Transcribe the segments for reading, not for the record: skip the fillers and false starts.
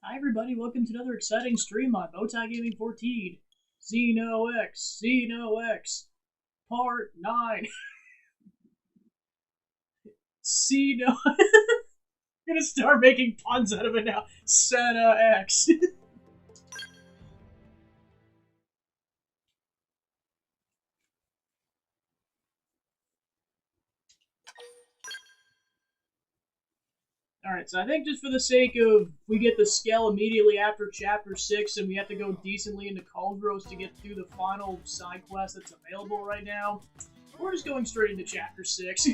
Hi everybody, welcome to another exciting stream on Bowtie Gaming 14. Xeno X, Part 9. Xeno. I'm gonna start making puns out of it now. Sena X. Alright, so I think just for the sake of we get the scale immediately after Chapter 6 and we have to go decently into Cauldros to get through the final side quest that's available right now, we're just going straight into Chapter 6.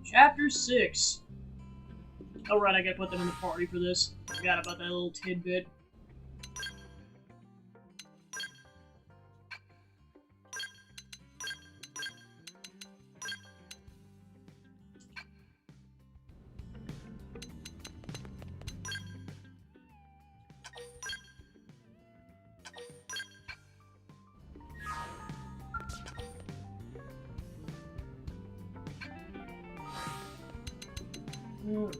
Chapter 6. Oh right, I gotta put them in the party for this. Forgot about that little tidbit. Alright.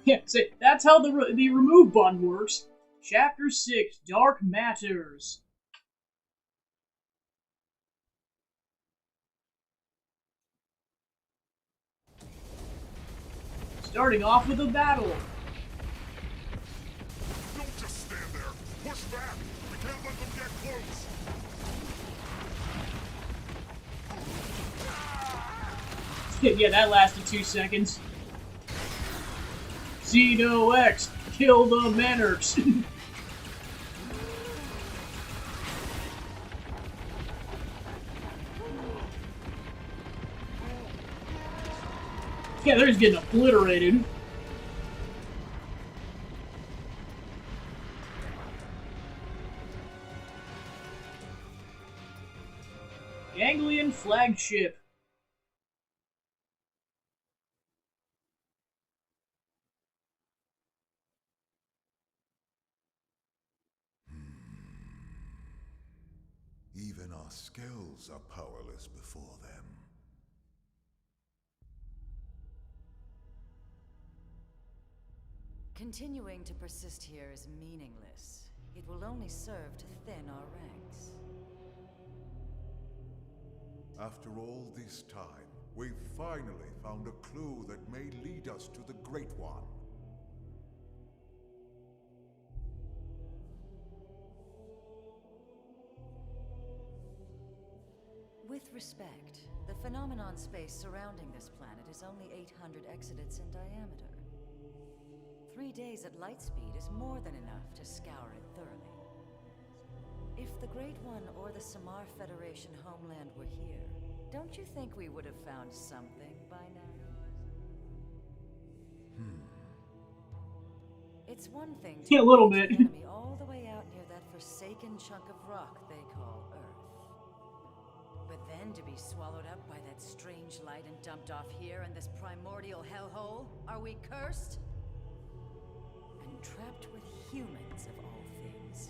Yeah, see, that's how the remove button works. Chapter 6, Dark Matters. Starting off with a battle. Don't just stand there! Push back! We can't let them get close! Yeah, that lasted 2 seconds. Xeno X, kill the Manarchs. Yeah, they're just getting obliterated. Ganglion Flagship. Even our skills are powerless before them. Continuing to persist here is meaningless. It will only serve to thin our ranks. After all this time, we've finally found a clue that may lead us to the Great One. With respect, the phenomenon space surrounding this planet is only 800 exodents in diameter. 3 days at light speed is more than enough to scour it thoroughly. If the Great One or the Samar Federation homeland were here, don't you think we would have found something by now? It's one thing to Yeah, a little engage bit. the enemy all the way out near that forsaken chunk of rock they call Earth. But then to be swallowed up by that strange light and dumped off here in this primordial hellhole? Are we cursed? And trapped with humans of all things.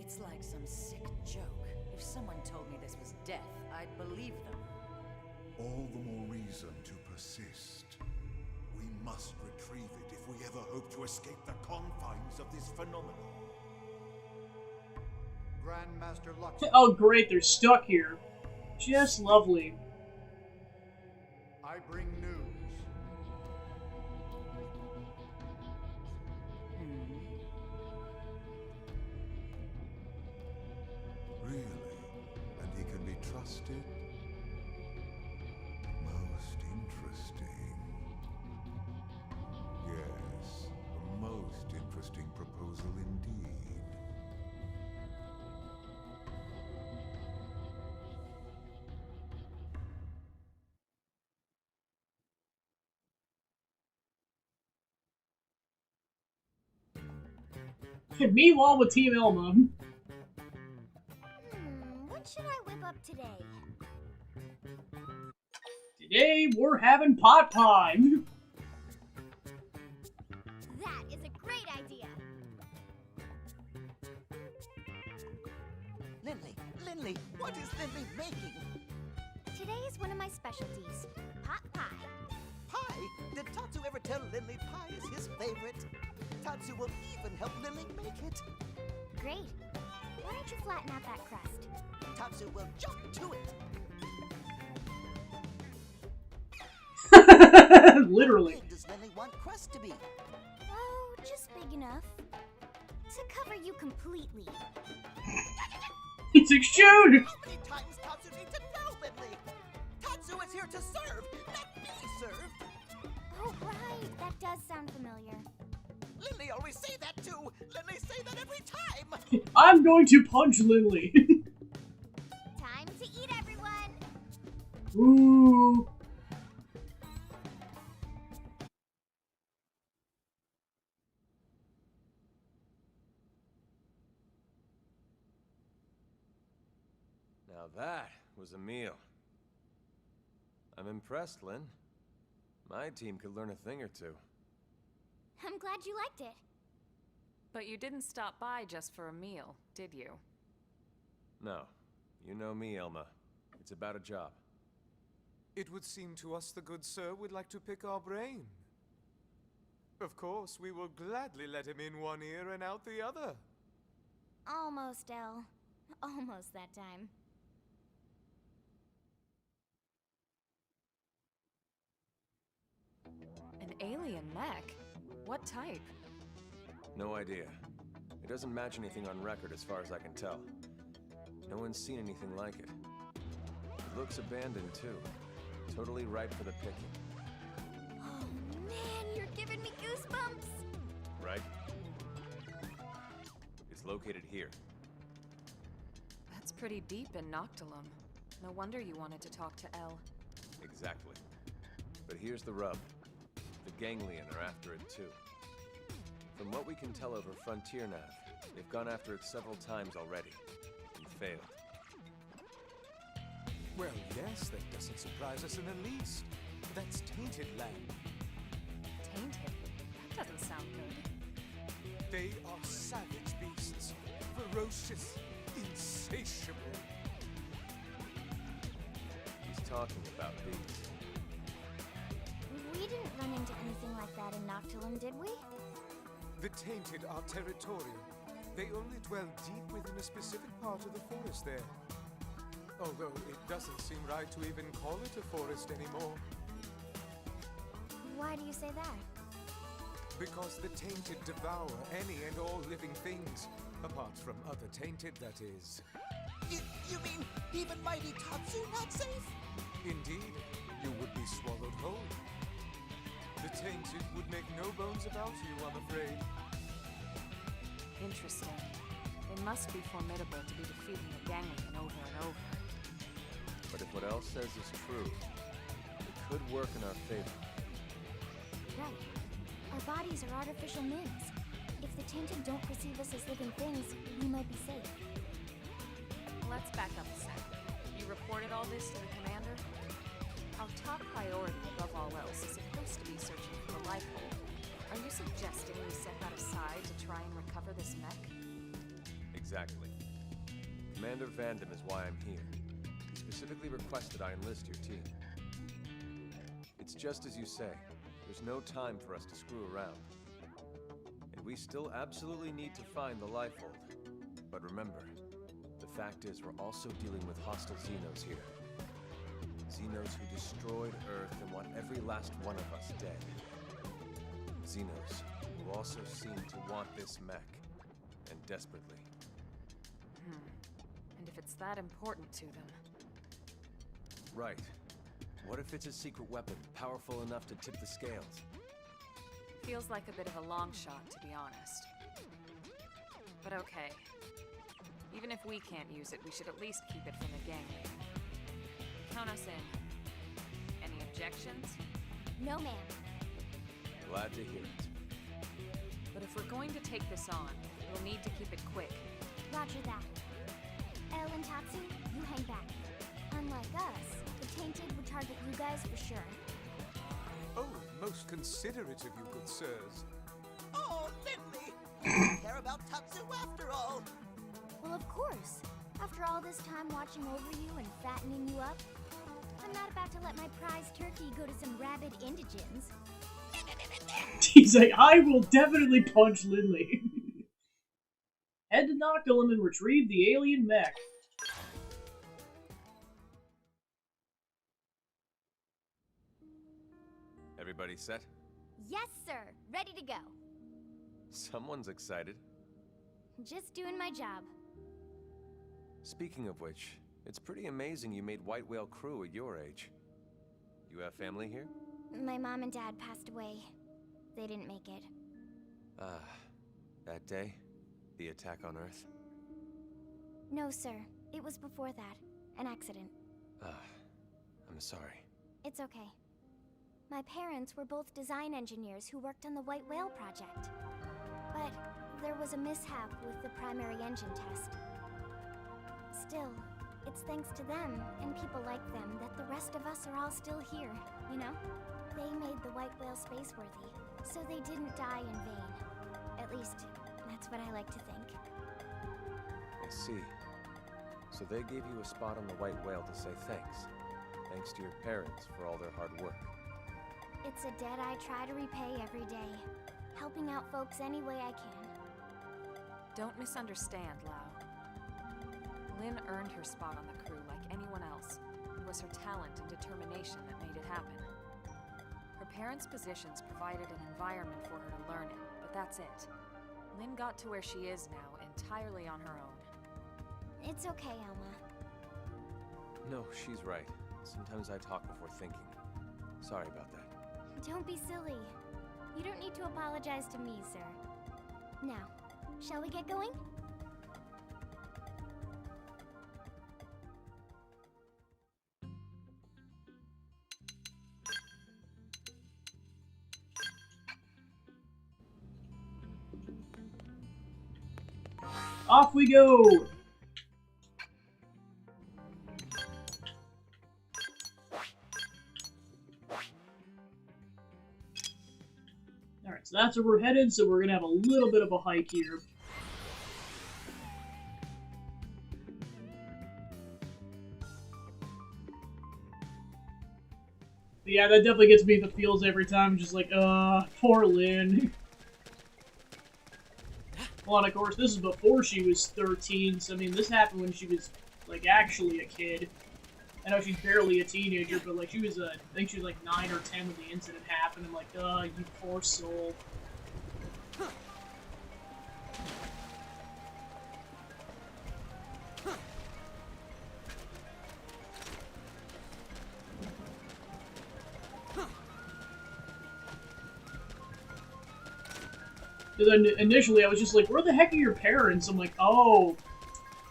It's like some sick joke. If someone told me this was death, I'd believe them. All the more reason to persist. We must retrieve it if we ever hope to escape the confines of this phenomenon. Grandmaster Lux. Oh great, they're stuck here. Just lovely. I bring news. Really? And he can be trusted? Most interesting. Yes, a most interesting proposal indeed. Meanwhile, with Team Elma. What should I whip up today? Today, we're having pot pie. That is a great idea. Lindley, what is Lindley making? Today is one of my specialties, pot pie. Pie? Did Tatsu ever tell Lindley pie is his favorite? Tatsu will even help Lindley make it. Great. Why don't you flatten out that crust? Tatsu will jump to it. Literally. How big does Lindley want crust to be? Oh, just big enough to cover you completely. It's a shoot! How many times Tatsu need to tell Lindley? Tatsu is here to serve, not be served. Oh, right. That does sound familiar. Lindley always say that too. Lindley say that every time. I'm going to punch Lindley. Time to eat, everyone. Ooh. Now that was a meal. I'm impressed, Lynn. My team could learn a thing or two. I'm glad you liked it. But you didn't stop by just for a meal, did you? No. You know me, Elma. It's about a job. It would seem to us the good sir would like to pick our brain. Of course, we will gladly let him in one ear and out the other. Almost, Elle. Almost that time. An alien mech? What type? No idea. It doesn't match anything on record as far as I can tell. No one's seen anything like it. It looks abandoned too. Totally ripe for the picking. Oh man, you're giving me goosebumps! Right? It's located here. That's pretty deep in Noctilum. No wonder you wanted to talk to Elle. Exactly. But here's the rub. The Ganglion are after it too. From what we can tell over Frontier Nav, they've gone after it several times already, and failed. Well, yes, that doesn't surprise us in the least. That's tainted land. Tainted? That doesn't sound good. They are savage beasts, ferocious, insatiable. He's talking about these. We didn't run into anything like that in Noctilum, did we? The tainted are territorial. They only dwell deep within a specific part of the forest there. Although it doesn't seem right to even call it a forest anymore. Why do you say that? Because the tainted devour any and all living things. Apart from other tainted, that is. You mean even mighty Tatsu not safe? Indeed, you would be swallowed whole. The tainted would make no bones about you, I'm afraid. Interesting. They must be formidable to be defeating the Ganglion over and over. But if what Elle says is true, it could work in our favor. Right. Our bodies are artificial limbs. If the tainted don't perceive us as living things, we might be safe. Let's back up a sec. You reported all this to the commander? Our top priority, above all else, is supposed to be searching for the life hole. Are you suggesting we set that aside to try and recover this mech? Exactly. Commander Vandam is why I'm here. He specifically requested I enlist your team. It's just as you say. There's no time for us to screw around. And we still absolutely need to find the life hold. But remember, the fact is we're also dealing with hostile Xenos here. Xenos who destroyed Earth and want every last one of us dead. Xenos who also seem to want this mech, and desperately. And if it's that important to them? Right. What if it's a secret weapon, powerful enough to tip the scales? Feels like a bit of a long shot, to be honest. But okay. Even if we can't use it, we should at least keep it from the Ganglion. Count us in. Any objections? No, ma'am. Glad to hear it. But if we're going to take this on, We'll need to keep it quick. Roger that. Elle and Tatsu, you hang back. Unlike us, the Tainted would target you guys for sure. Oh, most considerate of you, good sirs. Oh, Lindley! You don't care about Tatsu after all! Well, of course. After all this time watching over you and fattening you up, I'm not about to let my prized turkey go to some rabid indigents. He's like, I will definitely punch Lindley. Head to Noctilum and retrieve the alien mech. Everybody set? Yes, sir. Ready to go. Someone's excited. Just doing my job. Speaking of which, it's pretty amazing you made White Whale crew at your age. You have family here? My mom and dad passed away. They didn't make it. Ah, that day? The attack on Earth? No, sir. It was before that. An accident. Ah, I'm sorry. It's okay. My parents were both design engineers who worked on the White Whale project. But there was a mishap with the primary engine test. Still, it's thanks to them and people like them that the rest of us are all still here, you know? They made the White Whale spaceworthy, so they didn't die in vain. At least, that's what I like to think. I see. So they gave you a spot on the White Whale to say thanks. Thanks to your parents for all their hard work. It's a debt I try to repay every day, helping out folks any way I can. Don't misunderstand, Lau. Lynn earned her spot on the crew like anyone else. It was her talent and determination that made it happen. Her parents' positions provided an environment for her to learn in, but that's it. Lynn got to where she is now entirely on her own. It's okay, Alma. No, she's right. Sometimes I talk before thinking. Sorry about that. Don't be silly. You don't need to apologize to me, sir. Now, shall we get going? Off we go! Alright, so that's where we're headed, so we're gonna have a little bit of a hike here. But yeah, that definitely gets me the feels every time, just like, poor Lynn. Well, and of course, this is before she was 13, so I mean, this happened when she was, like, actually a kid. I know she's barely a teenager, but, like, she was, I think she was, like, 9 or 10 when the incident happened. I'm like, you poor soul. Because initially I was just like, where the heck are your parents? I'm like, oh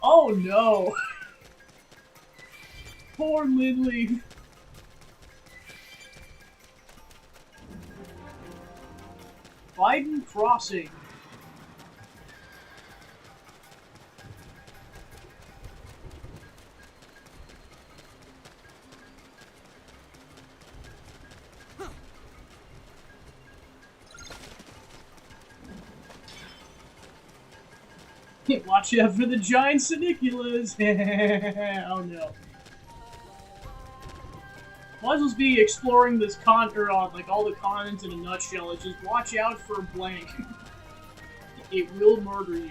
no. Poor Lindley. Biden Crossing. Watch out for the giant suniculas! Oh no. Might as well be exploring this like all the continents in a nutshell. It's just watch out for blank. It will murder you.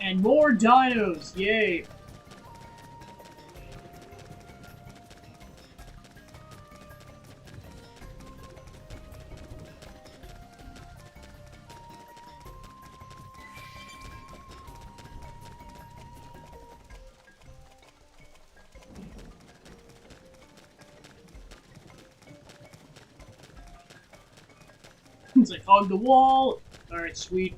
And more dinos! Yay! It's like, hug the wall! Alright, sweet.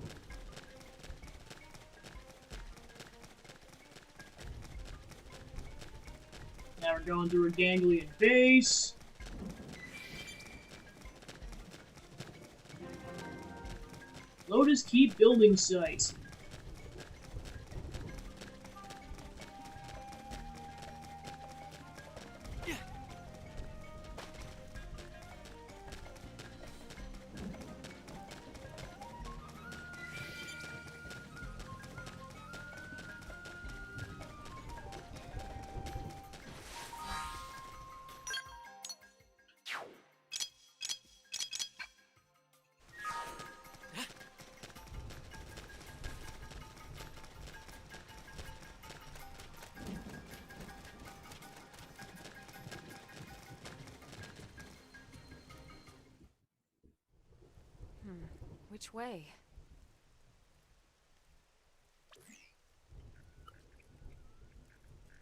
Now we're going through a ganglion base. Lotus Keep building site. Which way?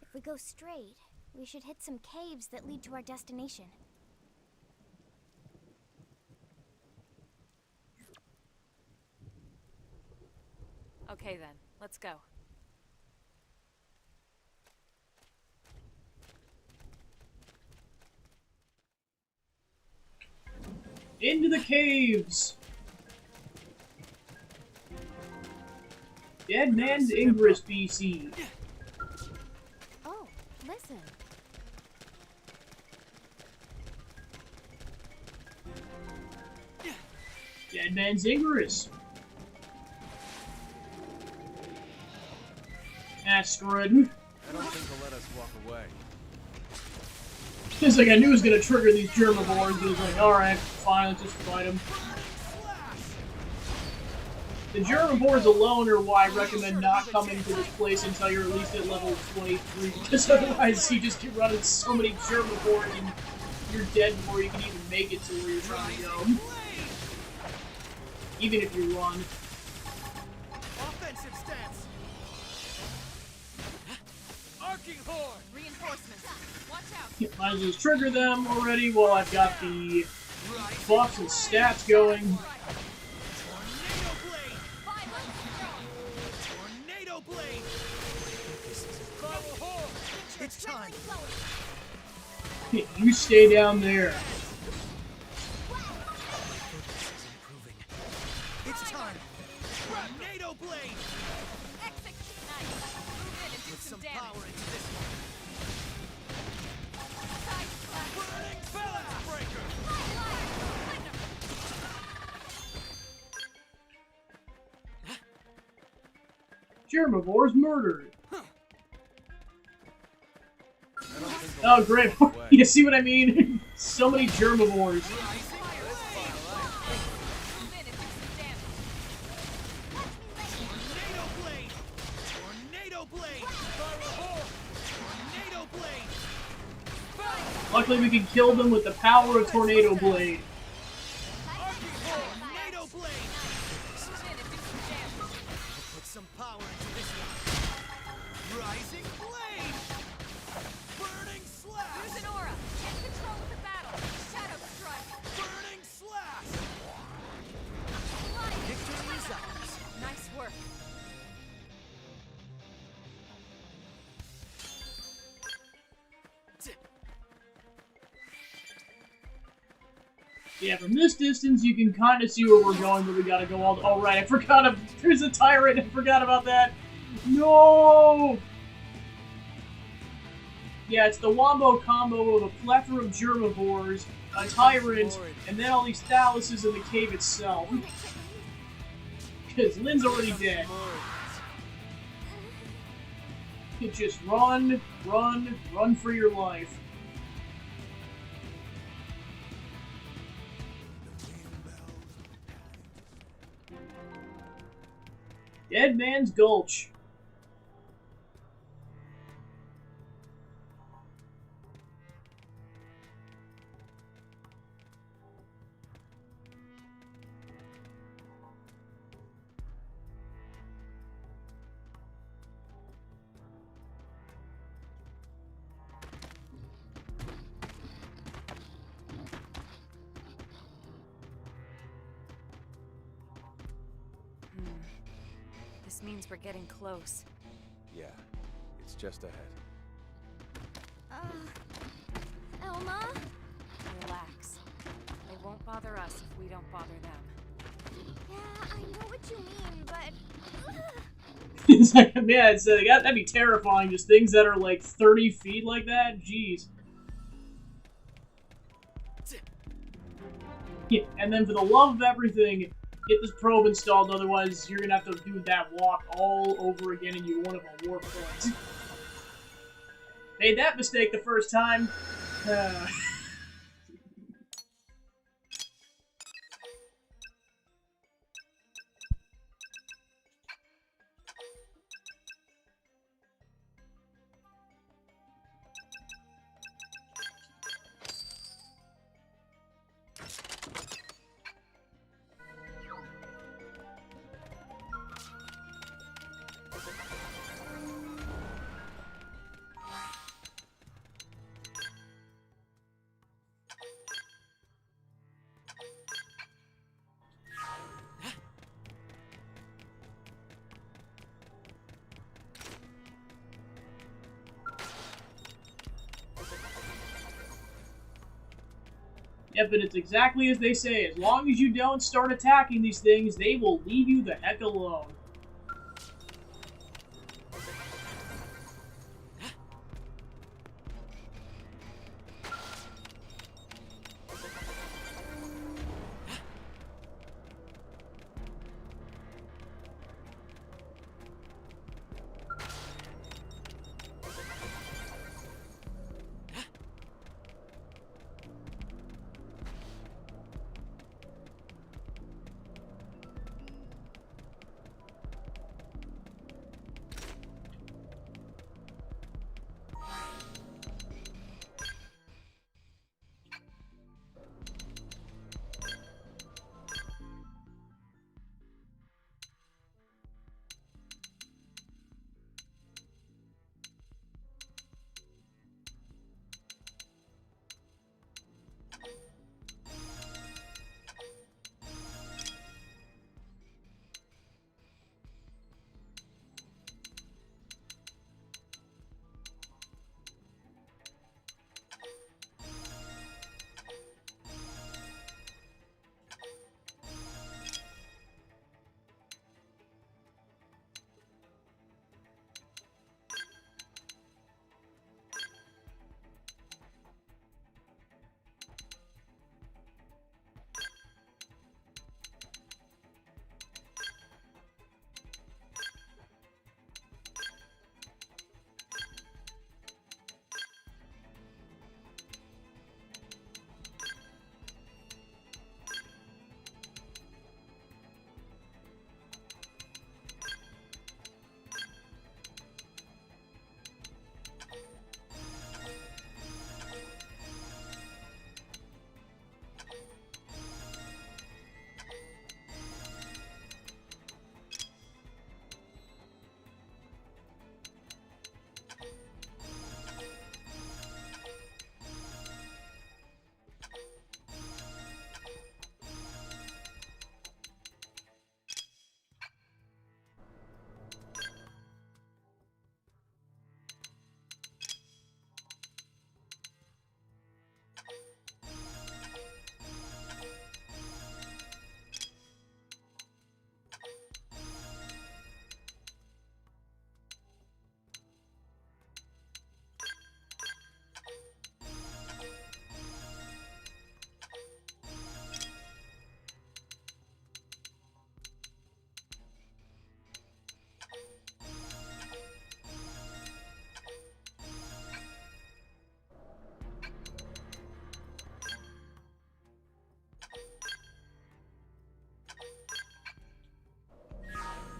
If we go straight, we should hit some caves that lead to our destination. Okay then, let's go. Into the caves! Dead Man's Ingress BC. Oh, listen. Dead Man's Ingress. Ah, screw it. I don't think they'll let us walk away. It's like I knew it was gonna trigger these germivores, but it was like, alright, fine, let's just fight them. The germivores alone are why I recommend not coming to this place until you're at least at level 23, because otherwise you just keep running so many germivores and you're dead before you can even make it to where you're trying to go. Even if you run. Offensive stance. Arcing horde! Reinforcements! Watch out! Might as well just trigger them already while I've got the buffs and stats going. Tornado blade. It's time. You stay down there. It's time. Tornado blade. Put some power into this one. Burning balance breaker. Germivores murdered. Oh, great. You see what I mean? So many germivores. Luckily, we can kill them with the power of Tornado Blade. Tornado blade. Put some power into this one. Rising blade. Burning slash. Use an aura! Get control of the battle! Shadow strike! Burning slash. Victory is ours. Nice work. Yeah, from this distance, you can kind of see where we're going, but we gotta go all... Oh, right, I forgot of... There's a tyrant, I forgot about that! No! Yeah, it's the wombo combo of a plethora of germivores, a tyrant, and then all these thaluses in the cave itself. Because Lynn's already dead. You just run, run, run for your life. Dead Man's Gulch. This means we're getting close. Yeah, it's just ahead. Elma? Relax. They won't bother us if we don't bother them. Yeah, I know what you mean, but... It's like, yeah, that'd be terrifying. Just things that are like 30 feet like that. Jeez. Yeah, and then for the love of everything, get this probe installed. Otherwise, you're gonna have to do that walk all over again, and you won't have a warp point. Made that mistake the first time. Yep, and it's exactly as they say. As long as you don't start attacking these things, they will leave you the heck alone.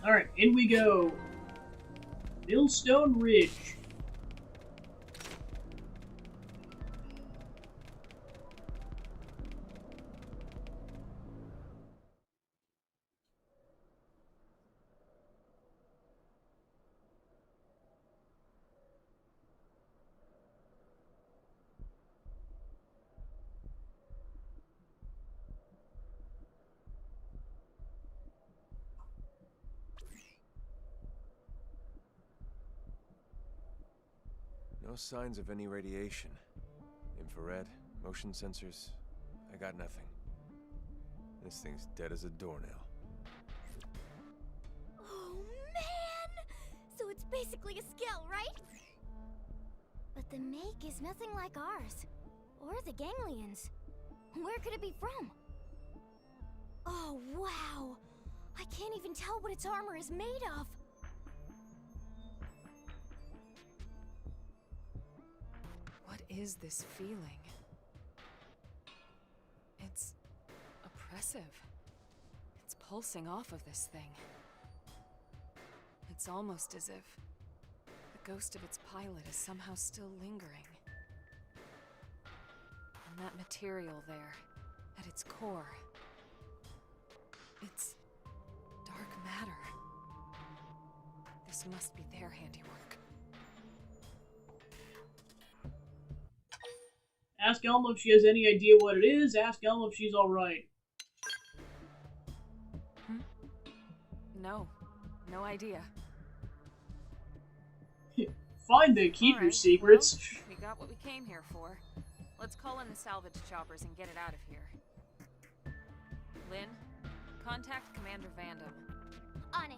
Alright, in we go. Millstone Ridge. No signs of any radiation. Infrared, motion sensors, I got nothing. This thing's dead as a doornail. Oh, man! So it's basically a skill, right? But the make is nothing like ours. Or the ganglions. Where could it be from? Oh, wow! I can't even tell what its armor is made of. What is this feeling? It's oppressive. It's pulsing off of this thing. It's almost as if the ghost of its pilot is somehow still lingering. And that material there, at its core, it's dark matter. This must be their handiwork. Ask Elma if she has any idea what it is. Ask Elma if she's alright. No. No idea. Fine then, keep your secrets. Well, we got what we came here for. Let's call in the salvage choppers and get it out of here. Lynn, contact Commander Vandam. On it.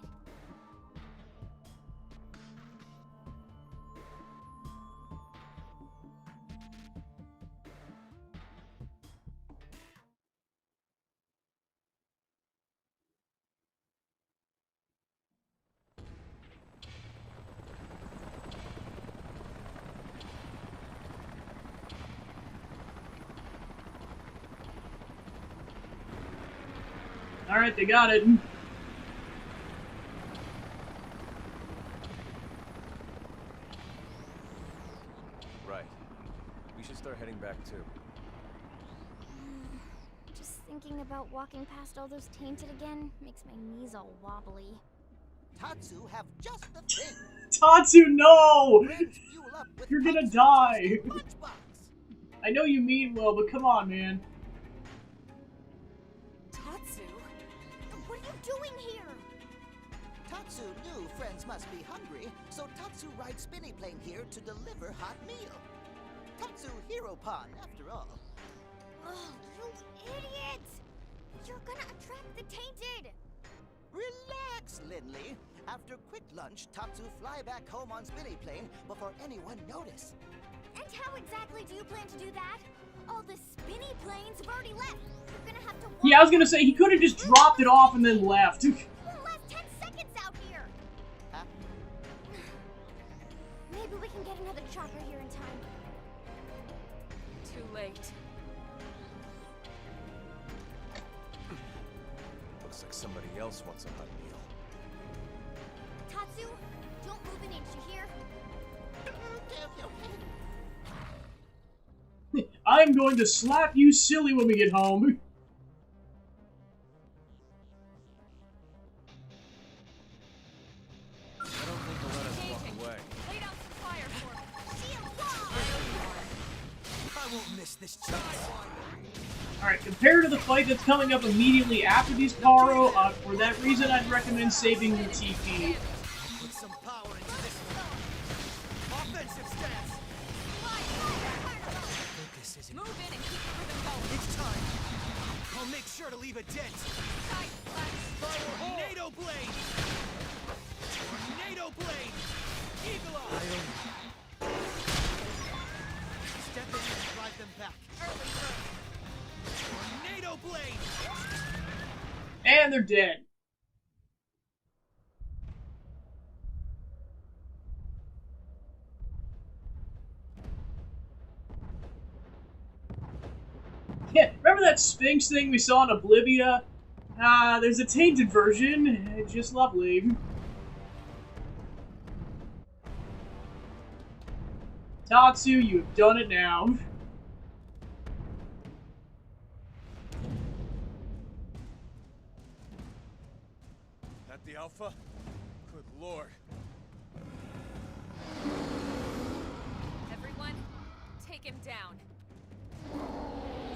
Alright, they got it. Right. We should start heading back too. Just thinking about walking past all those tainted again makes my knees all wobbly. Tatsu have just the thing. Tatsu, no! Friends fuel up with You're gonna Tatsu's die. lunchbox. I know you mean well, but come on, man. Tatsu? What are you doing here? Tatsu knew friends must be hungry, so Tatsu rides Spinny Plane here to deliver hot meal. Tatsu Hero Pon, after all. Oh, you idiot! You're gonna attract the tainted! Relax, Lindley. After quick lunch, Tatsu fly back home on Spinny Plane before anyone notice. And how exactly do you plan to do that? All the spinny planes have already left. You're gonna have to walk. Yeah, I was gonna say, he could have just dropped it off and then left. We'll last 10 seconds out here. Huh? Maybe we can get another chopper here in time. Too late. Looks like somebody else wants a hot meal. Tatsu, don't move an inch, you hear? I'm going to slap you silly when we get home. I don't think they'll let us walk away. Lay down some fire for me. Shield wall! I won't miss this chance. Alright, compared to the fight that's coming up immediately after these Paro, for that reason I'd recommend saving your TP. Put some power into this one. Offensive stance. Focus isn't. Move in and keep the rhythm going. It's time. I'll make sure to leave a dent. Tight, flash. Tornado blade. Tornado blade. Eagle eye. Step in and drive them back. Early bird. Tornado blade. And they're dead. Yeah, remember that Sphinx thing we saw in Oblivia? There's a tainted version. Just lovely. Tatsu, you have done it now. That the Alpha? Good lord. Everyone, take him down.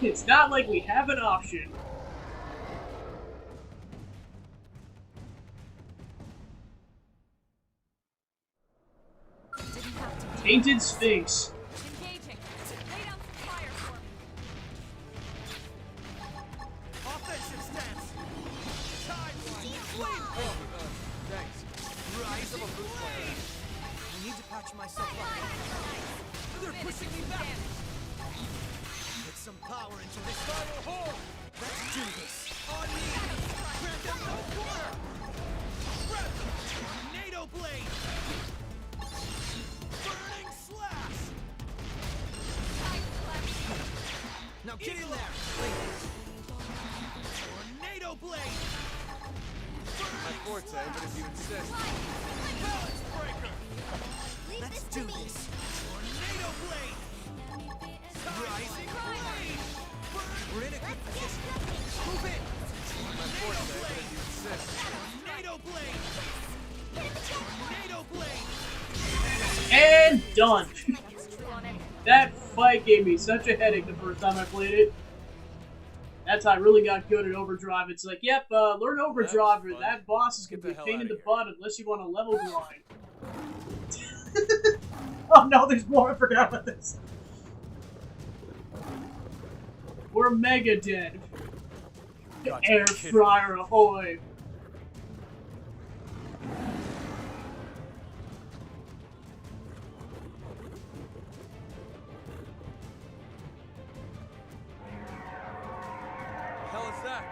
It's not like we have an option. Didn't have to be Painted Sphinx. Engaging. Lay down some fire for me. Offensive stance. Timeline. Flame. Thanks. Rising flame. I need to patch myself up. They're pushing me back. Put some power into this final hole. Let's do this. On me. Grab them no corner. Grab them. Tornado blade. Burning slash. Now get in there. Tornado blade. My forte, but if you insist. Balance breaker. Let's do this. Tornado blade. Rising blade. We're in a good position. Move in. My forte, but if you insist. Tornado blade. Tornado blade. And done. That fight gave me such a headache the first time I played it. That's how I really got good at Overdrive. It's like, yep, learn Overdrive, or that boss is going to be a pain in the butt unless you want to level grind. Oh no, there's more. I forgot about this. We're mega dead. Air fryer ahoy. Hell is that?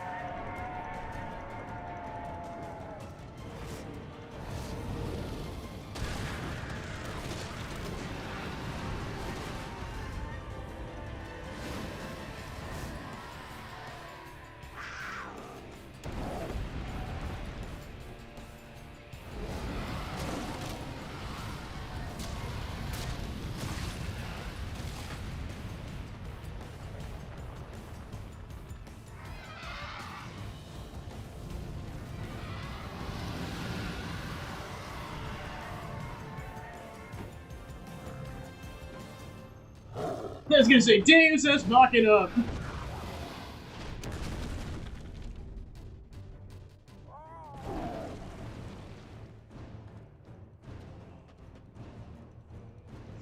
I was gonna say, Deus Ex Machina.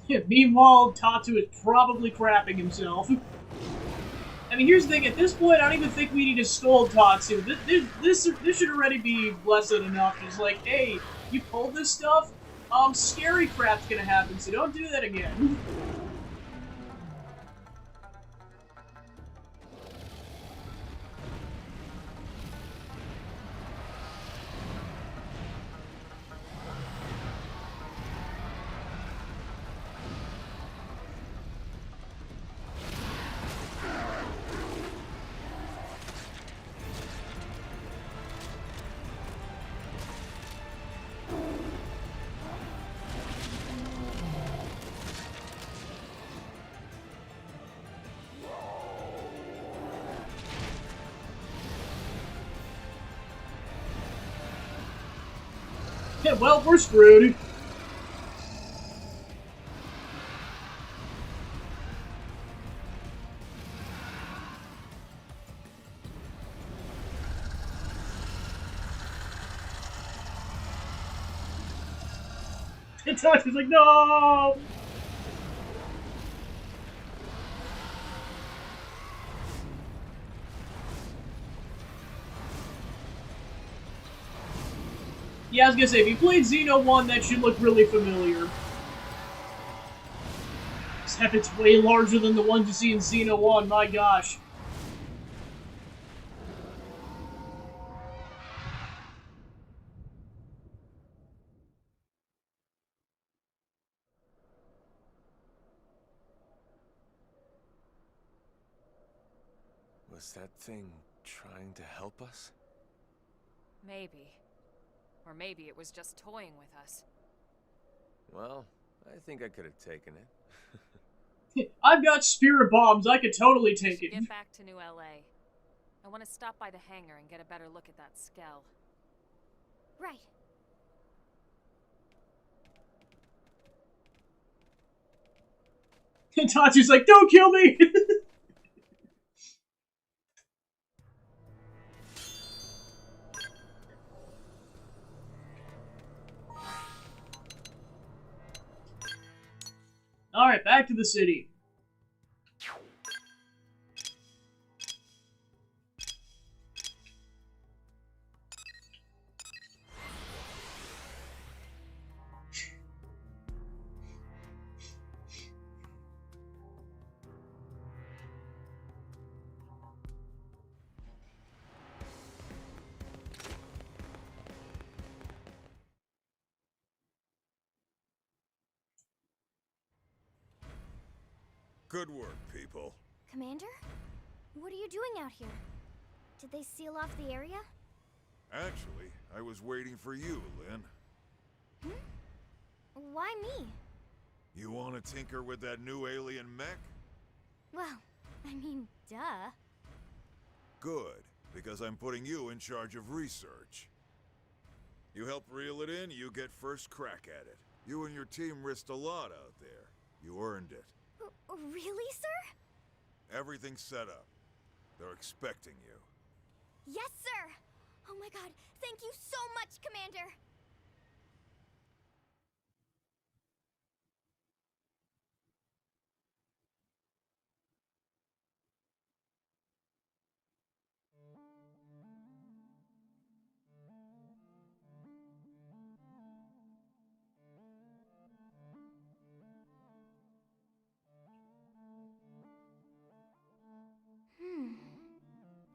Yeah, meanwhile, Tatsu is probably crapping himself. I mean, here's the thing, at this point, I don't even think we need to scold Tatsu. This should already be less than enough. It's like, hey, you pulled this stuff? Scary crap's gonna happen, so don't do that again. Yeah, well, we're screwed. And Tatsu's like, no! Yeah, I was gonna say, if you played Xeno 1, that should look really familiar. Except it's way larger than the ones you see in Xeno 1, my gosh. Was that thing trying to help us? Maybe. Or maybe it was just toying with us. Well, I think I could have taken it. I've got spirit bombs, I could totally take it. Get back to New LA. I want to stop by the hangar and get a better look at that skell. Right. And Tatsu's like, don't kill me! Alright, back to the city. Good work, people. Commander? What are you doing out here? Did they seal off the area? Actually, I was waiting for you, Lynn. Why me? You want to tinker with that new alien mech? Well, I mean, duh. Good, because I'm putting you in charge of research. You help reel it in, you get first crack at it. You and your team risked a lot out there. You earned it. Really, sir? Everything's set up. They're expecting you. Yes, sir! Oh my god, thank you so much, Commander!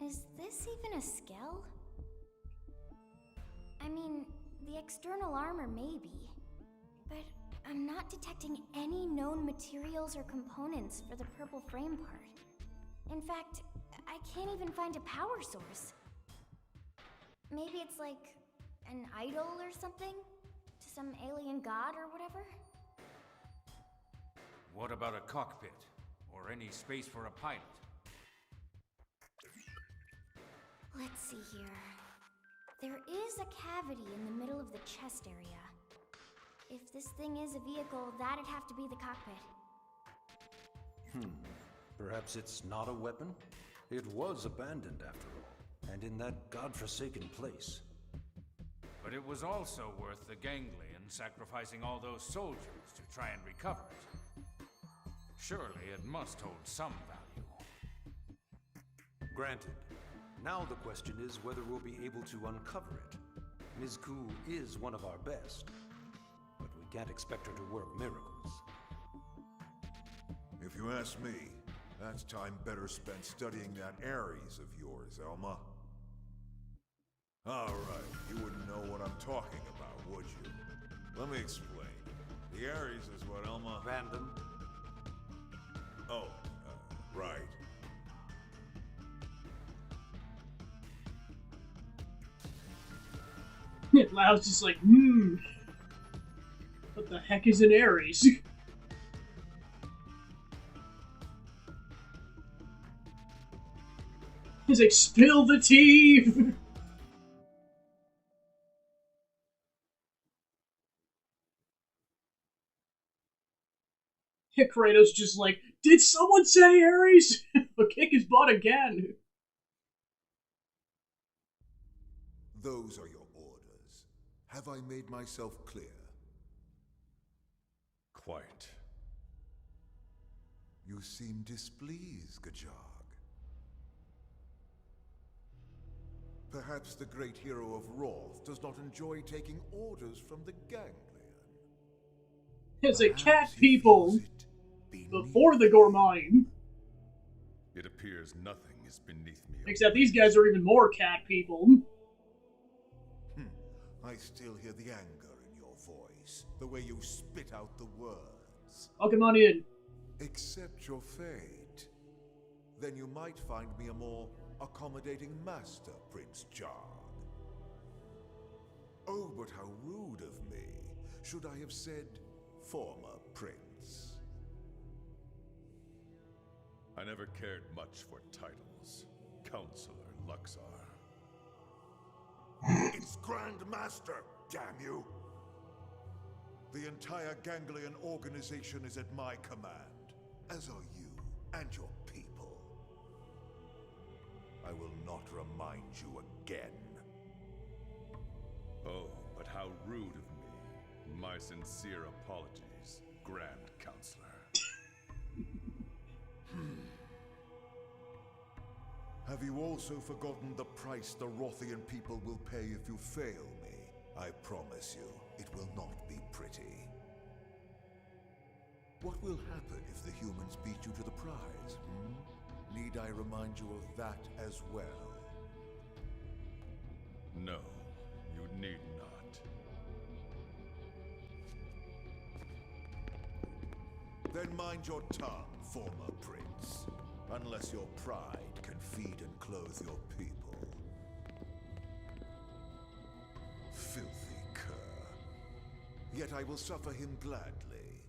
Is this even a skell? I mean, the external armor maybe, but I'm not detecting any known materials or components for the purple frame part. In fact, I can't even find a power source. Maybe it's like an idol or something? To some alien god or whatever? What about a cockpit? Or any space for a pilot? Let's see here. There is a cavity in the middle of the chest area. If this thing is a vehicle, that'd have to be the cockpit. Perhaps it's not a weapon? It was abandoned after all, and in that godforsaken place. But it was also worth the ganglion sacrificing all those soldiers to try and recover it. Surely it must hold some value. Granted. Now the question is whether we'll be able to uncover it. Ms. Ku is one of our best, but we can't expect her to work miracles. If you ask me, that's time better spent studying that Ares of yours, Elma. Alright, you wouldn't know what I'm talking about, would you? Let me explain. The Ares is what Elma... Random. Oh, right. Lau's just like, what the heck is an Ares? He's like, spill the tea! Kratos just like, did someone say Ares? I'll kick his butt again. Those are your orders. Have I made myself clear? Quite. You seem displeased, Gajag. Perhaps the great hero of Roth does not enjoy taking orders from the ganglion. It's a cat people before the Gormine. It appears nothing is beneath me. Except these guys are even more cat people. I still hear the anger in your voice, the way you spit out the words. Oh, come on in. Accept your fate. Then you might find me a more accommodating master, Prince Jog. Oh, but how rude of me. Should I have said former prince? I never cared much for titles. Counselor Luxar. It's Grand Master, damn you! The entire Ganglion organization is at my command, as are you and your people. I will not remind you again. Oh, but how rude of me. My sincere apologies, Grand Counselor. Have you also forgotten the price the Rothian people will pay if you fail me? I promise you, it will not be pretty. What will happen if the humans beat you to the prize, Need I remind you of that as well? No, you need not. Then mind your tongue, former prince. Unless your pride can feed and clothe your people. Filthy cur. Yet I will suffer him gladly,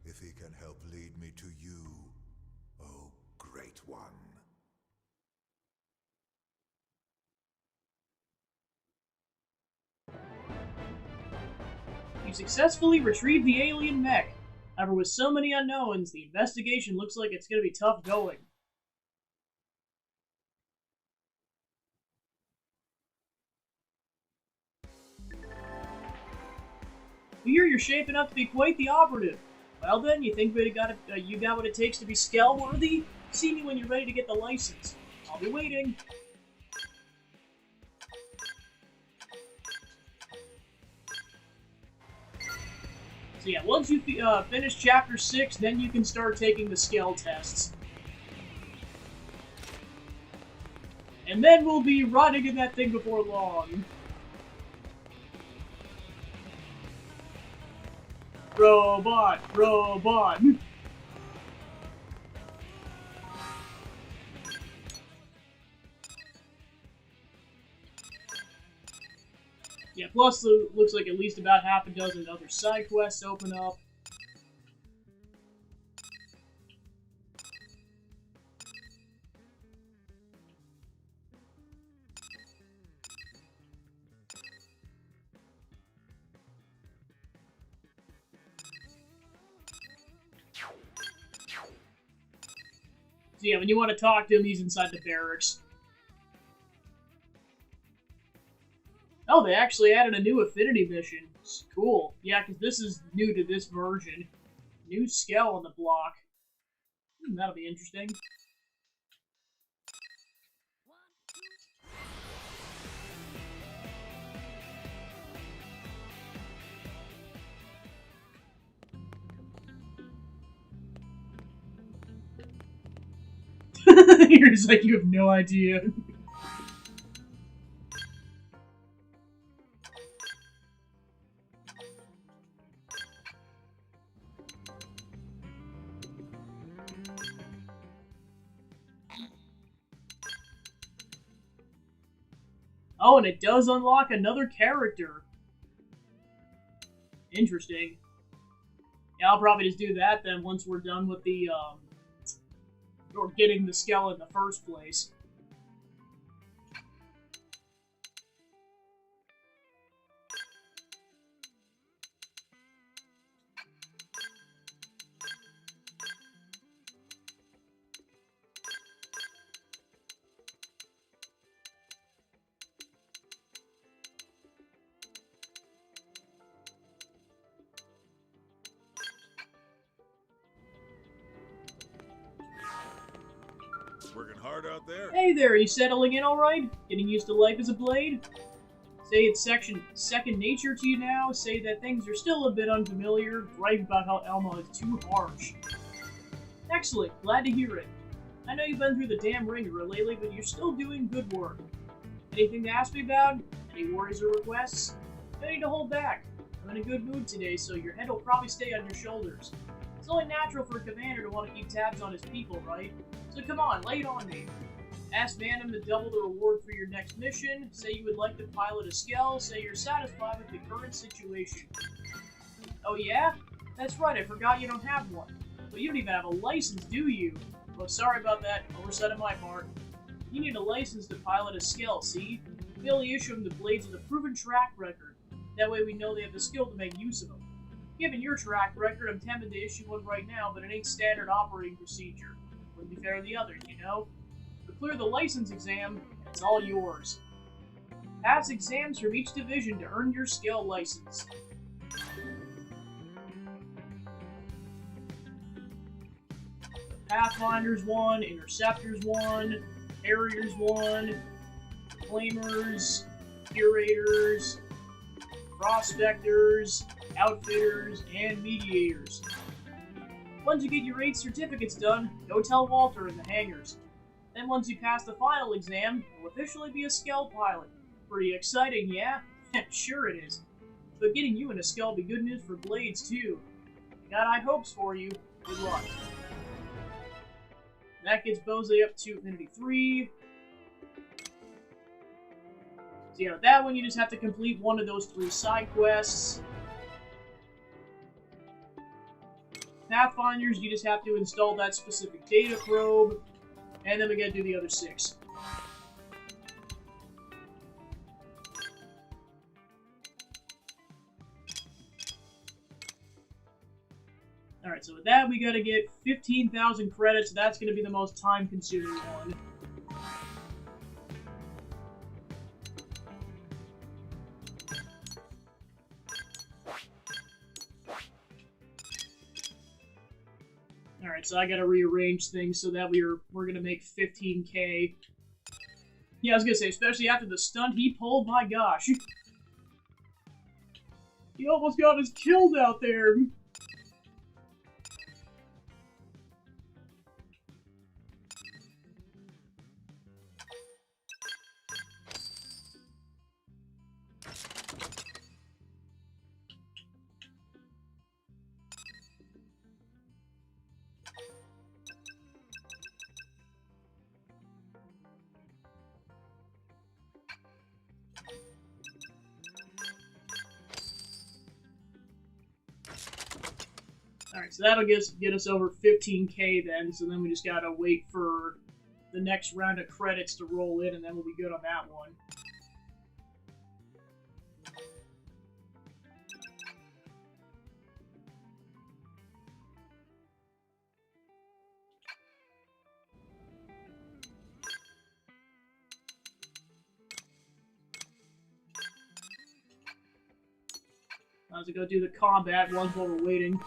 if he can help lead me to you, O Great One. You successfully retrieved the alien mech. However, with so many unknowns, the investigation looks like it's going to be tough going. We hear you're shaping up to be quite the operative. Well then, you think you got what it takes to be Skell-worthy? See me when you're ready to get the license. I'll be waiting. So yeah, once you finish Chapter 6, then you can start taking the Skell tests. And then we'll be riding in that thing before long. Robot! Robot! Yeah, plus looks like at least about half a dozen other side quests open up. So yeah, when you want to talk to him, he's inside the barracks. Oh, they actually added a new affinity mission. It's cool. Yeah, because this is new to this version. New Skell on the block. That'll be interesting. You're just like, you have no idea. Oh, and it does unlock another character. Interesting. Yeah, I'll probably just do that then once we're done with the, or getting the Skell in the first place. Working hard out there? Hey there, you settling in alright? Getting used to life as a blade? Say it's second nature to you now, say that things are still a bit unfamiliar, gripe about how Elma is too harsh. Excellent, glad to hear it. I know you've been through the damn ringer lately, but you're still doing good work. Anything to ask me about? Any worries or requests? No need to hold back. I'm in a good mood today, so your head will probably stay on your shoulders. It's only natural for a commander to want to keep tabs on his people, right? So come on, lay it on me. Ask Vandam to double the reward for your next mission, say you would like to pilot a Skell, say you're satisfied with the current situation. Oh yeah? That's right, I forgot you don't have one. But you don't even have a license, do you? Oh, sorry about that, oversight on my part. You need a license to pilot a Skell, see? We only issue them to blades with a proven track record. That way we know they have the skill to make use of them. Given your track record, I'm tempted to issue one right now, but it ain't standard operating procedure. Wouldn't be fair to the others, you know? But clear the license exam, and it's all yours. Pass exams from each division to earn your Skell license. Pathfinders 1, Interceptors 1, Harriers 1, Flamers, Curators, Prospectors, Outfitters, and Mediators. Once you get your 8 certificates done, go tell Walter in the hangars. Then once you pass the final exam, you'll officially be a Skell pilot. Pretty exciting, yeah? Sure it is. But getting you into Skell will be good news for Blades, too. I got high hopes for you. Good luck. That gets Bose up to Affinity 3. So yeah, with that one you just have to complete one of those 3 side quests. Pathfinders, you just have to install that specific data probe. And then we gotta do the other 6. Alright, so with that, we gotta get 15,000 credits. That's gonna be the most time-consuming one. Alright, so I gotta rearrange things so that we're gonna make 15k. Yeah, I was gonna say, especially after the stunt he pulled, my gosh. He almost got us killed out there. Alright, so that'll get us over 15k then, so then we just gotta wait for the next round of credits to roll in, and then we'll be good on that one. Might as well go do the combat ones while we're waiting.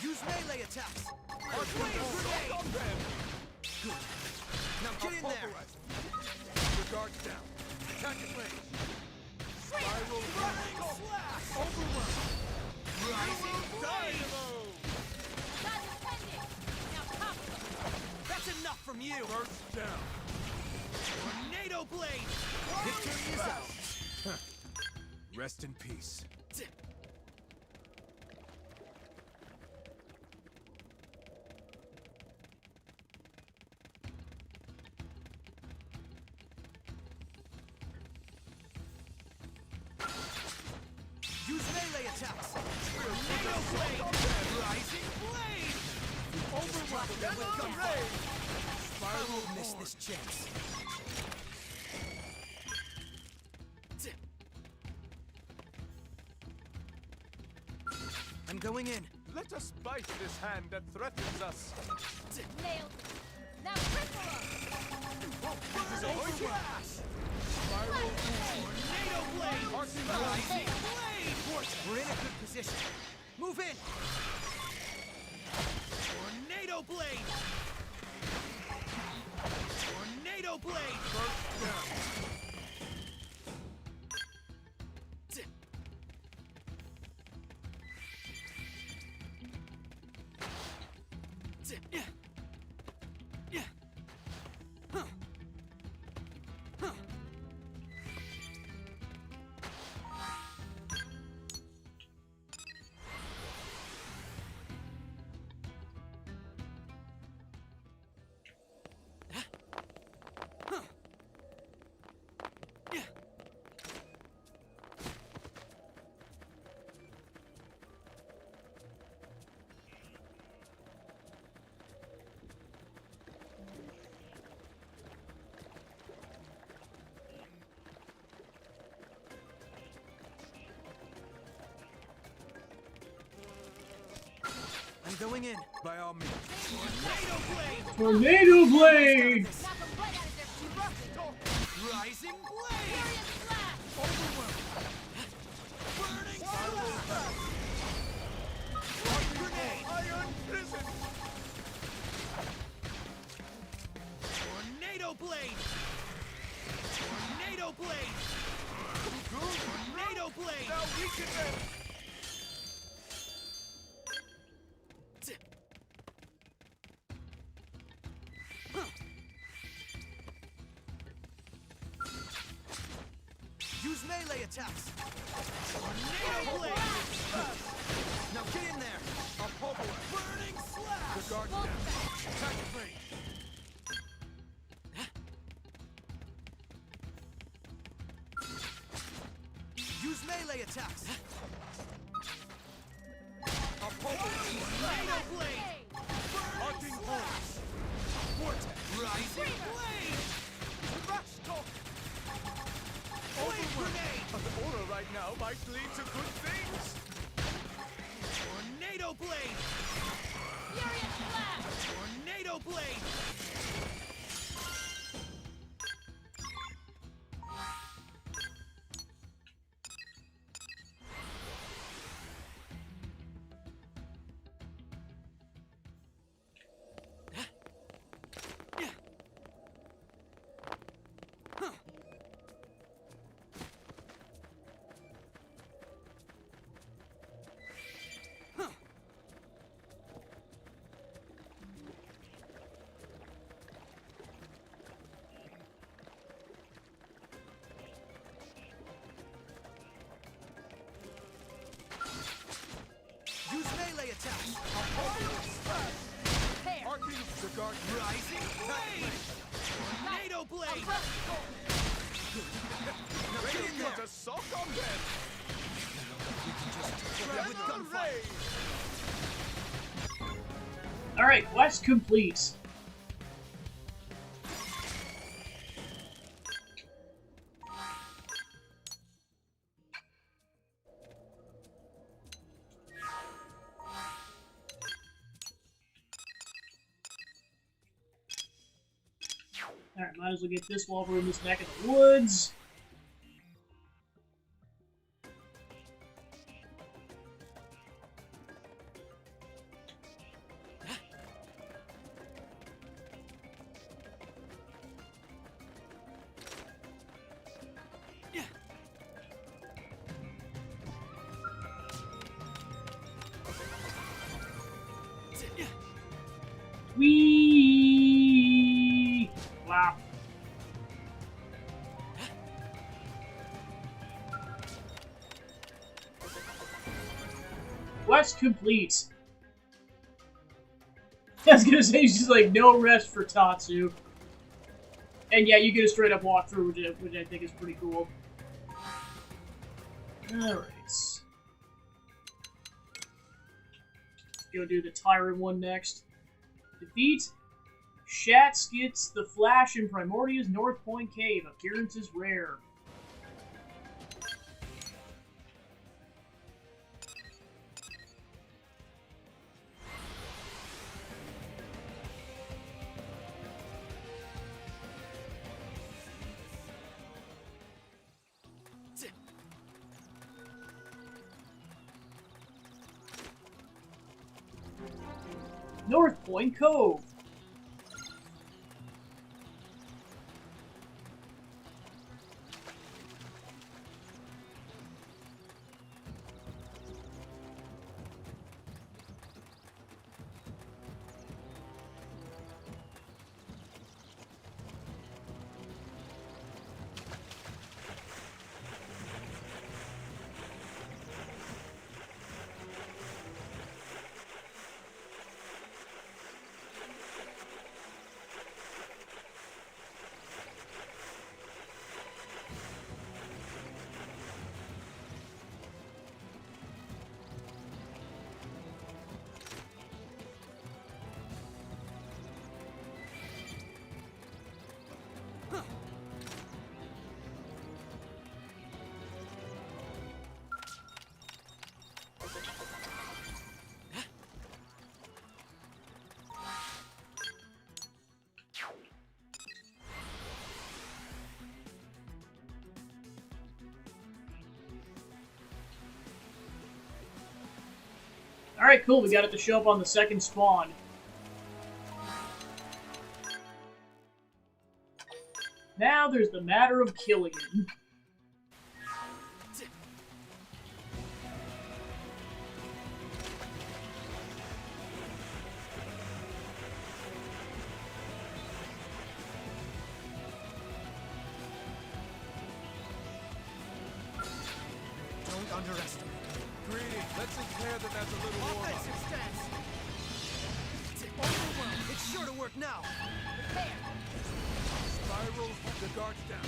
Use melee attacks! Our flame grenade! Good. Now get in there! Your guards down. Attack at range. Spiral Slash! Overwhelm! Rising Dynamo! That's enough from you! First down. Tornado blade! Victory is ours! Rest in peace. Use melee attacks! Tornado blade! Rising blade! Overwhelm them with gunfire! Spiral miss this chance. I'm going in. Let us bite this hand that threatens us. Nailed. Now cripple him! This is a flash! Spiral tornado blade! Rising blade! We're in a good position. Move in! Tornado blade! Tornado blade! First down. I'm going in. By all means. Tornado Blade! Rising blade! Overwhelm! Burning blast! Grenade! Iron prison! Tornado blade! Tornado blade! Tornado blade! Now weaken them! Use melee attacks! Tornado blade! Now get in there! I'll pulverize. Burning slash! The guard down. Attack range. Use melee attacks! I'll pulverize. Tornado blade! Arcing horns. Vortex. Rising blade! Crash talk. Blade grenade! The aura right now might lead to good things. Tornado blade! Furious blast! Tornado blade! Use melee attacks! Arcing the guard. Rising blade! Tornado blade! Now get in Ready there! to soak on them. With gunfire! Alright, quest complete. Alright, might as well get this while we're in this neck of the woods. Whee! Wow. Quest complete. I was gonna say, she's like, no rest for Tatsu. And yeah, you get a straight up walkthrough, which I think is pretty cool. Alright. Let's go do the Tyrant one next. Defeat Shatz gets the Flash in Primordia's North Point Cave. Appearance is rare. North Point Cove. Alright, cool, we got it to show up on the second spawn. Now there's the matter of killing him. Don't underestimate. Greedy, let's declare that that's a little warm up. Offensive stance. Overwhelm. It's sure to work now. Spiral the guards down.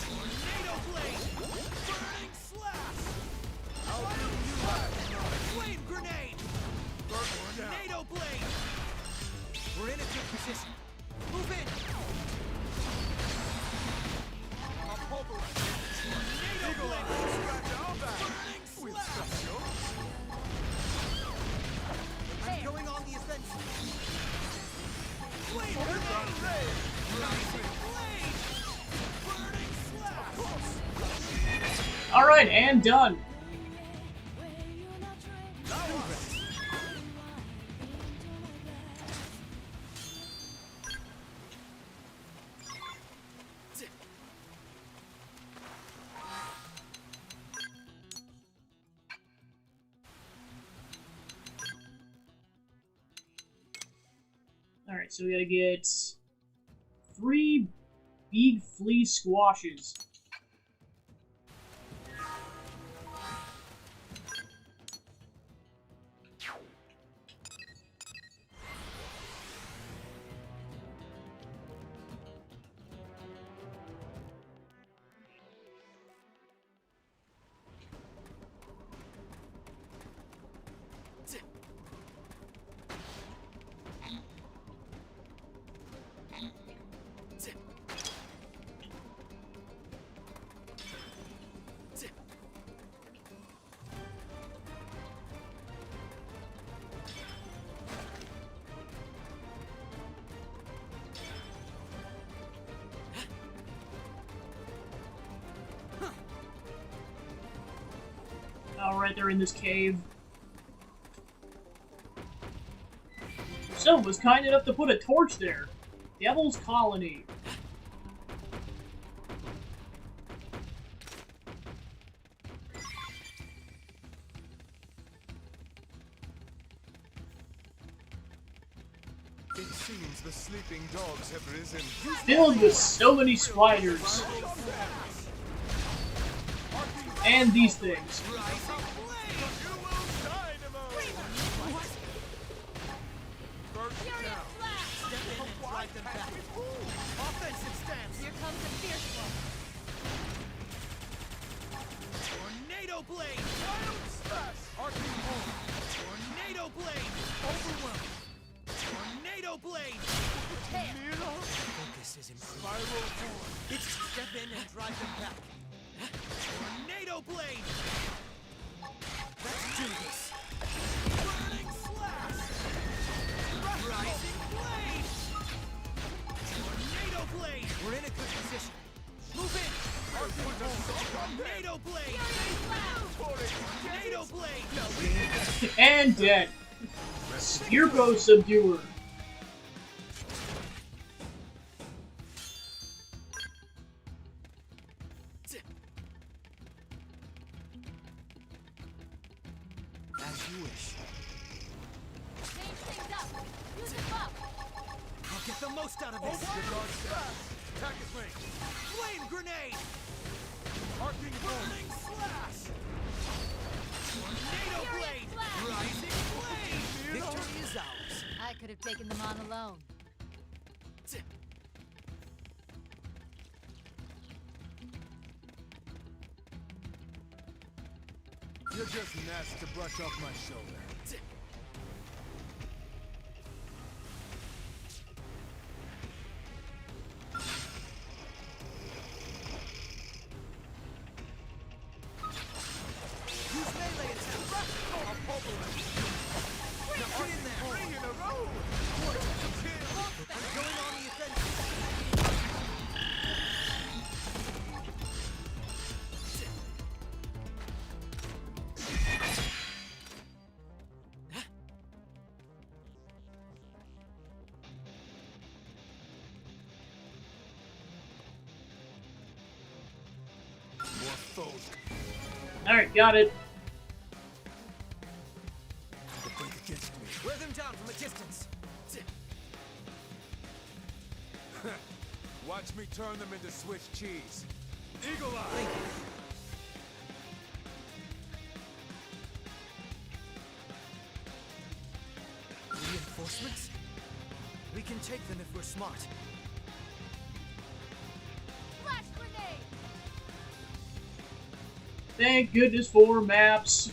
Tornado blade. Burning slash. I'll do you last. Flame grenade. Tornado blade. We're in a good position. Move in. I'll pulverize. Tornado blade. Scratch our back. Burning We'll slash. scratch yours. I'm going on the offensive. Flame Grenade. grenade. Rising blade. Burning slash. Alright, and done. Alright, so we gotta get 3 big flea squashes. Alright, they're in this cave. Someone was kind enough to put a torch there. Devil's Colony. It seems the sleeping dogs have risen. Filled with so many spiders. And these things. Offensive stance. Here comes a fierce one. Tornado blade. Wild slash. Arcing home. Tornado blade. Overwhelm. Tornado blade. Focus is improved. Spiral forward. It's step in and drive them back. Tornado blade. Let's do this. Burning slash. Rising blade. Tornado blade. We're in a good position. Move in. Tornado blade. Tornado blade. And dead. Spearbow Subduer. As you wish. Change things up. Use it up. I'll get the most out of this. Attack is made. Flame grenade. Arcing Burning slash. Tornado blade. Rising blade. Victory is ours. I could have taken them on alone. You're just gnats to brush off my shoulder. Use melee attack. I'll pulverize. Now get in there. 3 in a row. I'm going on the offensive. foes. Alright, got it. The break against me. Wear them down from a distance. Watch me turn them into Swiss cheese. Eagle Eye! Reinforcements? We can take them if we're smart. Flash grenade! Thank goodness for maps.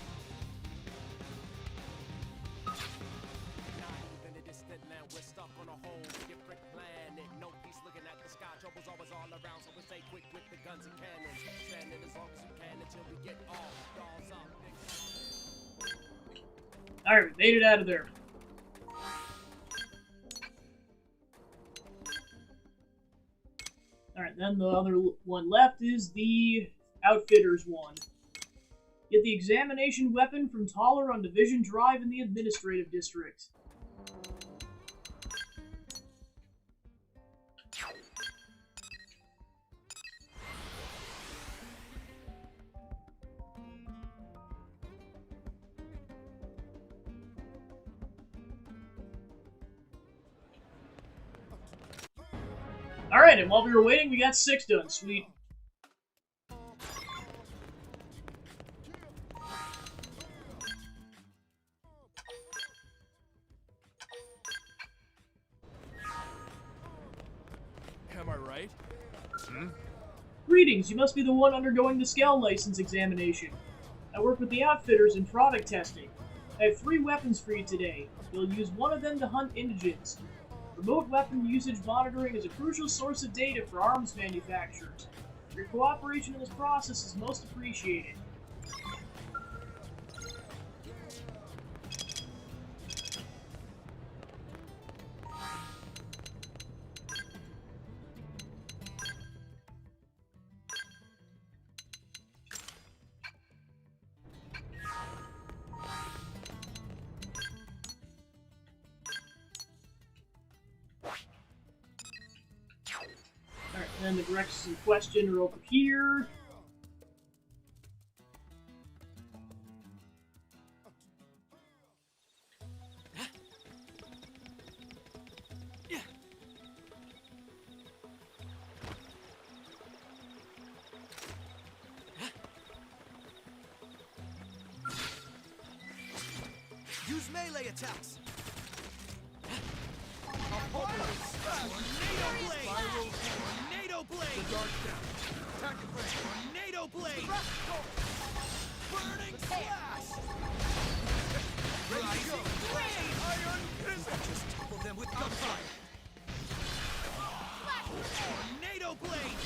Alright, we made it out of there. Alright, then the other one left is the Outfitters one. Get the examination weapon from Toller on Division Drive in the Administrative District. Alright, and while we were waiting, we got 6 done. Sweet. Am I right? Greetings, you must be the one undergoing the Skell license examination. I work with the Outfitters in product testing. I have 3 weapons for you today. You'll use one of them to hunt indigents. Remote weapon usage monitoring is a crucial source of data for arms manufacturers. Your cooperation in this process is most appreciated. Alright, then the directions in question are over here. Use melee attacks. Tornado blade! The guard's down. Attack it, Frank. Tornado blade! Burning slash! Rising blade! Iron Fist! Just topple them with gunfire. Tornado blade!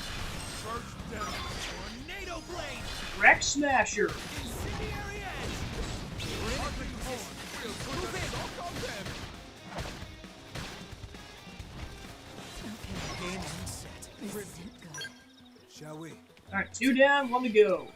Charge down. Tornado blade! Rex Smasher. Incendiary edge! Harping horn. Move in! I'll come damage. Game set. This isn't good. Shall we? Alright, 2 down, 1 to go.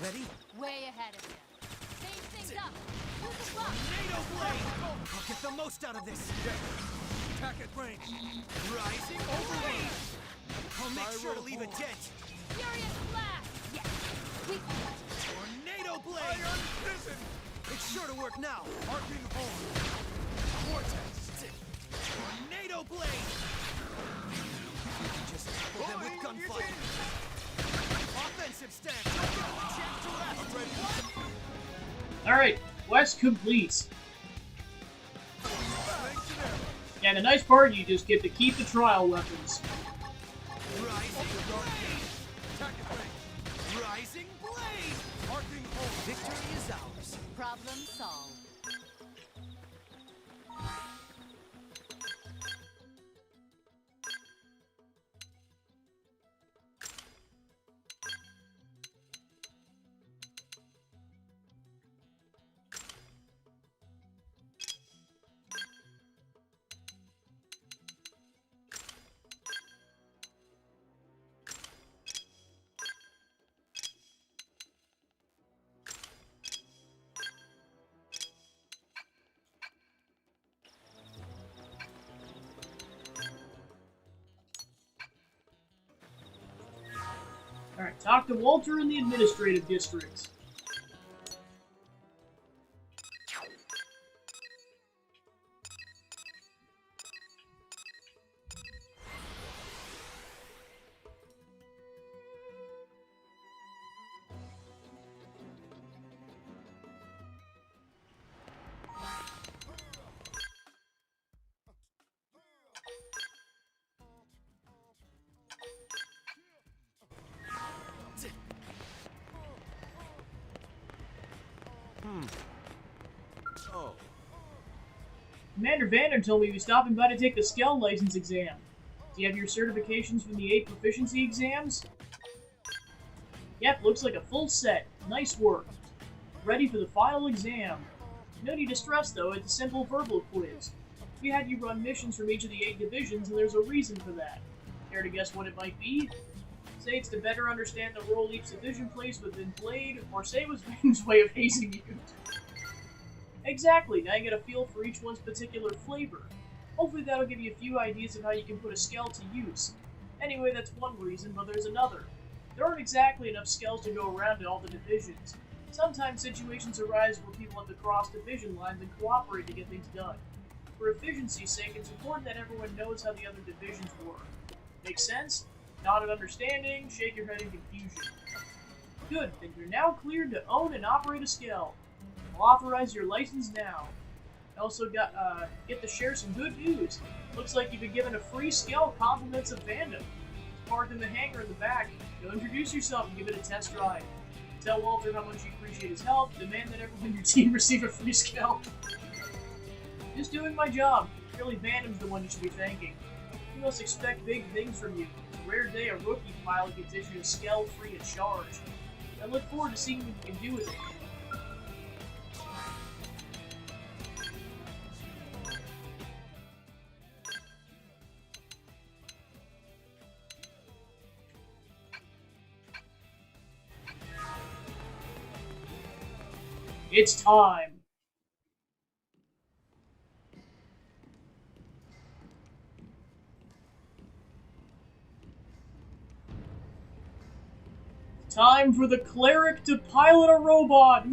Ready? Way ahead of you. Change things up. Use the rock. Tornado blade! I'll get the most out of this. Attack at range. Rising blade! I'll make sure to leave a dent. Furious blast. Yes. We. Tornado blade! Iron Prison. It's sure to work now. Harping horn. Vortex. Tornado blade! Just topple them with gunfire. Offensive stance. Don't give them a chance to rest. I'm ready. Alright, quest complete. Slings and arrows. Yeah, the nice part, you just get to keep the trial weapons. Rising blade! Attack at range. Rising blade! Harping horn. Victory is ours. Problem solved. Alright, talk to Walter in the administrative district. Oh. Commander Vander told me he was stopping by to take the Skell license exam. Do you have your certifications from the 8 proficiency exams? Yep, looks like a full set. Nice work. Ready for the final exam. No need to stress though, it's a simple verbal quiz. We had you run missions from each of the 8 divisions and there's a reason for that. Care to guess what it might be? Say it's to better understand the role each division plays within Blade, or say it was Vander's way of hazing you. Exactly, now you get a feel for each one's particular flavor. Hopefully that'll give you a few ideas of how you can put a Skell to use. Anyway, that's one reason, but there's another. There aren't exactly enough Skells to go around in all the divisions. Sometimes situations arise where people have to cross division lines and cooperate to get things done. For efficiency's sake, it's important that everyone knows how the other divisions work. Make sense? Nod in understanding, shake your head in confusion. Good, then you're now cleared to own and operate a Skell. I'll authorize your license now. I also get to share some good news. Looks like you've been given a free Skell compliments of Vandom. It's parked in the hangar in the back. Go introduce yourself and give it a test ride. Tell Walter how much you appreciate his help. Demand that everyone in your team receive a free Skell. Just doing my job. Really, Vandom's the one you should be thanking. He must expect big things from you. It's a rare day a rookie pilot gets issued a Skell free of charge. I look forward to seeing what you can do with it. It's time! Time for the cleric to pilot a robot!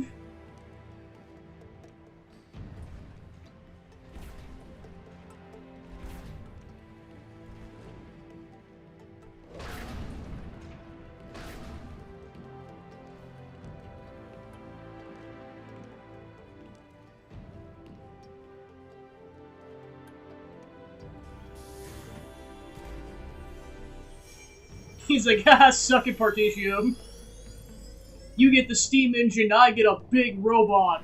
He's like, ah, suck it, Partitium. You get the steam engine, I get a big robot.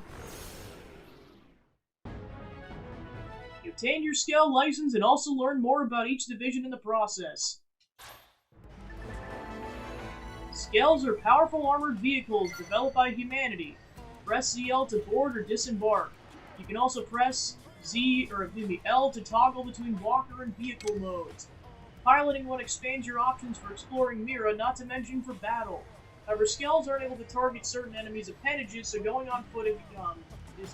You obtain your Skell license and also learn more about each division in the process. Skells are powerful armored vehicles developed by humanity. Press ZL to board or disembark. You can also press L to toggle between walker and vehicle modes. Piloting one expands your options for exploring Mira, not to mention for battle. However, Skells aren't able to target certain enemies' appendages, so going on foot is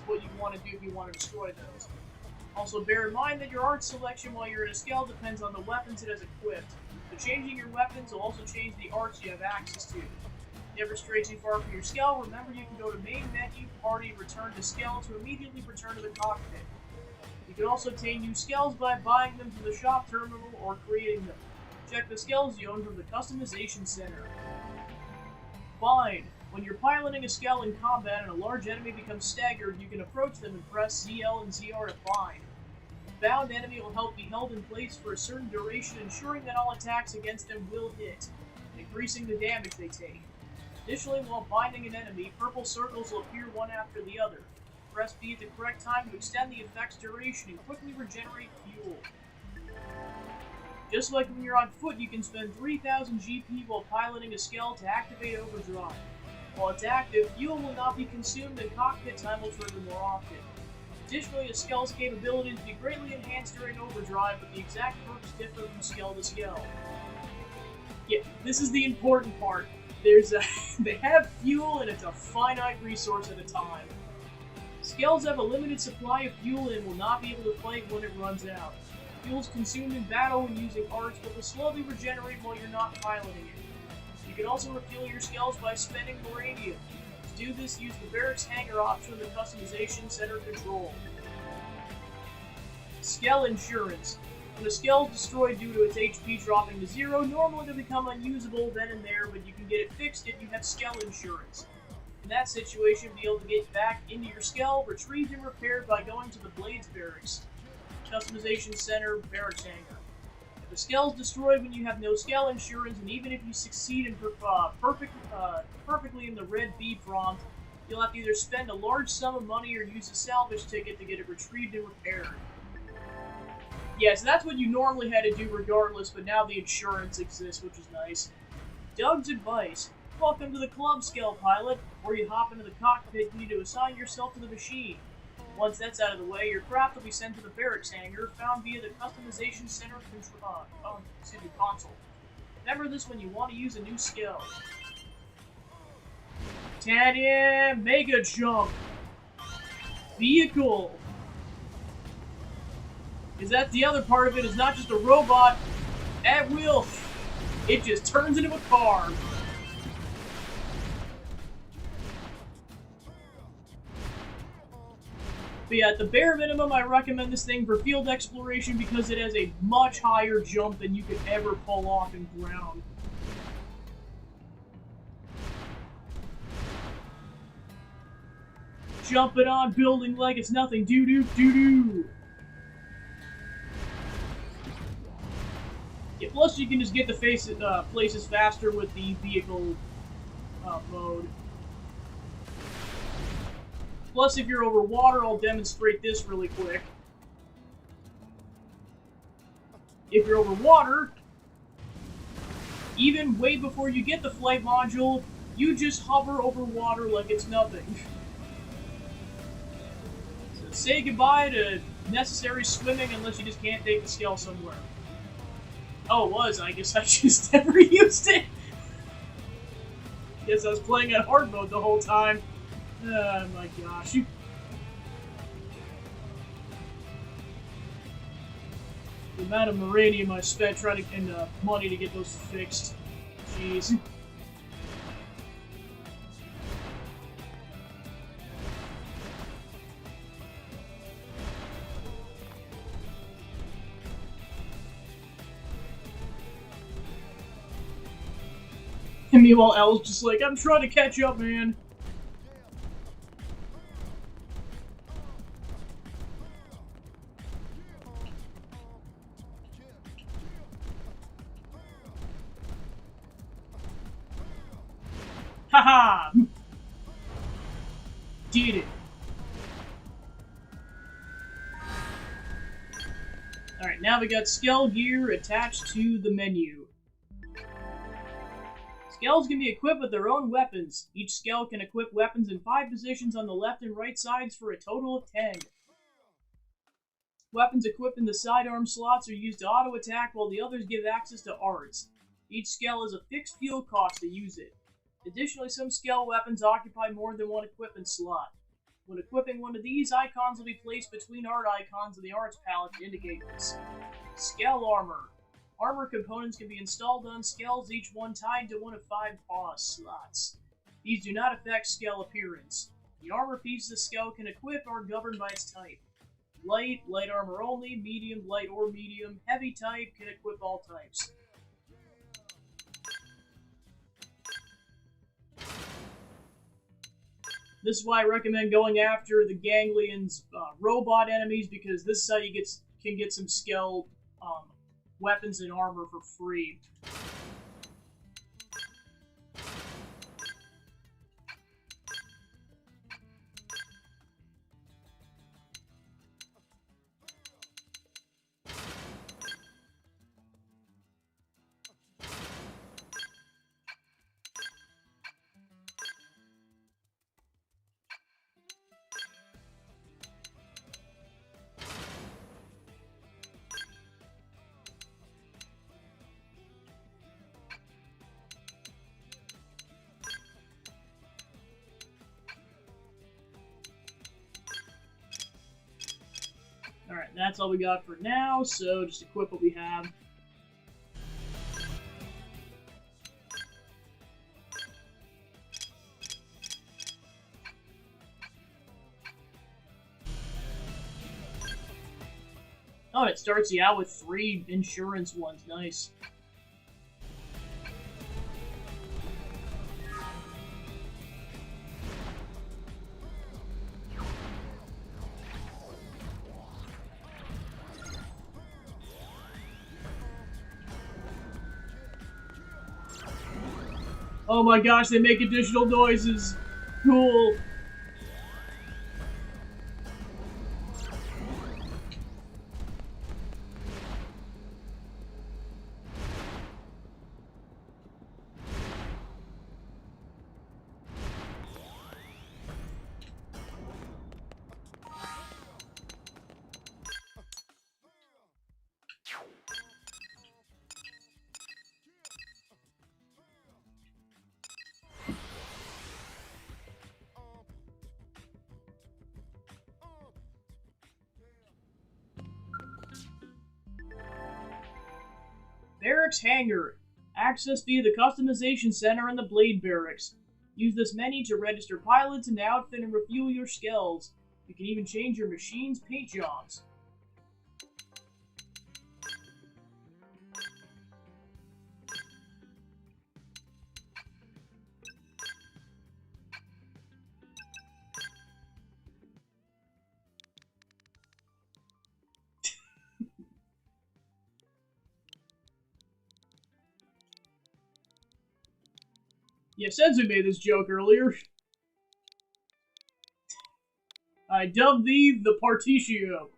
what you want to do if you want to destroy those. Also, bear in mind that your art selection while you're in a Skell depends on the weapons it has equipped. So changing your weapons will also change the arts you have access to. If you ever stray too far from your Skell, remember you can go to main menu, party, return to Skell to immediately return to the cockpit. You can also obtain new Skells by buying them from the shop terminal or creating them. Check the Skells you own from the customization center. Bind. When you're piloting a Skell in combat and a large enemy becomes staggered, you can approach them and press ZL and ZR to bind. The bound enemy will help be held in place for a certain duration, ensuring that all attacks against them will hit, increasing the damage they take. Additionally, while binding an enemy, purple circles will appear one after the other. Press B at the correct time to extend the effect's duration and quickly regenerate fuel. Just like when you're on foot, you can spend 3,000 GP while piloting a Skell to activate overdrive. While it's active, fuel will not be consumed and cockpit time will trigger more often. Additionally, a Skell's capabilities will be greatly enhanced during overdrive, but the exact perks differ from Skell to Skell. Yeah, this is the important part. They have fuel and it's a finite resource at a time. Skells have a limited supply of fuel and will not be able to fight when it runs out. Fuel is consumed in battle when using arts, but will slowly regenerate while you're not piloting it. You can also refuel your skells by spending Moranium. To do this, use the Barracks Hangar option in the Customization Center control. Skell Insurance. When a skell is destroyed due to its HP dropping to 0, normally they become unusable then and there, but you can get it fixed if you have Skell Insurance. In that situation, you'll be able to get back into your skell, retrieved and repaired by going to the Blades Barracks, Customization Center, Barracks Hangar. If a skell is destroyed when you have no Skell Insurance, and even if you succeed in perfectly in the red B prompt, you'll have to either spend a large sum of money or use a salvage ticket to get it retrieved and repaired. Yeah, so that's what you normally had to do regardless, but now the insurance exists, which is nice. Doug's advice. Welcome to the club, Skell Pilot, where you hop into the cockpit and you need to assign yourself to the machine. Once that's out of the way, your craft will be sent to the barracks hangar, found via the Customization Center console. Remember this when you want to use a new skill. Tanya Mega Jump. Vehicle. Is that the other part of it? Is not just a robot at will. It just turns into a car. But yeah, at the bare minimum, I recommend this thing for field exploration because it has a much higher jump than you could ever pull off in ground. Jumping on building like it's nothing. Doo-doo, doo-doo. Yeah, plus you can just get the places faster with the vehicle mode. Plus, if you're over water, I'll demonstrate this really quick. If you're over water, even way before you get the flight module, you just hover over water like it's nothing. So say goodbye to necessary swimming unless you just can't take the scale somewhere. Oh, it was. I guess I just never used it. Guess I was playing at hard mode the whole time. Oh my gosh. The amount of Moranium I spent trying to, and money to get those fixed. Jeez. And meanwhile, Elle's just like, I'm trying to catch up, man. Haha! Did it. Alright, now we got Skell gear attached to the menu. Skells can be equipped with their own weapons. Each Skell can equip weapons in 5 positions on the left and right sides for a total of 10. Weapons equipped in the sidearm slots are used to auto-attack while the others give access to arts. Each Skell has a fixed fuel cost to use it. Additionally, some Skell weapons occupy more than one equipment slot. When equipping one of these, icons will be placed between art icons in the arts palette to indicate this. Skell armor. Armor components can be installed on Skells, each one tied to one of 5 pause slots. These do not affect Skell appearance. The armor pieces a Skell can equip are governed by its type. Light, light armor only, medium, light or medium, heavy type can equip all types. This is why I recommend going after the Ganglions robot enemies, because this is how you can get some Skell weapons and armor for free. Alright, that's all we got for now, so just equip what we have. Oh, it starts you out with 3 insurance ones. Nice. Oh my gosh, they make additional noises. Cool. Barracks Hangar. Access via the Customization Center in the Blade Barracks. Use this menu to register pilots and outfit and refuel your skells. You can even change your machine's paint jobs. Yeah, Senzu made this joke earlier. I dubbed thee the Partitio.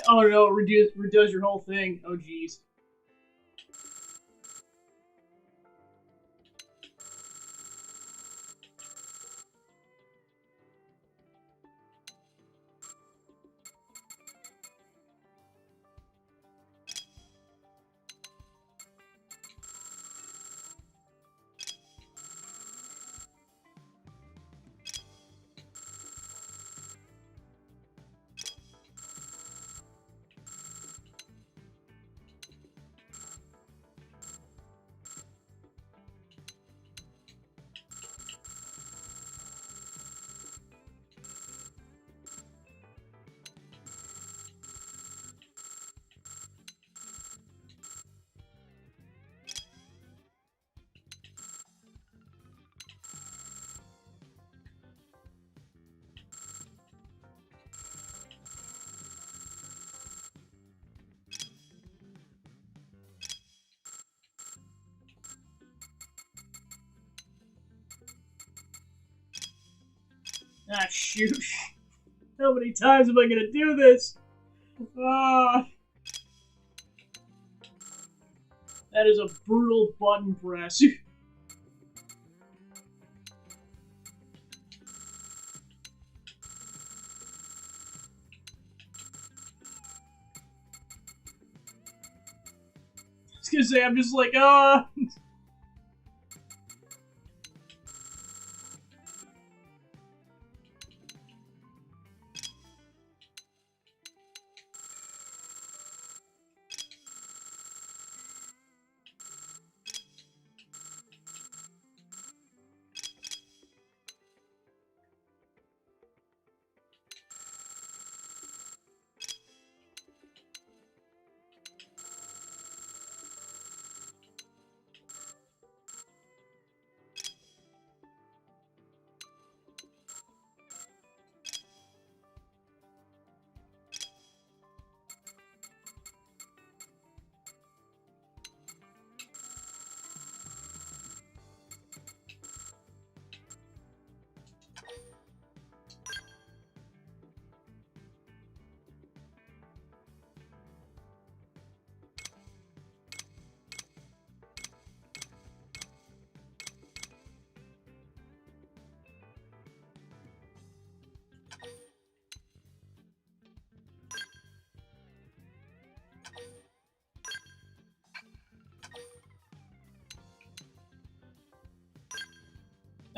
Oh no, it redoes your whole thing. Oh jeez. Ah, shoot. How many times am I gonna do this? That is a brutal button press. I was gonna say, I'm just like,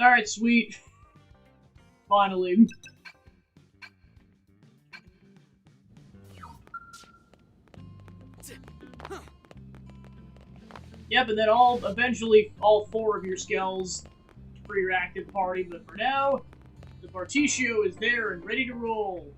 alright, sweet. Finally. Yep, and then eventually all 4 of your skells for your active party, but for now, the Partitio is there and ready to roll.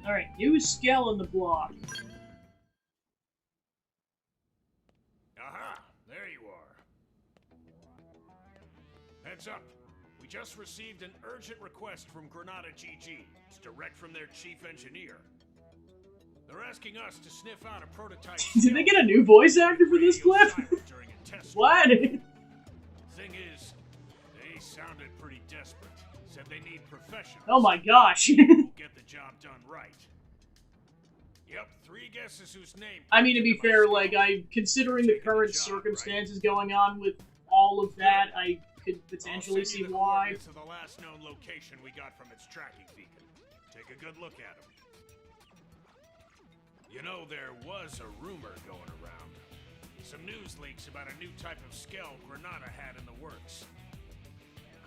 Alright, new skell in the block. Aha! There you are. Heads up. We just received an urgent request from Granada GG. It's direct from their chief engineer. They're asking us to sniff out a prototype. Did they get a new voice actor for this clip? What? Thing is, they sounded pretty desperate. Said they need professionals. Oh my gosh. Get the job done right. Yep, 3 guesses whose name. I mean, to be fair, like, considering the current circumstances going on with all of that, I could potentially see why. To the last known location we got from its tracking beacon. Take a good look at them. You know, there was a rumor going around. Some news leaks about a new type of skell Granada had in the works.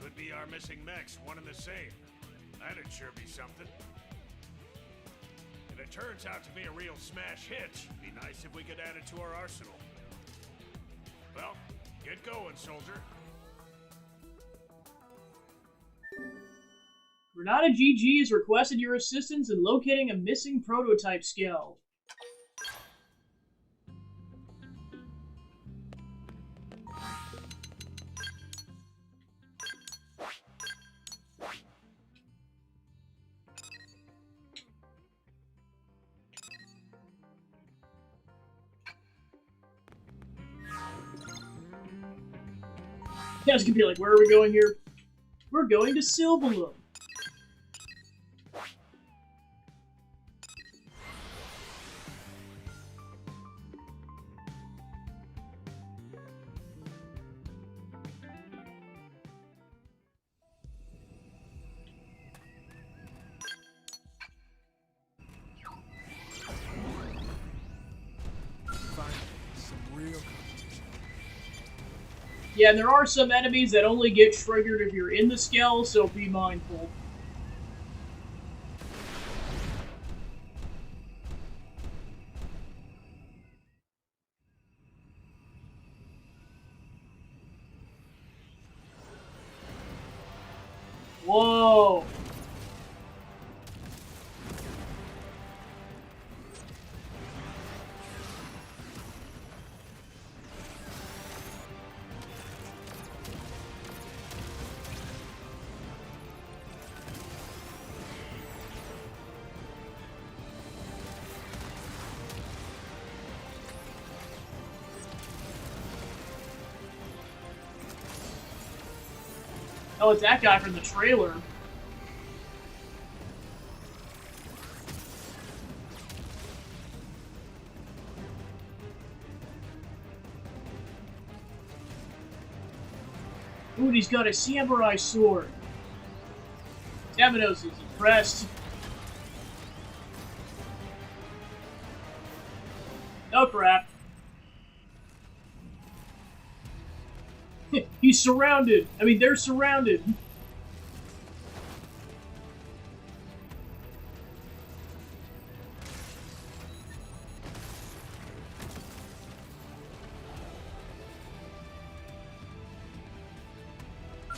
Could be our missing mechs, one and the same. That'd sure be something. If it turns out to be a real smash hit, it'd be nice if we could add it to our arsenal. Well, get going, soldier. Granada GG has requested your assistance in locating a missing prototype skell. I was gonna be like, where are we going here? We're going to Silverloom. Yeah, and there are some enemies that only get triggered if you're in the skell, so be mindful. Whoa! Oh, it's that guy from the trailer. Ooh, and he's got a samurai sword. Tamanos is impressed. Oh crap. He's surrounded. I mean, they're surrounded.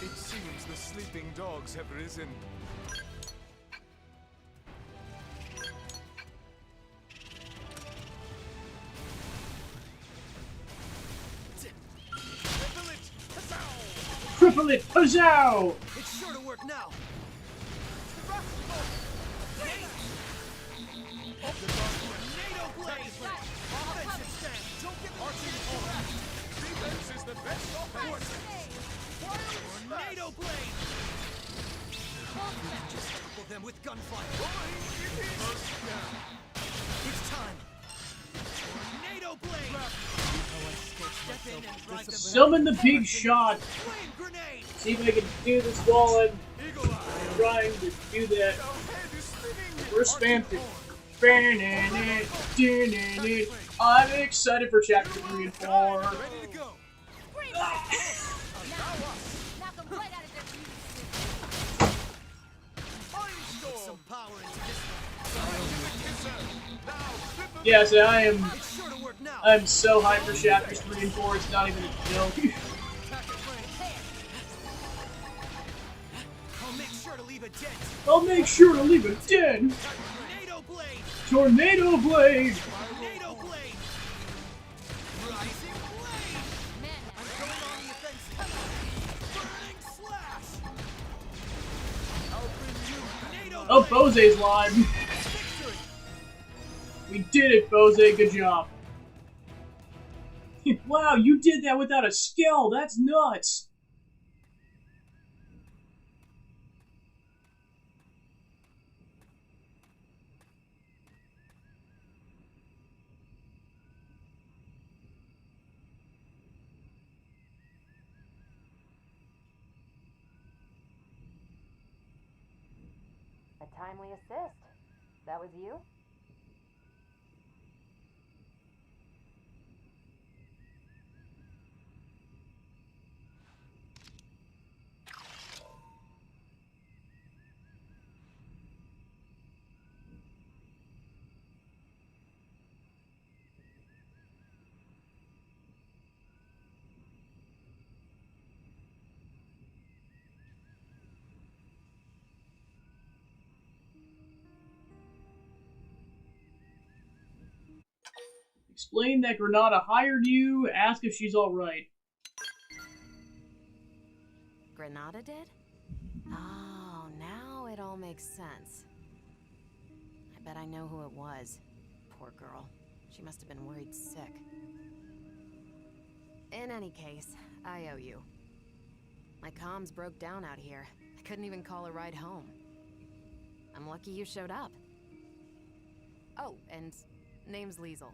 It seems the sleeping dogs have risen. Triple it, huzzah! It's sure to work now. Tornado blade! Offensive stand! Don't get the defense is the best offense! Tornado blade! Just topple them with gunfire! It's time! Tornado blade! Step in and drive them. Summon the big shot. See if I can do this while I'm trying to do that. Where's Spamfit? I'm excited for chapter 3 and 4. Some power into this. Yes, I'm so hyped for chapters 3 and 4, it's not even a joke. I'll make sure to leave a dent. I'll make sure to leave a dent. Tornado blade. Tornado blade. Tornado blade. Rising blade. I'm going on the offensive. Burning slash. I'll bring you. Oh, Bose's live. We did it, Bose. Good job. Wow, you did that without a skill. That's nuts. A timely assist. That was you? Explain that Granada hired you, ask if she's alright. Granada did? Oh, now it all makes sense. I bet I know who it was. Poor girl. She must have been worried sick. In any case, I owe you. My comms broke down out here. I couldn't even call a ride home. I'm lucky you showed up. Oh, and name's Liesel.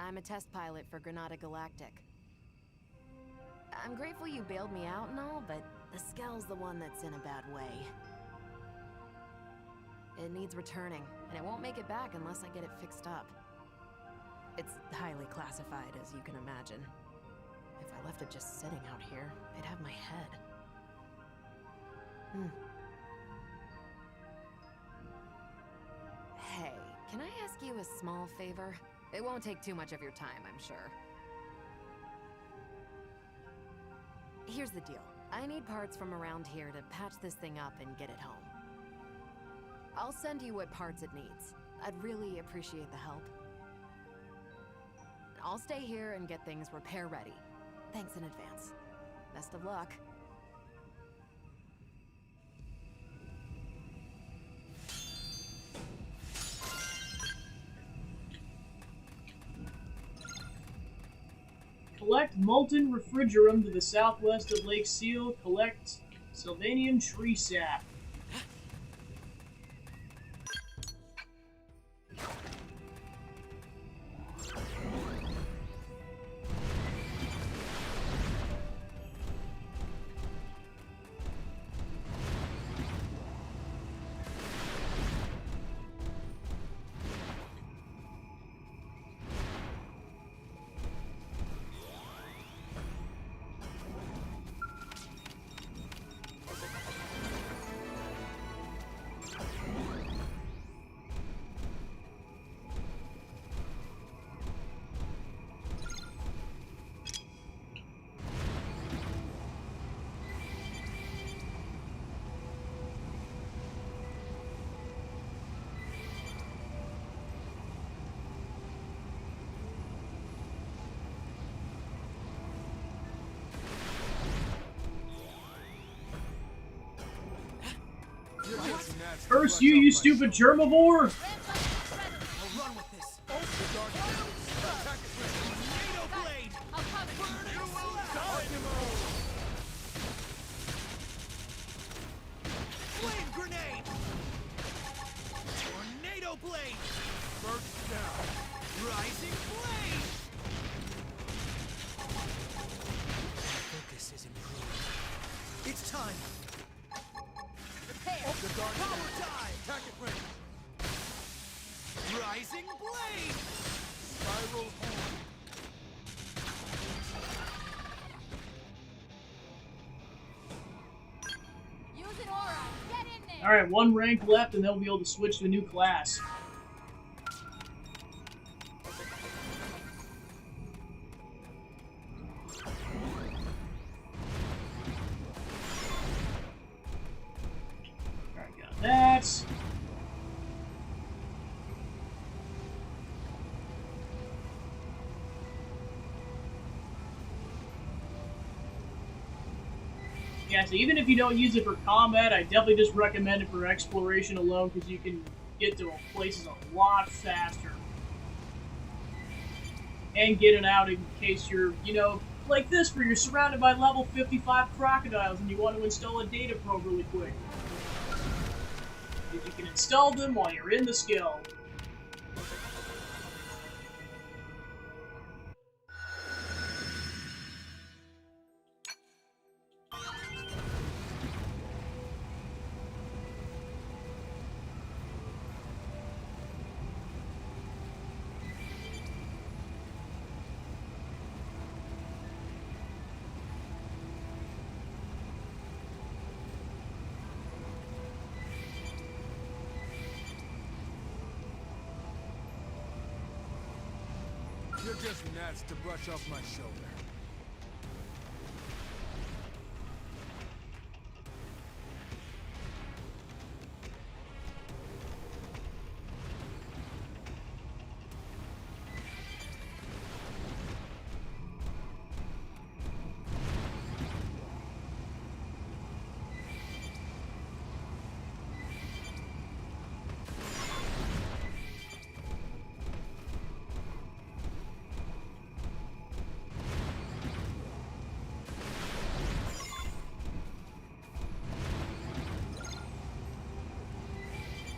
I'm a test pilot for Granada Galactic. I'm grateful you bailed me out and all, but the Skell's the one that's in a bad way. It needs returning, and it won't make it back unless I get it fixed up. It's highly classified, as you can imagine. If I left it just sitting out here, they'd have my head. Hey, can I ask you a small favor? It won't take too much of your time, I'm sure. Here's the deal. I need parts from around here to patch this thing up and get it home. I'll send you what parts it needs. I'd really appreciate the help. I'll stay here and get things repair ready. Thanks in advance. Best of luck. Collect molten refrigerum to the southwest of Lake Seal. Collect Sylvanian tree sap. Curse you, you stupid germivore! I'll run with this. Tornado blade! I'll cover you. Flame grenade! Tornado blade! First down. Rising blade! Focus is improved. It's time. Prepare. The dark power die! Attack it ready! Rising blade! Spiral horn. Use an aura. Get in there. Alright, one rank left and they'll be able to switch to a new class. Alright, got that. Yeah, so even if you don't use it for combat, I definitely just recommend it for exploration alone because you can get to places a lot faster. And get it out in case you're, you know, like this where you're surrounded by level 55 crocodiles and you want to install a data probe really quick. If you can install them while you're in the skill. You're just gnats to brush off my shoulder.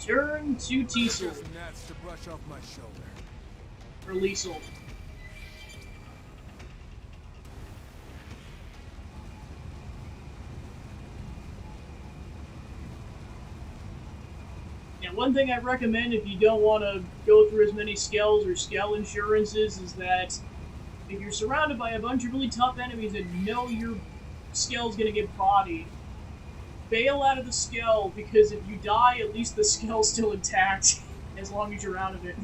Turn to Teasel. Just gnats to brush off my shoulder. Or Liesel. Yeah, one thing I recommend if you don't want to go through as many skells or skell insurances is that if you're surrounded by a bunch of really tough enemies and know your skell's gonna get bodied, bail out of the skell, because if you die, at least the skell's still intact, as long as you're out of it.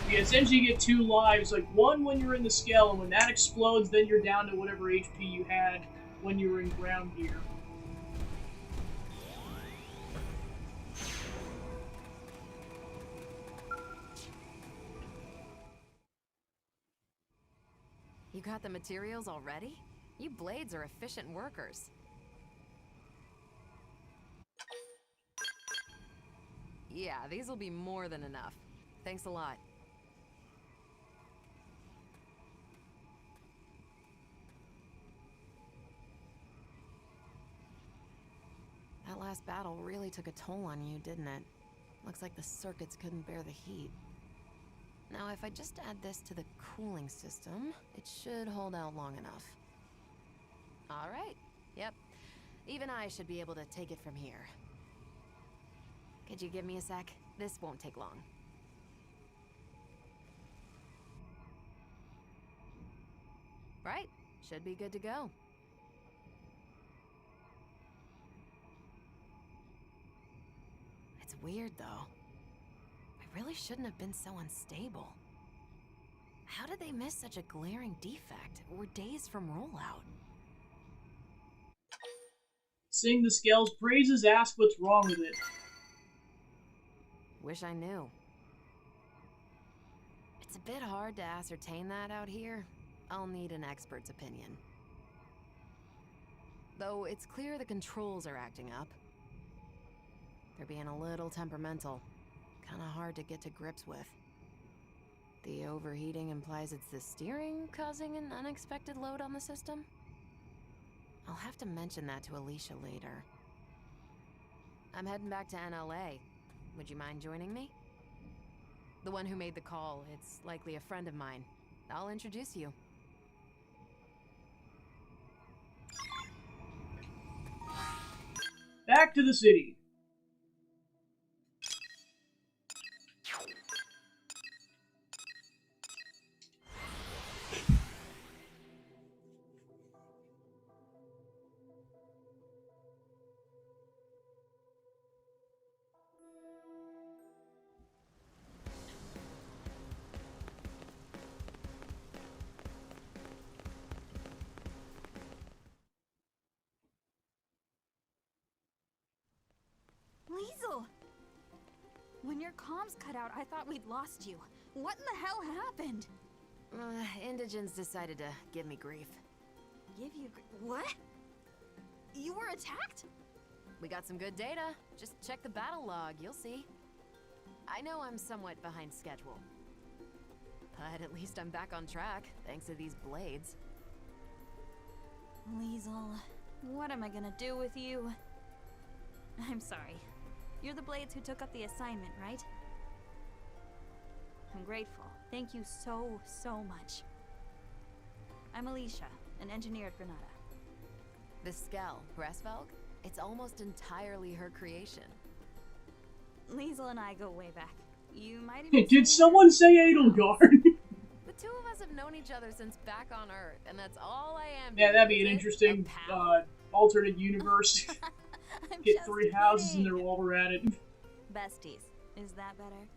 You essentially get 2 lives, like one when you're in the skell, and when that explodes, then you're down to whatever HP you had when you were in ground gear. You got the materials already? You blades are efficient workers. Yeah, these will be more than enough. Thanks a lot. last battle really took a toll on you, didn't it? Looks like the circuits couldn't bear the heat. Now, if I just add this to the cooling system, it should hold out long enough. All right. Yep. Even I should be able to take it from here. Could you give me a sec? This won't take long. Right. Should be good to go. It's weird, though. I really shouldn't have been so unstable. How did they miss such a glaring defect? We're days from rollout. Sing the Scale's praises, ask what's wrong with it. Wish I knew. It's a bit hard to ascertain that out here. I'll need an expert's opinion. Though it's clear the controls are acting up. They're being a little temperamental. Kinda hard to get to grips with. The overheating implies it's the steering causing an unexpected load on the system? I'll have to mention that to Alicia later. I'm heading back to NLA. Would you mind joining me? The one who made the call, it's likely a friend of mine. I'll introduce you. Back to the city. Liesel! When your comms cut out, I thought we'd lost you. What in the hell happened? Indigents decided to give me grief. Give you what? You were attacked? We got some good data. Just check the battle log, you'll see. I know I'm somewhat behind schedule. But at least I'm back on track, thanks to these blades. Liesel, what am I gonna do with you? I'm sorry. You're the Blades who took up the assignment, right? I'm grateful. Thank you so, so much. I'm Alicia, an engineer at Granada. The Skell, Bressvelg? It's almost entirely her creation. Liesel and I go way back. You might even Did someone say Edelgard? The two of us have known each other since back on Earth, and that's all I am. Yeah, that'd be an interesting alternate universe. Get 3 houses in there while we're at it. Besties. Is that better?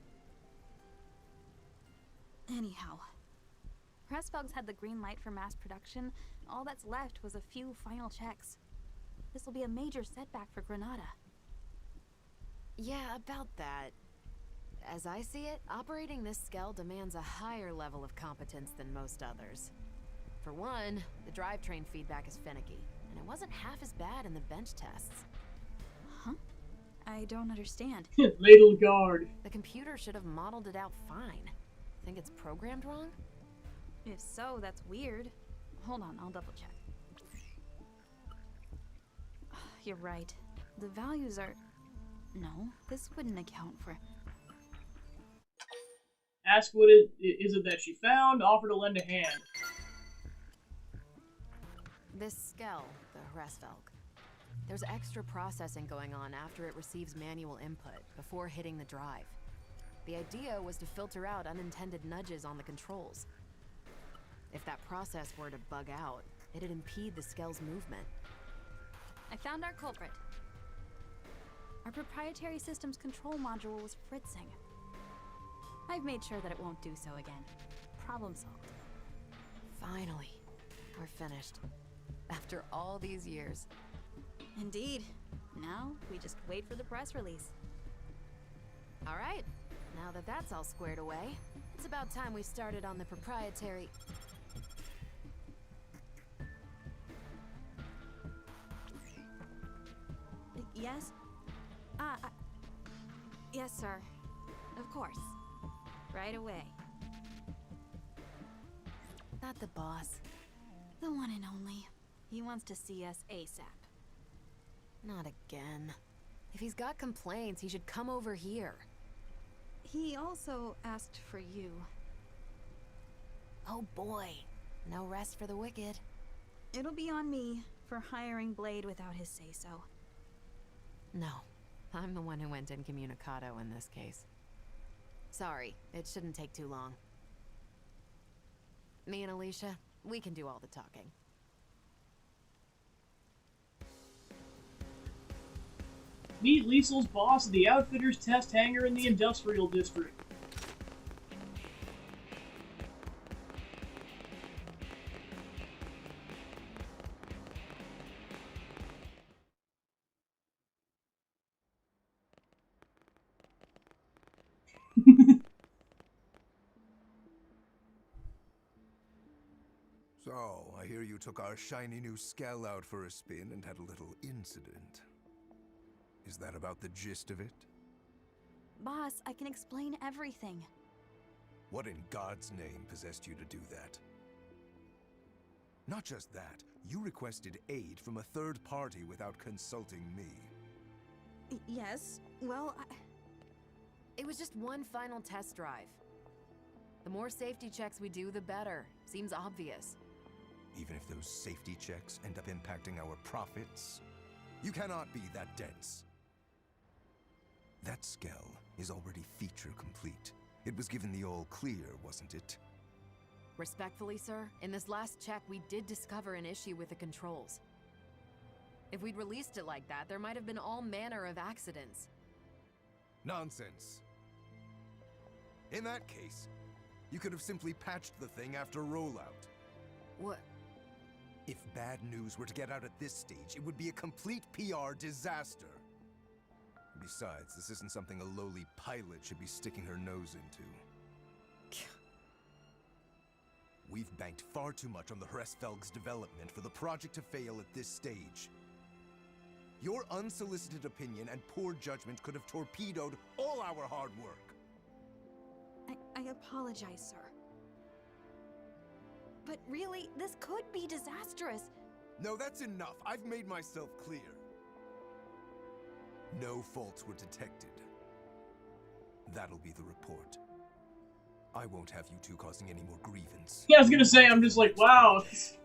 Anyhow, Pressfelg's had the green light for mass production. All that's left was a few final checks. This will be a major setback for Granada. Yeah, about that. As I see it, operating this Skell demands a higher level of competence than most others. For one, the drivetrain feedback is finicky, and it wasn't half as bad in the bench tests. Huh? I don't understand. Ladle guard. The computer should have modeled it out fine. Think it's programmed wrong? If so, that's weird. Hold on, I'll double check. You're right. The values are... No, this wouldn't account for... Ask what it is that she found, offer to lend a hand. This Skell, the Bressvelg. There's extra processing going on after it receives manual input, before hitting the drive. The idea was to filter out unintended nudges on the controls. If that process were to bug out, it'd impede the Skell's movement. I found our culprit. Our proprietary systems control module was fritzing. I've made sure that it won't do so again. Problem solved. Finally, we're finished. After all these years. Indeed. Now, we just wait for the press release. All right. Now that that's all squared away, it's about time we started on the proprietary... Yes? Yes, sir. Of course. Right away. Not the boss. The one and only. He wants to see us ASAP. Not again. If he's got complaints, he should come over here. He also asked for you. Oh boy. No rest for the wicked. It'll be on me for hiring Blade without his say-so. No. I'm the one who went incommunicado in this case. Sorry, it shouldn't take too long. Me and Alicia, we can do all the talking. Meet Liesl's boss at the Outfitters test hangar in the Industrial District. So, I hear you took our shiny new Skell out for a spin and had a little incident. Is that about the gist of it? Boss, I can explain everything. What in God's name possessed you to do that? Not just that, you requested aid from a third party without consulting me. Yes, well, It was just one final test drive. The more safety checks we do, the better. Seems obvious. Even if those safety checks end up impacting our profits? You cannot be that dense. That Skell is already feature complete. It was given the all clear, wasn't it? Respectfully, sir, in this last check, we did discover an issue with the controls. If we'd released it like that, there might have been all manner of accidents. Nonsense. In that case, you could have simply patched the thing after rollout. What? If bad news were to get out at this stage, it would be a complete PR disaster. Besides, this isn't something a lowly pilot should be sticking her nose into. We've banked far too much on the Hresfelg's development for the project to fail at this stage. Your unsolicited opinion and poor judgment could have torpedoed all our hard work. I apologize, sir. But really, this could be disastrous. No, that's enough. I've made myself clear. No faults were detected. That'll be the report. I won't have you two causing any more grievance. Yeah, I was gonna say, I'm just like, wow. Is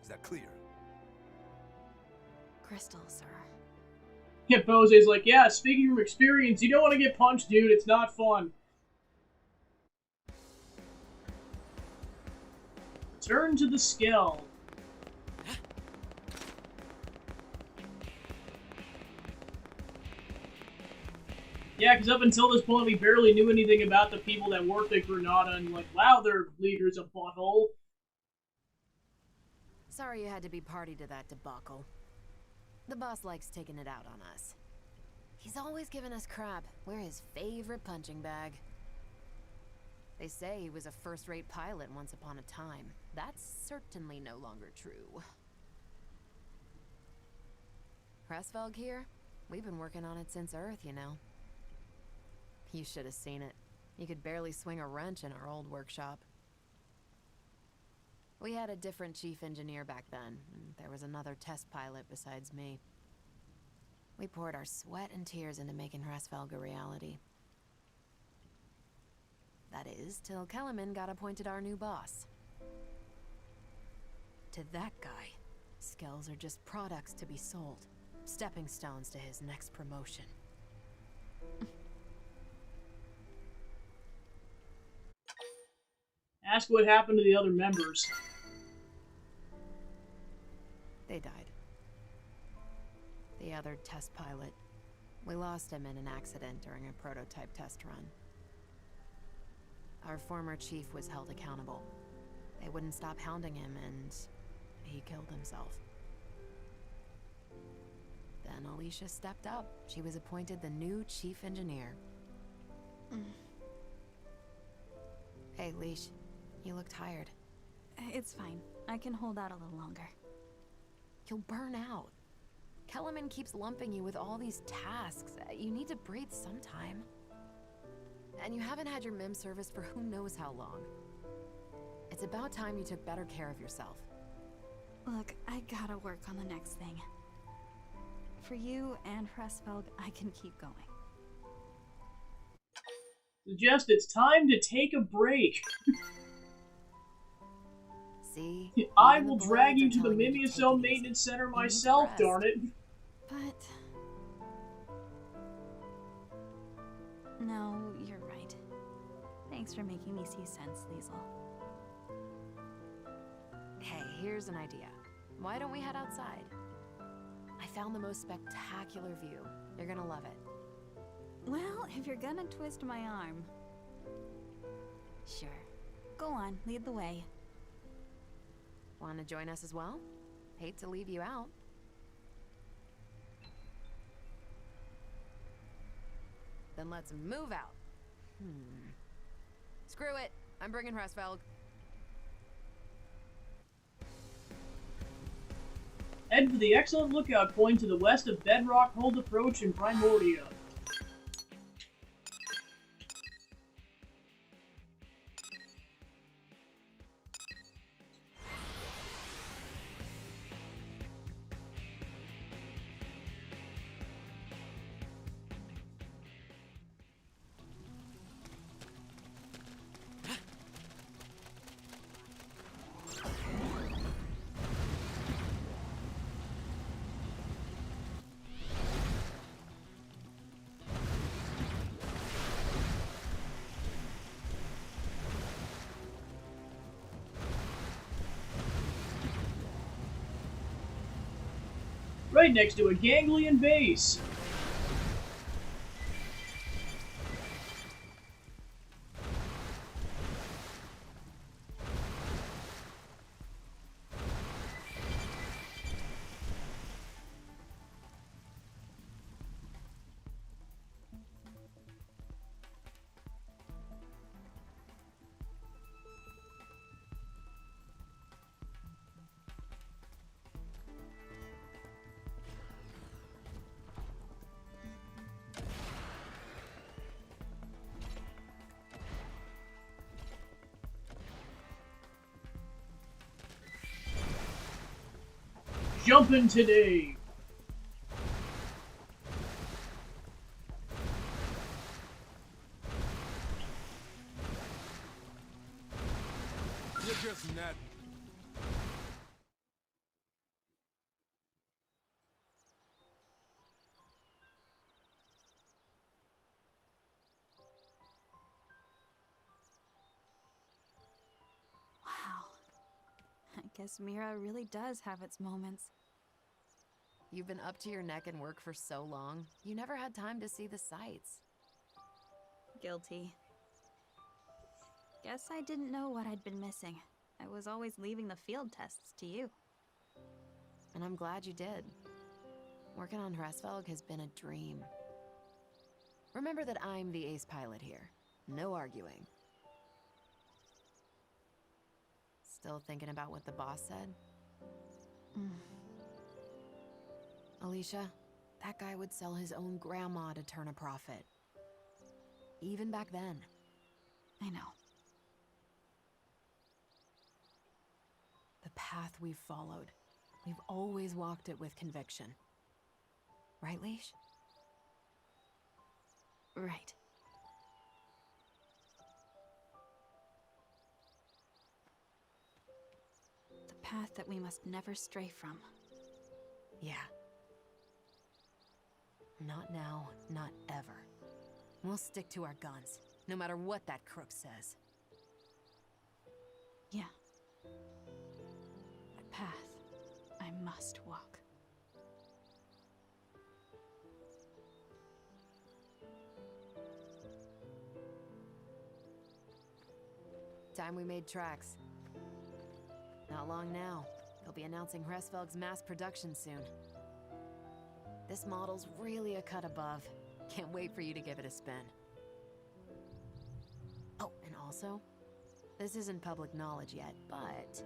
that clear? Crystal, sir. Yeah, Bose's like, yeah, speaking from experience, you don't want to get punched, dude. It's not fun. Return to the Skell. Yeah, because up until this point, we barely knew anything about the people that worked at Granada, and like, wow, their leader's a butthole. Sorry you had to be party to that debacle. The boss likes taking it out on us. He's always giving us crap. We're his favorite punching bag. They say he was a first-rate pilot once upon a time. That's certainly no longer true. Hresfelg here? We've been working on it since Earth, you know. You should have seen it. You could barely swing a wrench in our old workshop. We had a different chief engineer back then, and there was another test pilot besides me. We poured our sweat and tears into making Hresfelg a reality. That is, till Kellerman got appointed our new boss. To that guy, Skells are just products to be sold. Stepping stones to his next promotion. Ask what happened to the other members. They died. The other test pilot. We lost him in an accident during a prototype test run. Our former chief was held accountable. They wouldn't stop hounding him, and he killed himself. Then Alicia stepped up. She was appointed the new chief engineer. Hey, Leash. You look tired. It's fine. I can hold out a little longer. You'll burn out. Kellerman keeps lumping you with all these tasks. You need to breathe sometime. And you haven't had your MIM service for who knows how long. It's about time you took better care of yourself. Look, I gotta work on the next thing. for you and Hresvelg, I can keep going. Suggest it's time to take a break. See? I will drag you to the Mimiasome Maintenance Center myself, darn it. But... no, you're right. Thanks for making me see sense, Liesel. Hey, here's an idea. Why don't we head outside? I found the most spectacular view. You're gonna love it. Well, if you're gonna twist my arm... Sure. Go on, lead the way. Want to join us as well? Hate to leave you out. Then let's move out. Screw it. I'm bringing Hresvelg. Head for the excellent lookout point to the west of Bedrock Hold Approach in Primordia. Right next to a ganglion base. Jumpin' today. You're just not. Wow. I guess Mira really does have its moments. You've been up to your neck in work for so long, you never had time to see the sights. Guilty. Guess I didn't know what I'd been missing. I was always leaving the field tests to you. And I'm glad you did. Working on Hresvelg has been a dream. Remember that I'm the ace pilot here. No arguing. Still thinking about what the boss said? Alicia, that guy would sell his own grandma to turn a profit. Even back then. I know. The path we've followed, we've always walked it with conviction. Right, Leash? Right. The path that we must never stray from. Yeah. Not now, not ever. We'll stick to our guns, no matter what that crook says. Yeah. That path I must walk. Time we made tracks. Not long now. They'll be announcing Hresvelg's mass production soon. This model's really a cut above. Can't wait for you to give it a spin. Oh, and also, this isn't public knowledge yet, but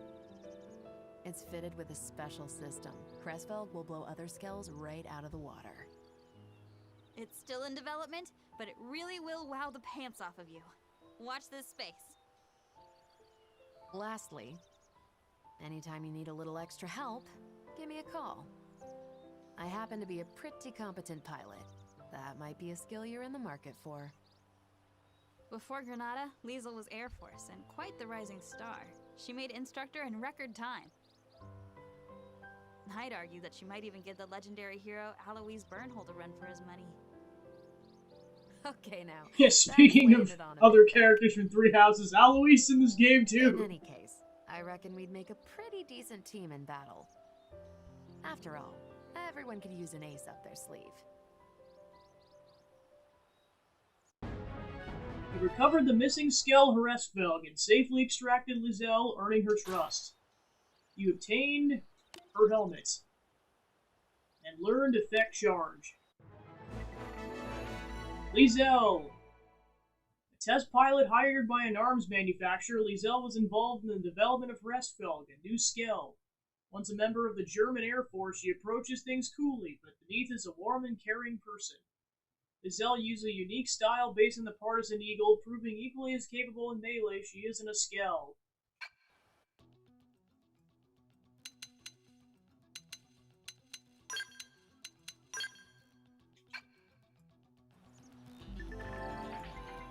it's fitted with a special system. Hresvelg will blow other skells right out of the water. It's still in development, but it really will wow the pants off of you. Watch this space. Lastly, anytime you need a little extra help, give me a call. I happen to be a pretty competent pilot. That might be a skill you're in the market for. Before Granada, Liesel was Air Force and quite the rising star. She made instructor in record time. I'd argue that she might even give the legendary hero Alois Bernhold a run for his money. Okay, now. Yeah, speaking of other characters from Three Houses, Alois in this game too. In any case, I reckon we'd make a pretty decent team in battle. After all, everyone could use an ace up their sleeve. You recovered the missing Skell Hresvelg and safely extracted Liesel, earning her trust. You obtained her helmet and learned Effect Charge. Liesel! A test pilot hired by an arms manufacturer, Liesel was involved in the development of Hresvelg, a new Skell. Once a member of the German Air Force, she approaches things coolly, but beneath is a warm and caring person. Liesel uses a unique style based on the Partisan Eagle, proving equally as capable in melee she is in a Skell.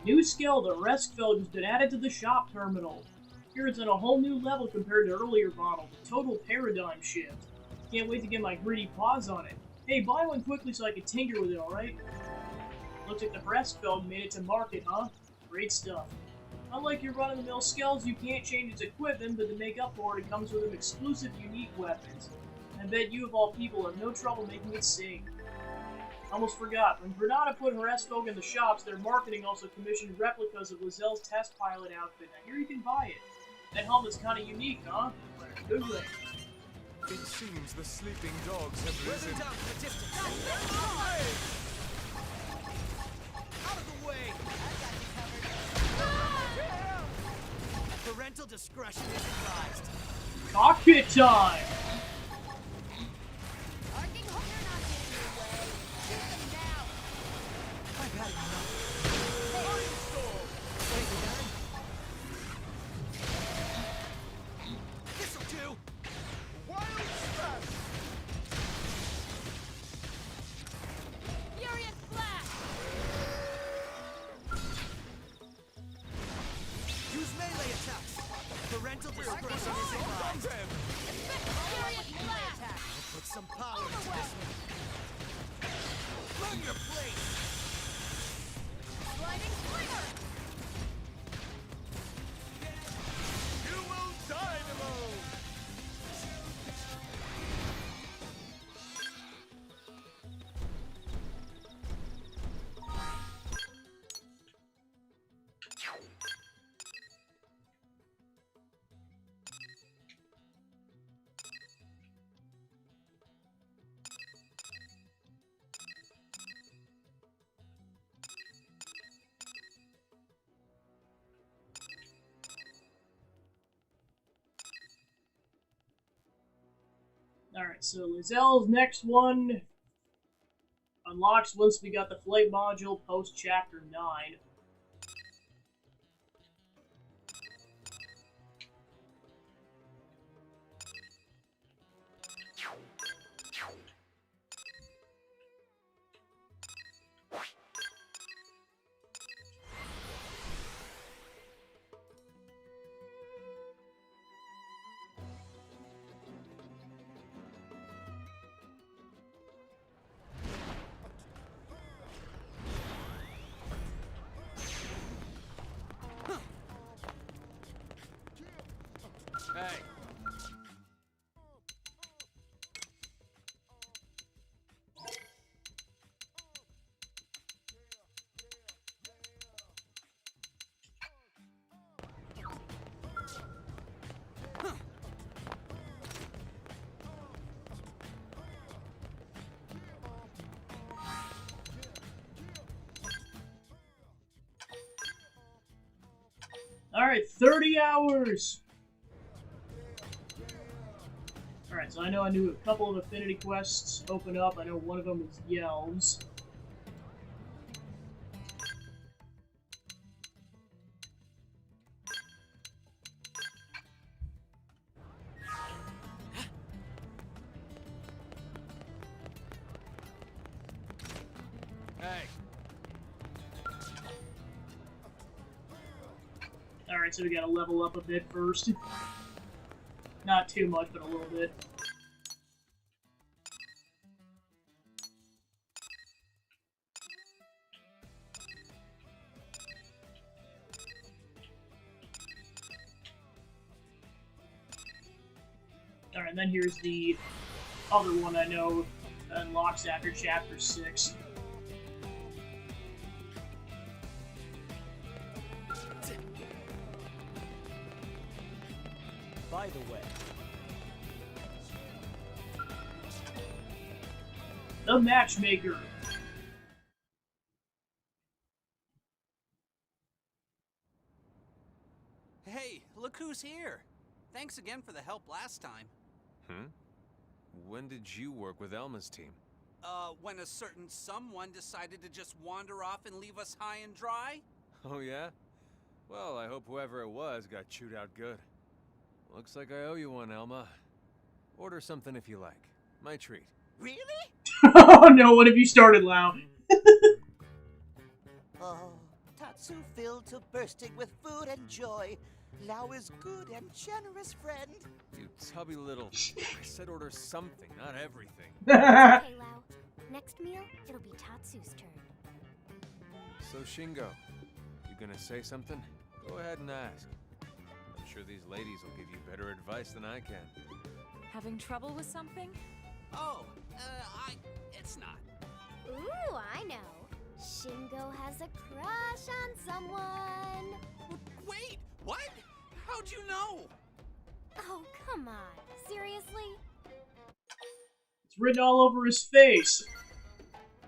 New skill, the Hresvelg, has been added to the shop terminal. Here it's on a whole new level compared to earlier models, a total paradigm shift. Can't wait to get my greedy paws on it. Hey, buy one quickly so I can tinker with it, alright? Looks like the Hresvelg made it to market, huh? Great stuff. Unlike your run-of-the-mill skells, you can't change its equipment, but to make up for it, it comes with an exclusive, unique weapons. I bet you of all people have no trouble making it sing. Almost forgot, when Granada put Hresvelg in the shops, their marketing also commissioned replicas of Liesel's test pilot outfit. Now here you can buy it. That helmet's kinda unique, huh? Good way. It seems the sleeping dogs have risen. Down to the distance. Out of the way! Parental discretion is advised. Cockpit time! I've had enough. This'll do. Wild smash. Furious blast! Use melee attacks. Parental discretion is advised. Furious blast! I'll put some power into this one. Run your place. Sliding slinger! You will dynamo! Alright, so Liesel's next one unlocks once we got the flight module post Chapter 9. Hey. Alright, 30 hours! Alright, so I know I knew a couple of affinity quests open up. I know one of them was Yelves. Alright, so we gotta level up a bit first. Not too much, but a little bit. Alright, and then here's the other one I know unlocks after Chapter 6. By the way, the Matchmaker. hey, look who's here. Thanks again for the help last time. When did you work with Elma's team? When a certain someone decided to just wander off and leave us high and dry? Oh yeah? Well, I hope whoever it was got chewed out good. Looks like I owe you one, Elma. Order something if you like. My treat. Really? Oh no, what have you started, Lau? Oh, Tatsu filled to bursting with food and joy. Lao is good and generous friend. You tubby little... I said order something, not everything. Okay, Lau. Next meal, it'll be Tatsu's turn. So, Shingo, you gonna say something? Go ahead and ask. I'm sure these ladies will give you better advice than I can. Having trouble with something? Oh, it's not. Ooh, I know. Shingo has a crush on someone. Wait, what? How'd you know? Oh, come on. Seriously? It's written all over his face.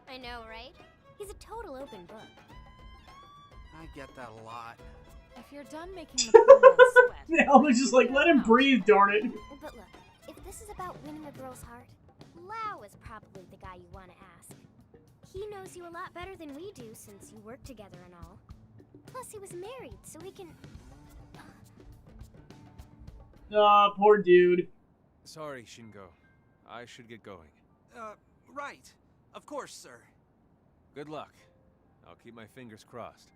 I know, right? He's a total open book. I get that a lot. If you're done making the poor man sweat... Elma's just like, let him breathe, darn it. But look, if this is about winning a girl's heart, Lau is probably the guy you want to ask. He knows you a lot better than we do since you work together and all. Plus, he was married, so he can... Poor dude. Sorry, Shingo. I should get going. Right. Of course, sir. Good luck. I'll keep my fingers crossed.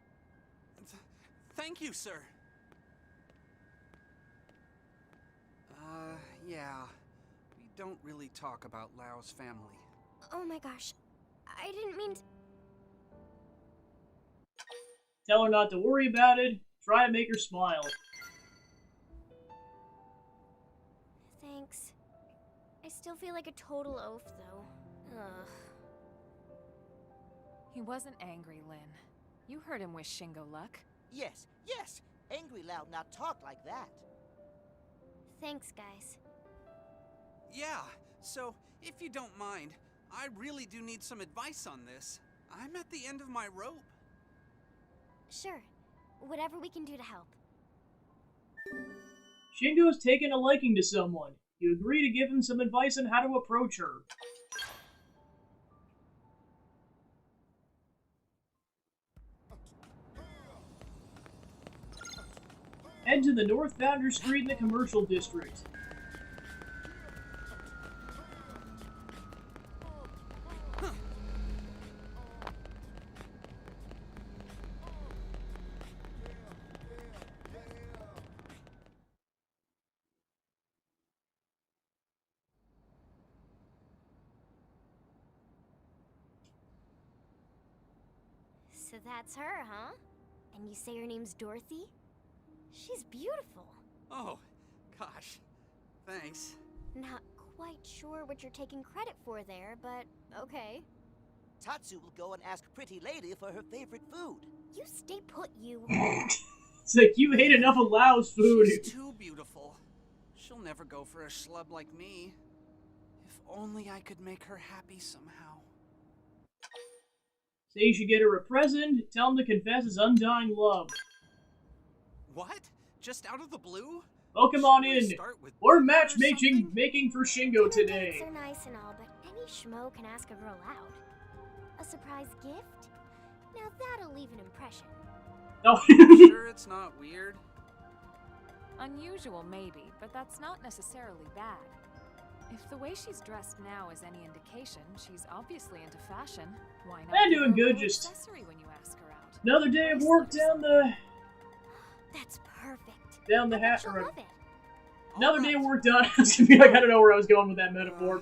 Thank you, sir. Yeah. We don't really talk about Lau's family. Oh my gosh. I didn't mean to... Tell her not to worry about it. Try to make her smile. Thanks. I still feel like a total oaf, though. Ugh. He wasn't angry, Lynn. You heard him wish Shingo luck. Yes, yes. Angry Lao not talk like that. Thanks, guys. Yeah, so, if you don't mind, I really do need some advice on this. I'm at the end of my rope. Sure. Whatever we can do to help. Shingo's taken a liking to someone. You agree to give him some advice on how to approach her. Head to the North Founder Street in the Commercial District. So that's her, huh? And you say her name's Dorothy? She's beautiful. Oh, gosh. Thanks. Not quite sure what you're taking credit for there, but okay. Tatsu will go and ask Pretty Lady for her favorite food. You stay put, you. It's like, you hate enough of Lao's food. She's too beautiful. She'll never go for a schlub like me. If only I could make her happy somehow. Say you should get her a present, tell him to confess his undying love. What? Just out of the blue? Welcome on in. We're matchmaking for Shingo today. Dates are nice and all, but any schmo can ask a girl out. A surprise gift? Now that'll leave an impression. Oh. Sure it's not weird? Unusual, maybe, but that's not necessarily bad. If the way she's dressed now is any indication, she's obviously into fashion. Why not? I'm doing good, An just accessory when you ask her out. another day of work down the... That's Perfect. Down the I bet hat. she'll Or love it. another day of work done. I was gonna be like, I don't know where I was going with that metaphor.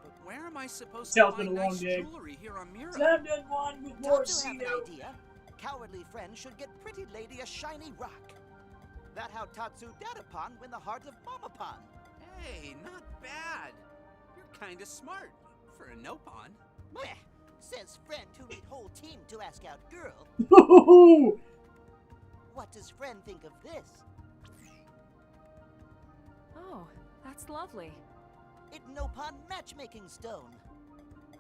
But where am I supposed Tell to it's been find a long nice day. jewelry here on Mira? Sam done one with more Tatsu have an Xeno. idea. Cowardly friend should get pretty lady a shiny rock. That how Tatsu Dadapon win the heart of Mamapon. Hey, not bad. You're kinda smart for a Nopon. Meh, says friend who lead whole team to ask out girl. What does friend think of this? Oh, that's lovely. It Nopon matchmaking stone.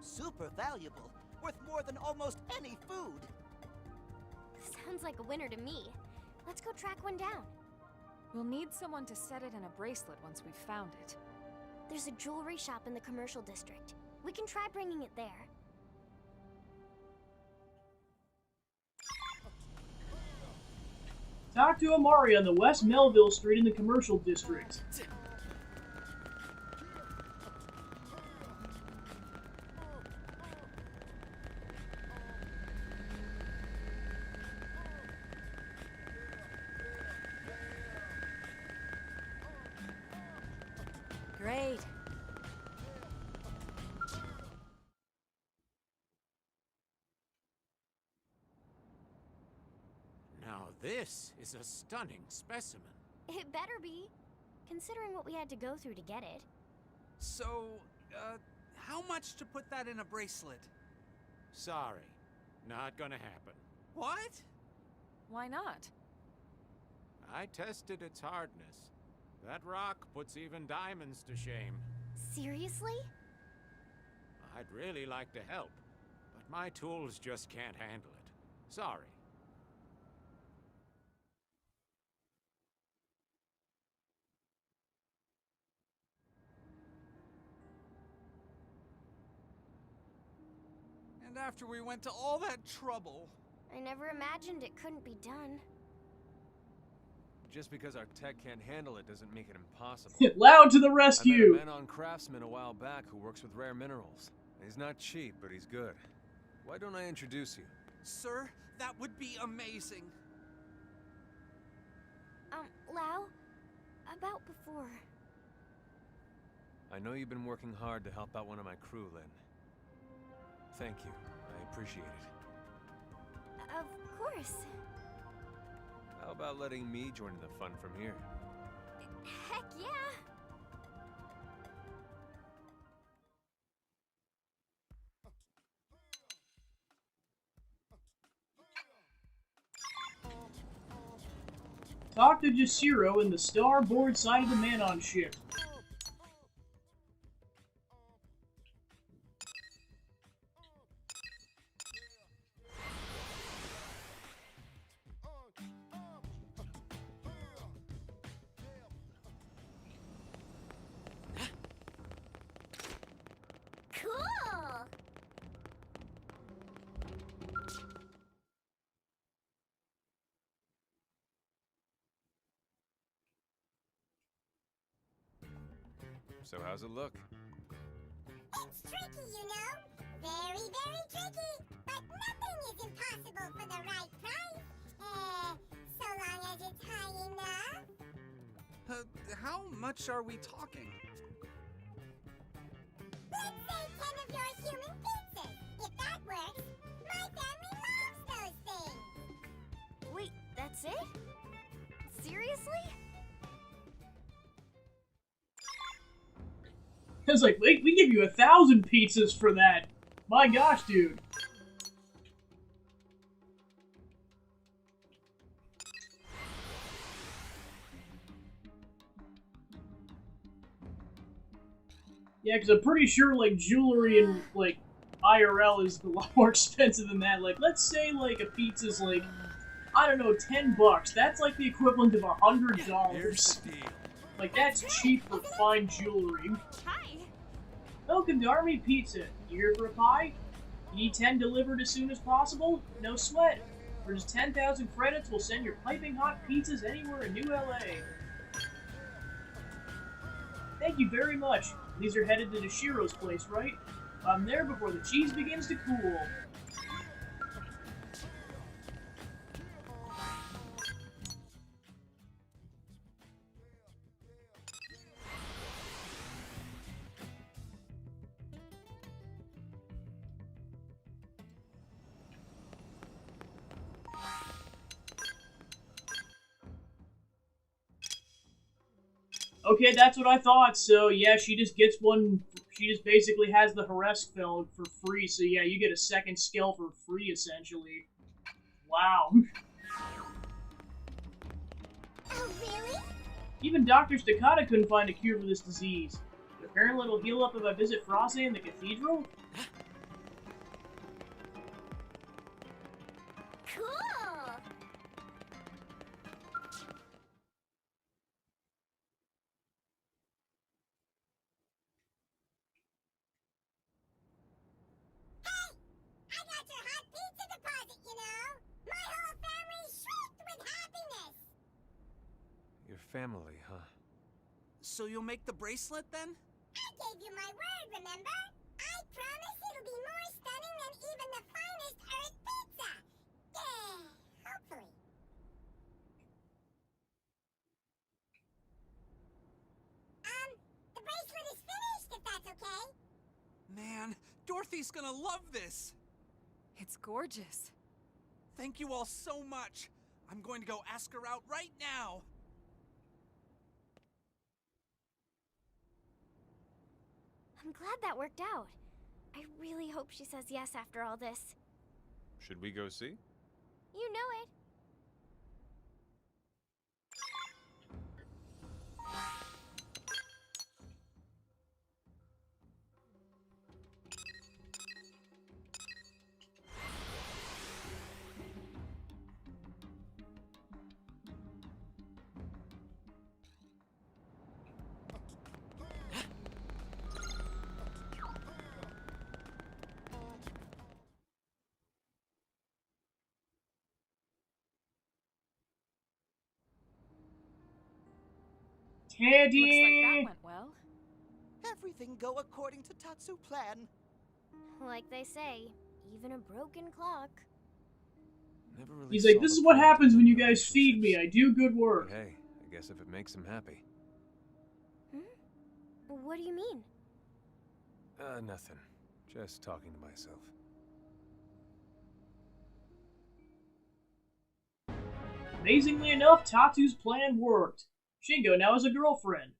Super valuable, worth more than almost any food. Sounds like a winner to me. Let's go track one down. We'll need someone to set it in a bracelet once we've found it. There's a jewelry shop in the commercial district. We can try bringing it there. Talk to Amari on the West Melville Street in the commercial district. Great. Now this is a stunning specimen. It better be, considering what we had to go through to get it. So, how much to put that in a bracelet? Sorry, not gonna happen. What? Why not? I tested its hardness. That rock puts even diamonds to shame. Seriously? I'd really like to help, but my tools just can't handle it. Sorry. And after we went to all that trouble. I never imagined it couldn't be done. Just because our tech can't handle it doesn't make it impossible. Loud to the rescue! I met a man on Craftsman a while back who works with rare minerals. He's not cheap, but he's good. Why don't I introduce you? Sir, that would be amazing. Lau, about before. I know you've been working hard to help out one of my crew, Lynn. Thank you. I appreciate it. Of course. How about letting me join in the fun from here? Heck yeah! Talk to Jasiro in the starboard side of the Manon ship. Cool! So how's it look? It's tricky, you know. Very, very tricky. But nothing is impossible for the right price. So long as it's high enough. How much are we talking? Let's say 10 of your human pizzas. If that works, my family loves those things. Wait, that's it? Seriously? I was like, wait, we give you 1,000 pizzas for that. My gosh, dude. Yeah, because I'm pretty sure, like, jewelry and, like, IRL is a lot more expensive than that. Like, let's say, like, a pizza's, like, I don't know, $10. That's, like, the equivalent of $100. Like, that's cheap for fine jewelry. Hi! Welcome to Army Pizza. You here for a pie? You need 10 delivered as soon as possible? No sweat. For just 10,000 credits, we'll send your piping hot pizzas anywhere in New LA. Thank you very much. These are headed to Dashiro's place, right? I'm there before the cheese begins to cool. Okay, that's what I thought. So yeah, she just gets one. She just basically has the harass spell for free. So yeah, you get a second skill for free essentially. Wow. Oh, really? Even Dr. Staccata couldn't find a cure for this disease. But apparently it'll heal up if I visit Frosse in the cathedral? Cool! I got your hot pizza deposit, you know? My whole family shrieked with happiness! Your family, huh? So you'll make the bracelet then? I gave you my word, remember? I promise it'll be more stunning than even the finest Earth pizza! Yeah, hopefully. The bracelet is finished, if that's okay. Man, Dorothy's gonna love this! It's gorgeous. Thank you all so much. I'm going to go ask her out right now. I'm glad that worked out. I really hope she says yes after all this. Should we go see? You know it. Teddy! Looks like that went well. Everything go according to Tatsu plan. Like they say, even a broken clock. Never really He's like, saw this the is what point happens of when you long guys feed me. I do good work. Hey, I guess if it makes him happy. What do you mean? Nothing. Just talking to myself. Amazingly enough, Tatsu's plan worked. Shingo now has a girlfriend.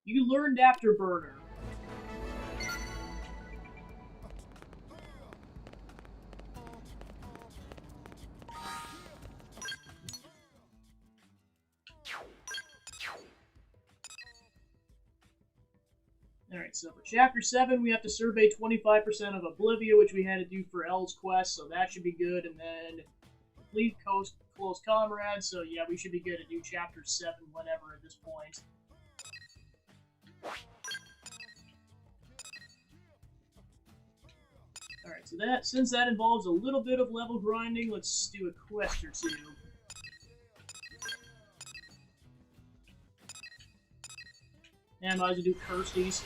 You learned Afterburner. Alright, so for Chapter 7, we have to survey 25% of Oblivia, which we had to do for L's quest, so that should be good, and then complete Close Comrades, so yeah, we should be good to do Chapter 7 whenever at this point. Alright, so since that involves a little bit of level grinding, let's do a quest or two. And I might as well do Kirsty's.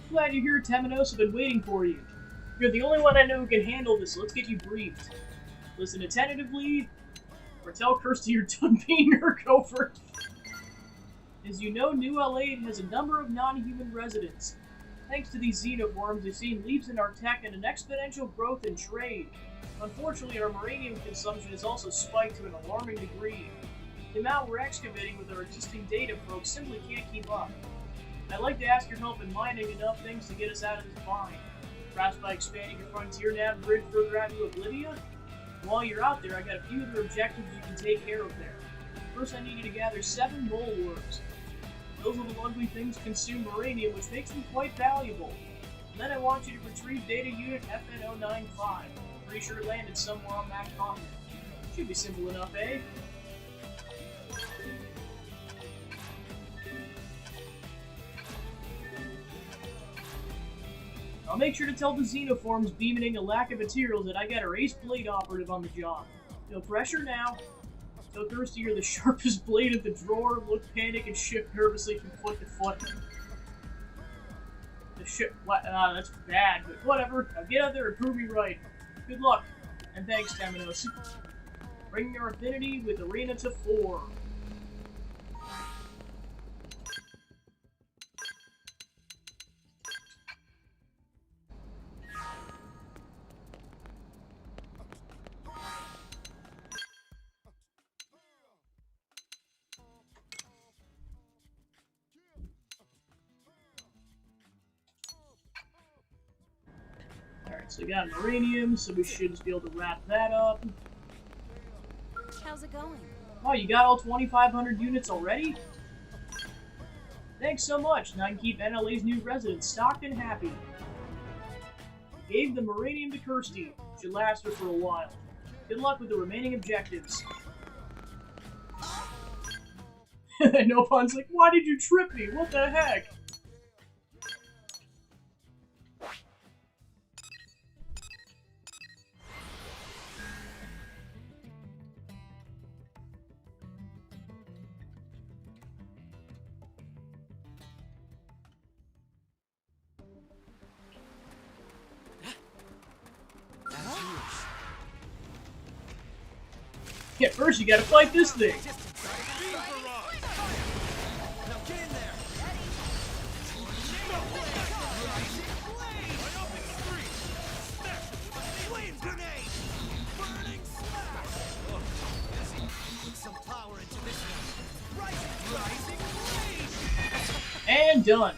Glad you're here, Temenos. I've been waiting for you. You're the only one I know who can handle this, so let's get you briefed. Listen attentively, or tell Kirsty you're done being her gopher. As you know, New L8 has a number of non-human residents. Thanks to these xenoforms, we've seen leaps in our tech and an exponential growth in trade. Unfortunately, our uranium consumption has also spiked to an alarming degree. The amount we're excavating with our existing data probes simply can't keep up. I'd like to ask your help in mining enough things to get us out of this bind. Perhaps by expanding your frontier nav grid further out to Oblivia? While you're out there, I got a few other objectives you can take care of there. First, I need you to gather 7 mole worms. Those little ugly things consume uranium, which makes them quite valuable. And then I want you to retrieve data unit FN095. Pretty sure it landed somewhere on that continent. Should be simple enough, eh? I'll make sure to tell the xenoforms beaming a lack of materials that I got our ace blade operative on the job. No pressure now. Tell Kirsty you're the sharpest blade in the drawer. Look, panic, and shift nervously from foot to foot. That's bad, but whatever. Now get out there and prove me right. Good luck, and thanks, Temenos. Bring your affinity with Arena to 4. Alright, so we got uranium, so we should just be able to wrap that up. How's it going? Oh, you got all 2,500 units already? Thanks so much. Now I can keep NLA's new residents stocked and happy. Gave the uranium to Kirsty. Should last her for a while. Good luck with the remaining objectives. No Pun's like, why did you trip me? What the heck? Yeah, first you gotta fight this thing. And done.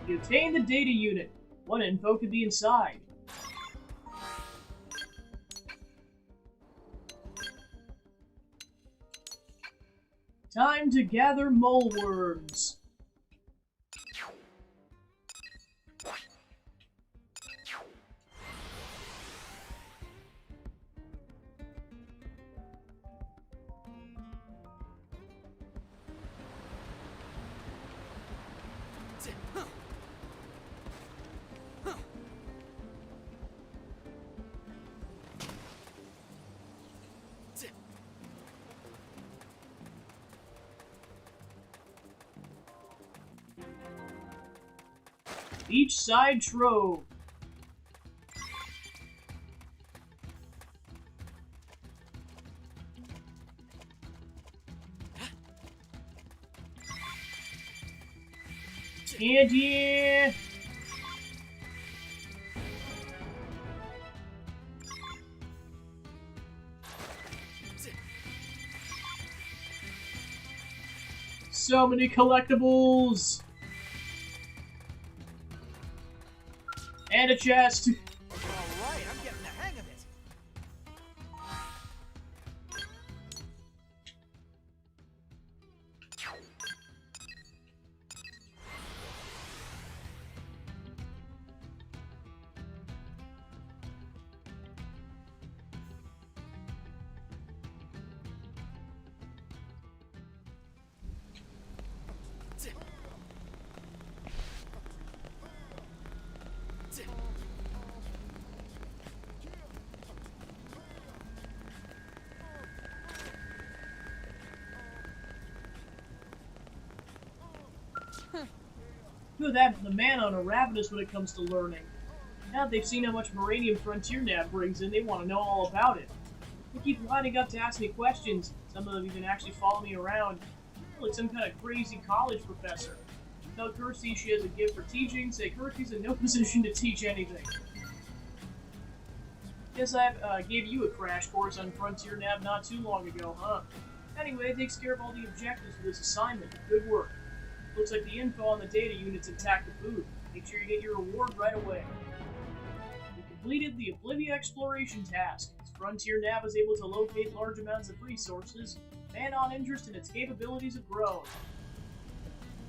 You obtain the data unit. What info could be inside? Time to gather mole worms. Each side trove. And yeah. So many collectibles. And a chest. Alright, I'm getting the hang of it. Good, that the mana are ravenous when it comes to learning. Now that they've seen how much Moranium Frontier Nav brings in, they want to know all about it. They keep lining up to ask me questions. Some of them even actually follow me around, like some kind of crazy college professor. Tell Kirsty she has a gift for teaching, say Kirsty's in no position to teach anything. Guess I gave you a crash course on Frontier Nav not too long ago, huh? Anyway, it takes care of all the objectives for this assignment. Good work. Looks like the info on the data unit's intact to boot. Make sure you get your reward right away. We completed the Oblivia exploration task. As Frontier Nav is able to locate large amounts of resources, fan-on interest in its capabilities have grown.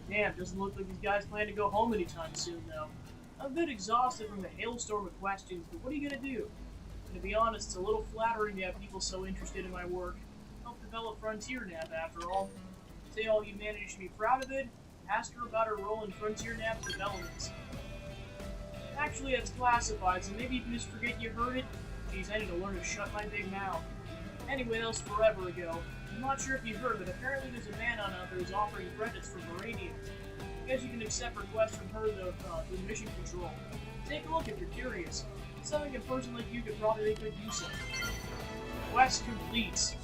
Damn, doesn't look like these guys plan to go home anytime soon, though. I'm a bit exhausted from the hailstorm of questions, but what are you gonna do? And to be honest, it's a little flattering to have people so interested in my work. Help develop Frontier Nav, after all. Say all you managed to be proud of it. Ask her about her role in Frontier Nav's developments. Actually, that's classified, so maybe you can just forget you heard it. Geez, I need to learn to shut my big mouth. Anyway, that was forever ago. I'm not sure if you heard, but apparently there's a man on out there who's offering credits for Moranium. I guess you can accept requests from her through mission control. Take a look if you're curious. It's something a person like you could probably make good use of. Quest complete.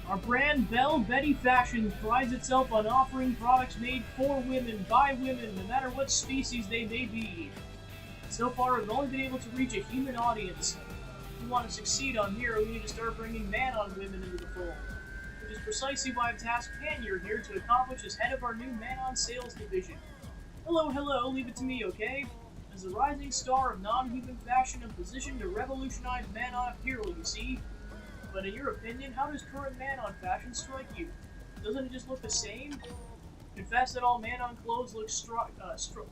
Our brand, Belle Betty Fashions, prides itself on offering products made for women, by women, no matter what species they may be. So far, we've only been able to reach a human audience. If we want to succeed on Hero, we need to start bringing man-on women into the fold. Which is precisely why I've tasked Panier here to accomplish as head of our new man-on sales division. Hello, hello, leave it to me, okay? As the rising star of non-human fashion, I'm positioned to revolutionize man-on apparel, you see? But in your opinion, how does current man-on fashion strike you? Doesn't it just look the same? Confess that all man-on clothes look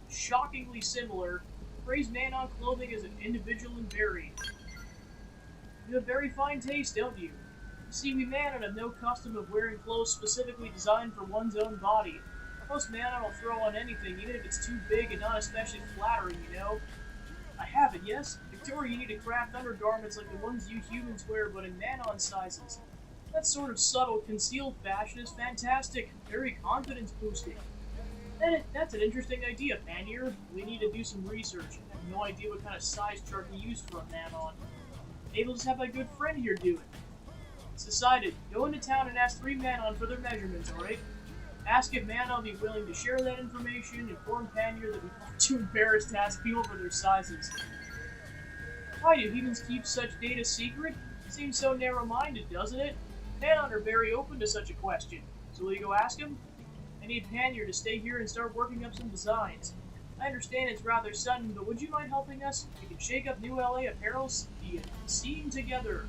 shockingly similar. Praise man-on clothing as an individual and varied. You have very fine taste, don't you? You see, we man-on have no custom of wearing clothes specifically designed for one's own body. Most man-on will throw on anything, even if it's too big and not especially flattering, you know? I have it, yes? Victoria, you need to craft undergarments like the ones you humans wear, but in man-on sizes. That sort of subtle, concealed fashion is fantastic. Very confidence-boosting. That's an interesting idea, Panier. We need to do some research. I have no idea what kind of size chart we use for a man-on. Maybe we'll just have my good friend here do it. It's decided. Go into town and ask 3 man-on for their measurements, alright? Ask if man-on will be willing to share that information. Inform Panier that we're too embarrassed to ask people for their sizes. Why do humans keep such data secret? Seems so narrow-minded, doesn't it? Man-on are very open to such a question. So will you go ask him? I need Panier to stay here and start working up some designs. I understand it's rather sudden, but would you mind helping us? We can shake up New LA apparel scene together.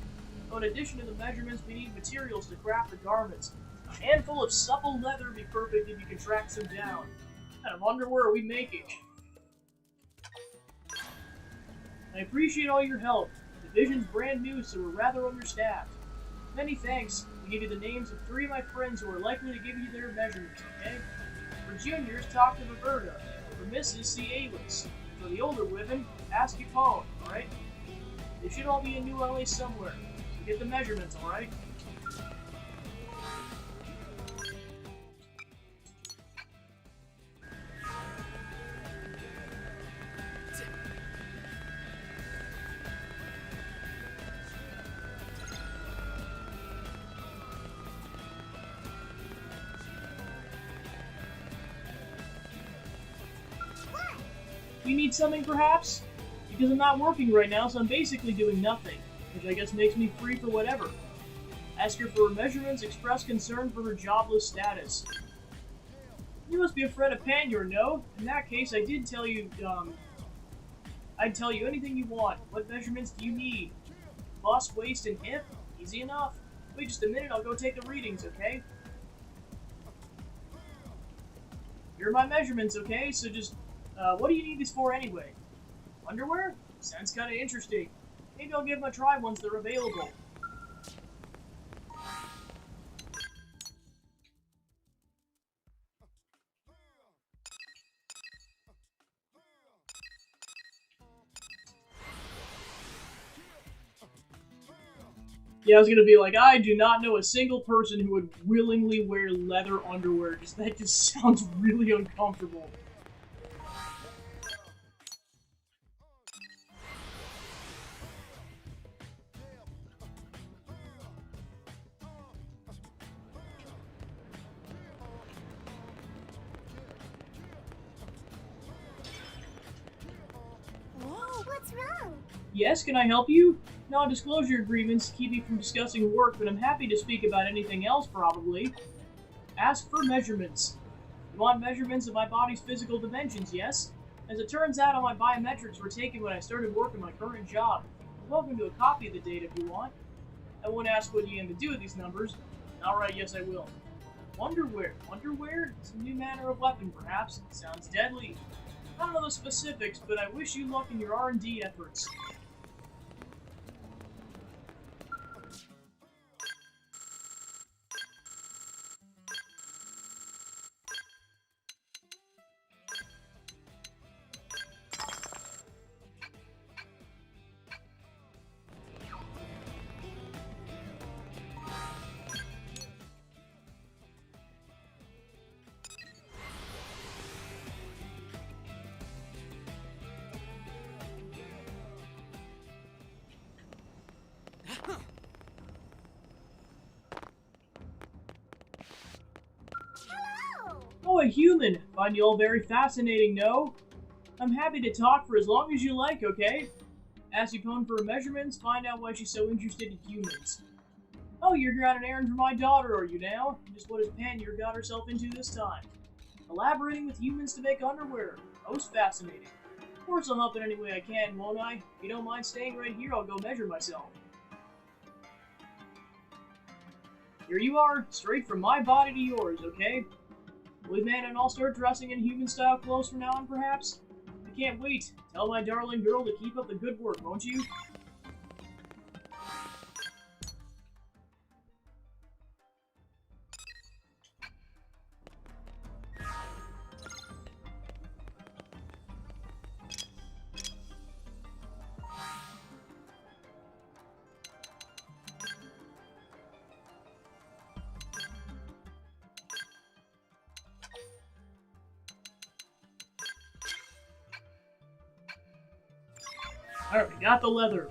So in addition to the measurements, we need materials to craft the garments. A handful of supple leather would be perfect if you can track some down. What kind of underwear are we making? I appreciate all your help. The division's brand new, so we're rather understaffed. Many thanks. I'll give you the names of 3 of my friends who are likely to give you their measurements, okay? For juniors, talk to Roberta. For misses, see Alis. For the older women, ask Yukon, alright? They should all be in New LA somewhere, so get the measurements, alright? You need something, perhaps? Because I'm not working right now, so I'm basically doing nothing, which I guess makes me free for whatever. Ask her for her measurements, express concern for her jobless status. You must be a friend of Panier, no? In that case, I'd tell you anything you want. What measurements do you need? Bust, waist, and hip? Easy enough. Wait just a minute, I'll go take the readings, okay? Here are my measurements, okay? So just, what do you need these for anyway? Underwear? Sounds kinda interesting. Maybe I'll give them a try once they're available. Yeah, I was gonna be like, I do not know a single person who would willingly wear leather underwear. That just sounds really uncomfortable. Whoa, what's wrong? Yes, can I help you? Non-disclosure agreements keep me from discussing work, but I'm happy to speak about anything else, probably. Ask for measurements. You want measurements of my body's physical dimensions, yes? As it turns out, all my biometrics were taken when I started work in my current job. You're welcome to a copy of the data if you want. I won't ask what you aim to do with these numbers. Alright, yes I will. Wonderwear. Wonderwear? Some new manner of weapon, perhaps. Sounds deadly. I don't know the specifics, but I wish you luck in your R&D efforts. Oh, a human! Find you all very fascinating, no? I'm happy to talk for as long as you like, okay? Ask Yupon for her measurements, find out why she's so interested in humans. Oh, you're here on an errand for my daughter, are you now? Just what has Pannier got herself into this time? Collaborating with humans to make underwear. Most fascinating. Of course I'll help in any way I can, won't I? If you don't mind staying right here, I'll go measure myself. Here you are, straight from my body to yours, okay? We man and I'll start dressing in human-style clothes from now on, perhaps? I can't wait. Tell my darling girl to keep up the good work, won't you? Alright, we got the leather.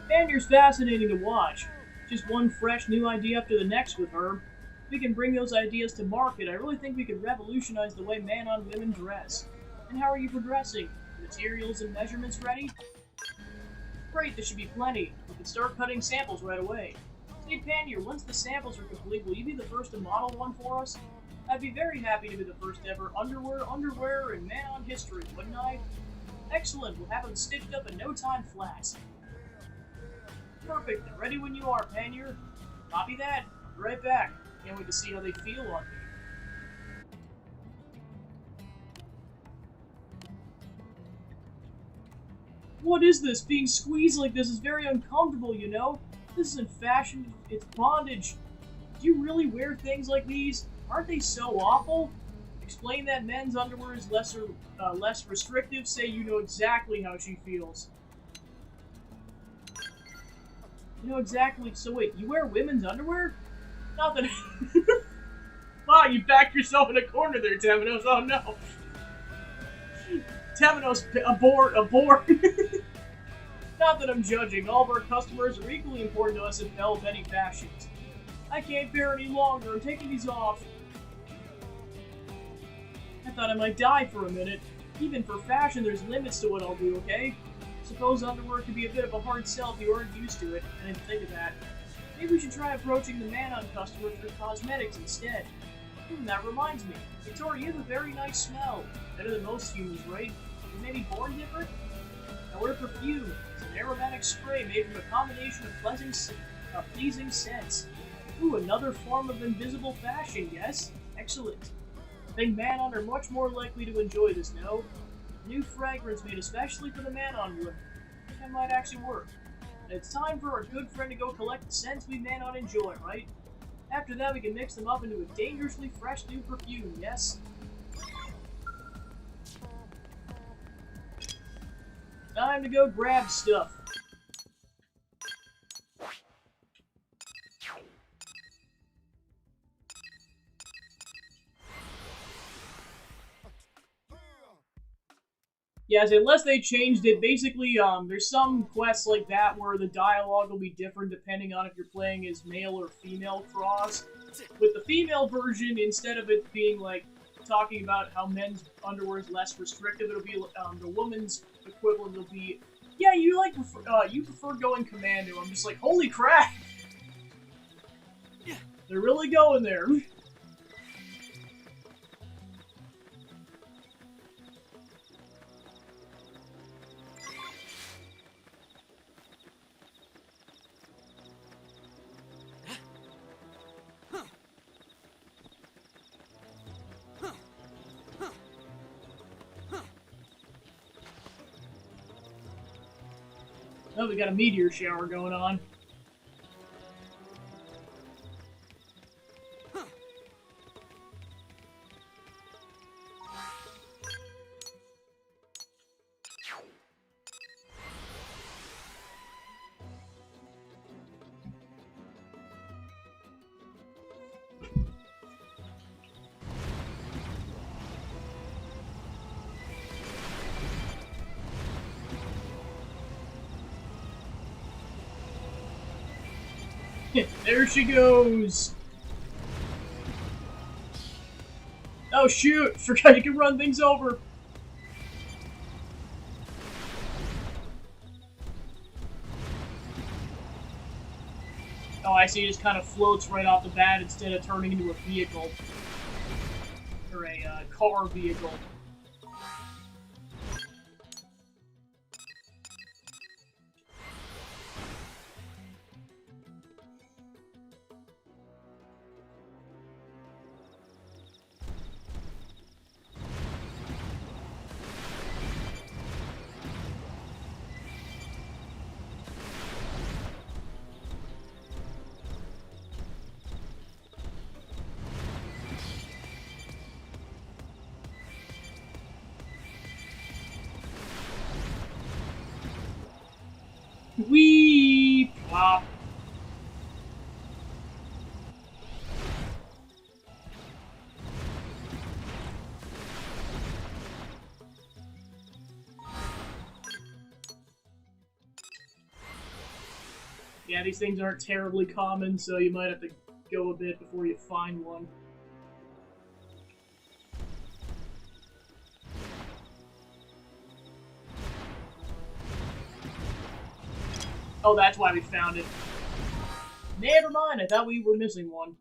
Pannier's fascinating to watch. Just one fresh new idea after the next with her. If we can bring those ideas to market, I really think we could revolutionize the way man-on-women dress. And how are you progressing? Materials and measurements ready? Great, there should be plenty. We can start cutting samples right away. Say, Pannier, once the samples are complete, will you be the first to model one for us? I'd be very happy to be the first ever underwear in man-on history, wouldn't I? Excellent, we'll have them stitched up in no time flat. Perfect, they're ready when you are, Pannier. Copy that. Be right back. Can't wait to see how they feel on me. What is this? Being squeezed like this is very uncomfortable, you know? This isn't fashion, it's bondage. Do you really wear things like these? Aren't they so awful? Explain that men's underwear is less restrictive. Say you know exactly how she feels. You know exactly. So wait, you wear women's underwear? Not that. Wow, you backed yourself in a corner there, Temenos. Oh no. Temenos, abort. Not that I'm judging. All of our customers are equally important to us in Bell Benny fashions. I can't bear any longer. I'm taking these off. I thought I might die for a minute. Even for fashion, there's limits to what I'll do, okay? Suppose underwear could be a bit of a hard sell if you aren't used to it. I didn't think of that. Maybe we should try approaching the man-on customer through cosmetics instead. That reminds me. Victoria, you have a very nice smell. Better than most humans, right? You may be born different? I wear perfume. It's an aromatic spray made from a combination of pleasing scents. Ooh, another form of invisible fashion, yes? Excellent. I think man-on are much more likely to enjoy this, no? A new fragrance made especially for the man-on women. I think that might actually work. And it's time for our good friend to go collect the scents we man-on enjoy, right? After that, we can mix them up into a dangerously fresh new perfume, yes? Time to go grab stuff. Yes, unless they changed it, basically, there's some quests like that where the dialogue will be different depending on if you're playing as male or female cross. With the female version, instead of it being, like, talking about how men's underwear is less restrictive, it'll be, the woman's equivalent will be, yeah, you prefer going commando. I'm just like, holy crap! They're really going there. Oh, we got a meteor shower going on. There she goes! Oh shoot! Forgot you can run things over! Oh, I see, it just kind of floats right off the bat instead of turning into a vehicle. Or a car vehicle. Whee! Plop. Yeah, these things aren't terribly common, so you might have to go a bit before you find one. Oh, that's why we found it. Never mind, I thought we were missing one.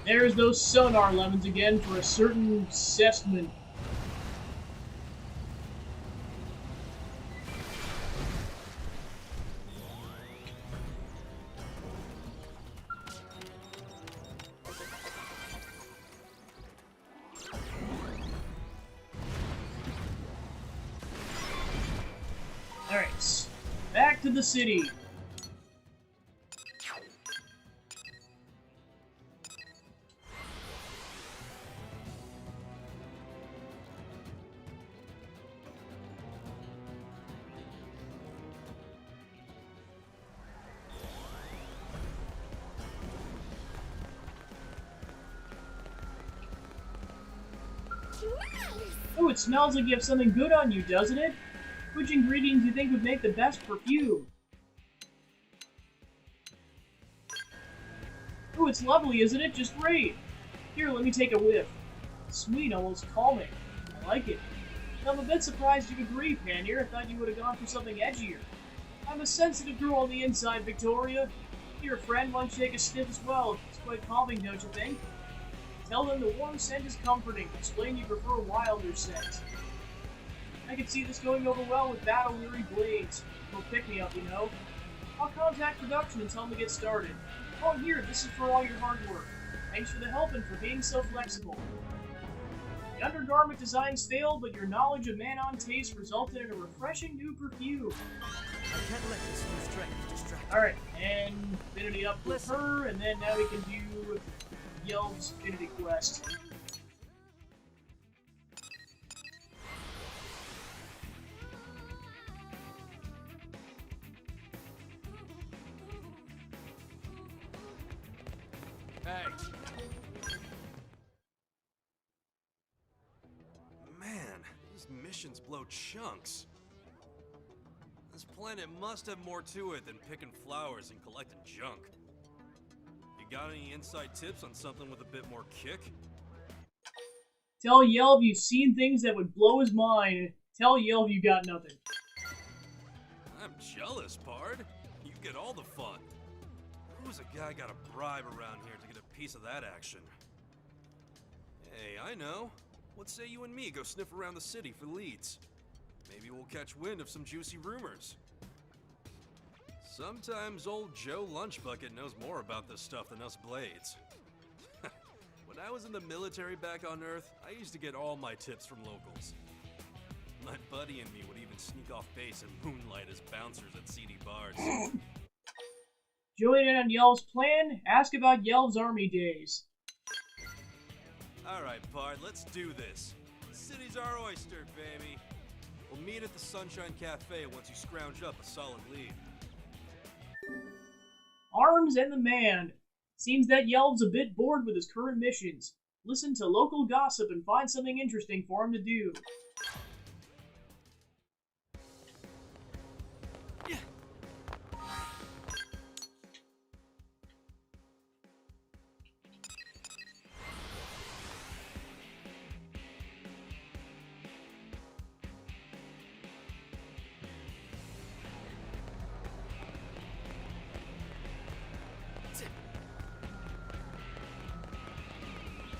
There's those sonar lemons again for a certain assessment. Alright, back to the city. Oh, it smells like you have something good on you, doesn't it? Which ingredients do you think would make the best perfume? Oh, it's lovely, isn't it? Just great. Here, let me take a whiff. Sweet, almost calming. I like it. I'm a bit surprised you agree, Pannier. I thought you would have gone for something edgier. I'm a sensitive girl on the inside, Victoria. Here, friend, why don't you take a sniff as well? It's quite calming, don't you think? Tell them the warm scent is comforting. Explain you prefer a wilder scent. I can see this going over well with battle-weary blades. They'll pick me up, you know. I'll contact production and tell them to get started. Oh, here, this is for all your hard work. Thanks for the help and for being so flexible. The undergarment designs failed, but your knowledge of man-on taste resulted in a refreshing new perfume. I can't let this new strength distract. Alright, and Infinity up with her, and then now we can do Yelv's Infinity Quest. Hey. Man, these missions blow chunks. This planet must have more to it than picking flowers and collecting junk. You got any inside tips on something with a bit more kick? Tell Yelv you've seen things that would blow his mind. Tell Yelv you got nothing. I'm jealous, Pard. You get all the fun. Who's a guy got a bribe around here to get a piece of that action? Hey, I know. What say you and me go sniff around the city for leads? Maybe we'll catch wind of some juicy rumors. Sometimes old Joe Lunchbucket knows more about this stuff than us Blades. When I was in the military back on Earth, I used to get all my tips from locals. My buddy and me would even sneak off base and moonlight as bouncers at seedy bars. Join in on Yelv's plan? Ask about Yelv's army days. Alright, Pard, let's do this. The city's our oyster, baby. Well, We'll meet at the Sunshine Cafe once you scrounge up a solid lead. Arms and the man. Seems that Yelv's a bit bored with his current missions. Listen to local gossip and find something interesting for him to do.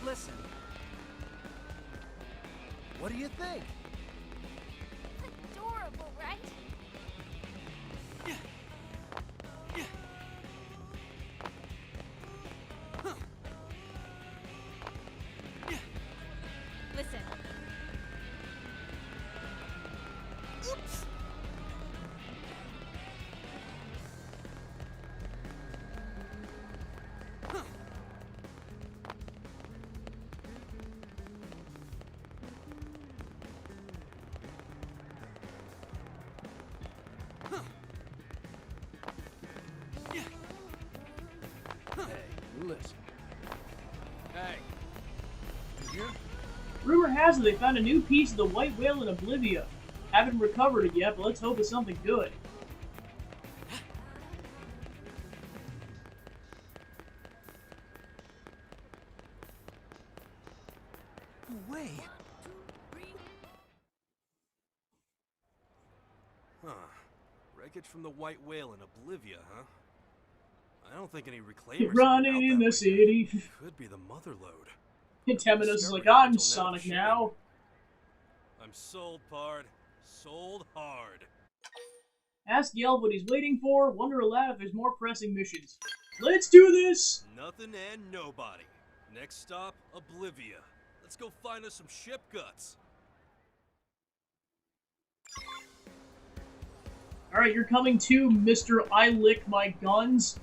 Listen. What do you think? Adorable, right? Listen. Oops. Listen. Hey. You here? Rumor has it they found a new piece of the white whale in Oblivia. Haven't recovered it yet, but let's hope it's something good. No way. Huh. Wreckage from the White Whale in Oblivia, huh? I don't think any reclaimers Running have been out in that the way. city. Could be the mother lode. Temenos is like, Discovered it I'm until Sonic shipping. now. I'm sold, Pard. Sold hard. Ask Yelv what he's waiting for. Wonder aloud if there's more pressing missions. Let's do this! Nothing and nobody. Next stop, Oblivia. Let's go find us some ship guts. Alright, you're coming too, Mr. I Lick My Guns.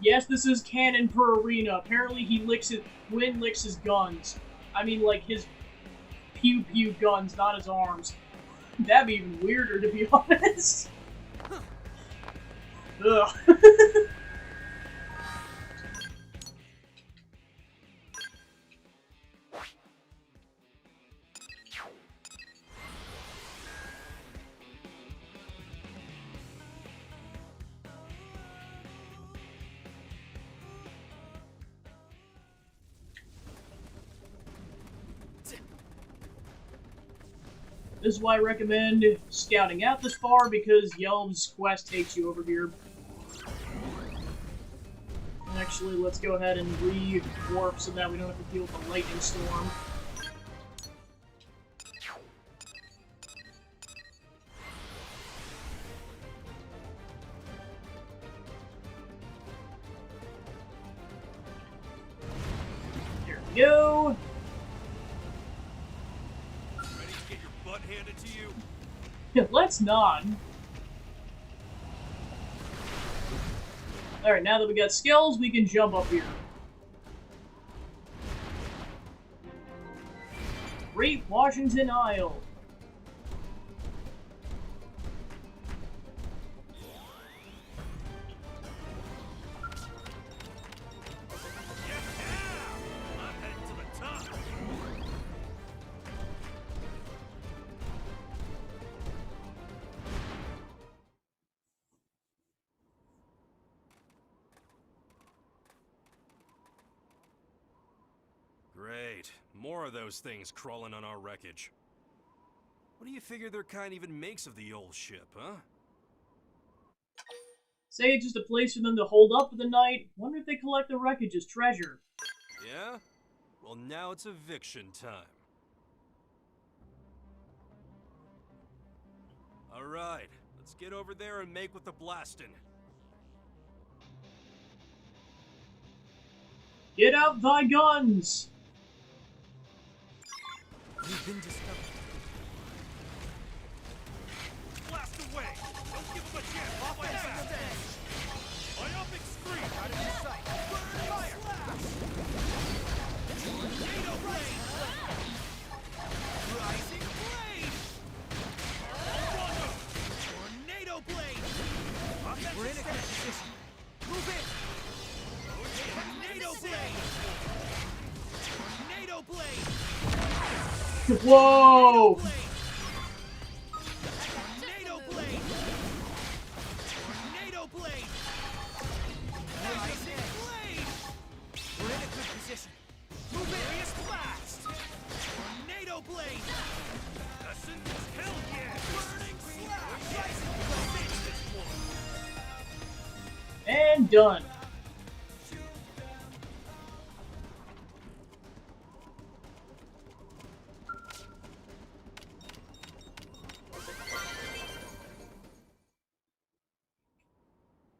Yes, this is canon per arena. Apparently Gwyn licks his guns. I mean, like, his pew-pew guns, not his arms. That'd be even weirder, to be honest. Ugh. This is why I recommend scouting out this far, because Yelv's quest takes you over here. Actually, let's go ahead and re-warp so that we don't have to deal with the lightning storm. There we go. Butt handed to you. Let's not. Alright, now that we got skills, we can jump up here. Great Washington Isle. Great. More of those things crawling on our wreckage. What do you figure their kind even makes of the old ship, huh? Say it's just a place for them to hold up for the night. Wonder if they collect the wreckage as treasure. Yeah? Well, now it's eviction time. Alright, let's get over there and make with the blasting. Get out thy guns! You've been discovered. Blast away! Don't give him a chance! Off like that! Myopic scream! Out of your sight! Burn fire! Tornado blade! Rising blade! Whoa! Tornado blade! Tornado blade! Rising blade! We're in a good position. Move Furious blast! Tornado blade! Essence, hell yeah! Burning slash! Rising blade! And done.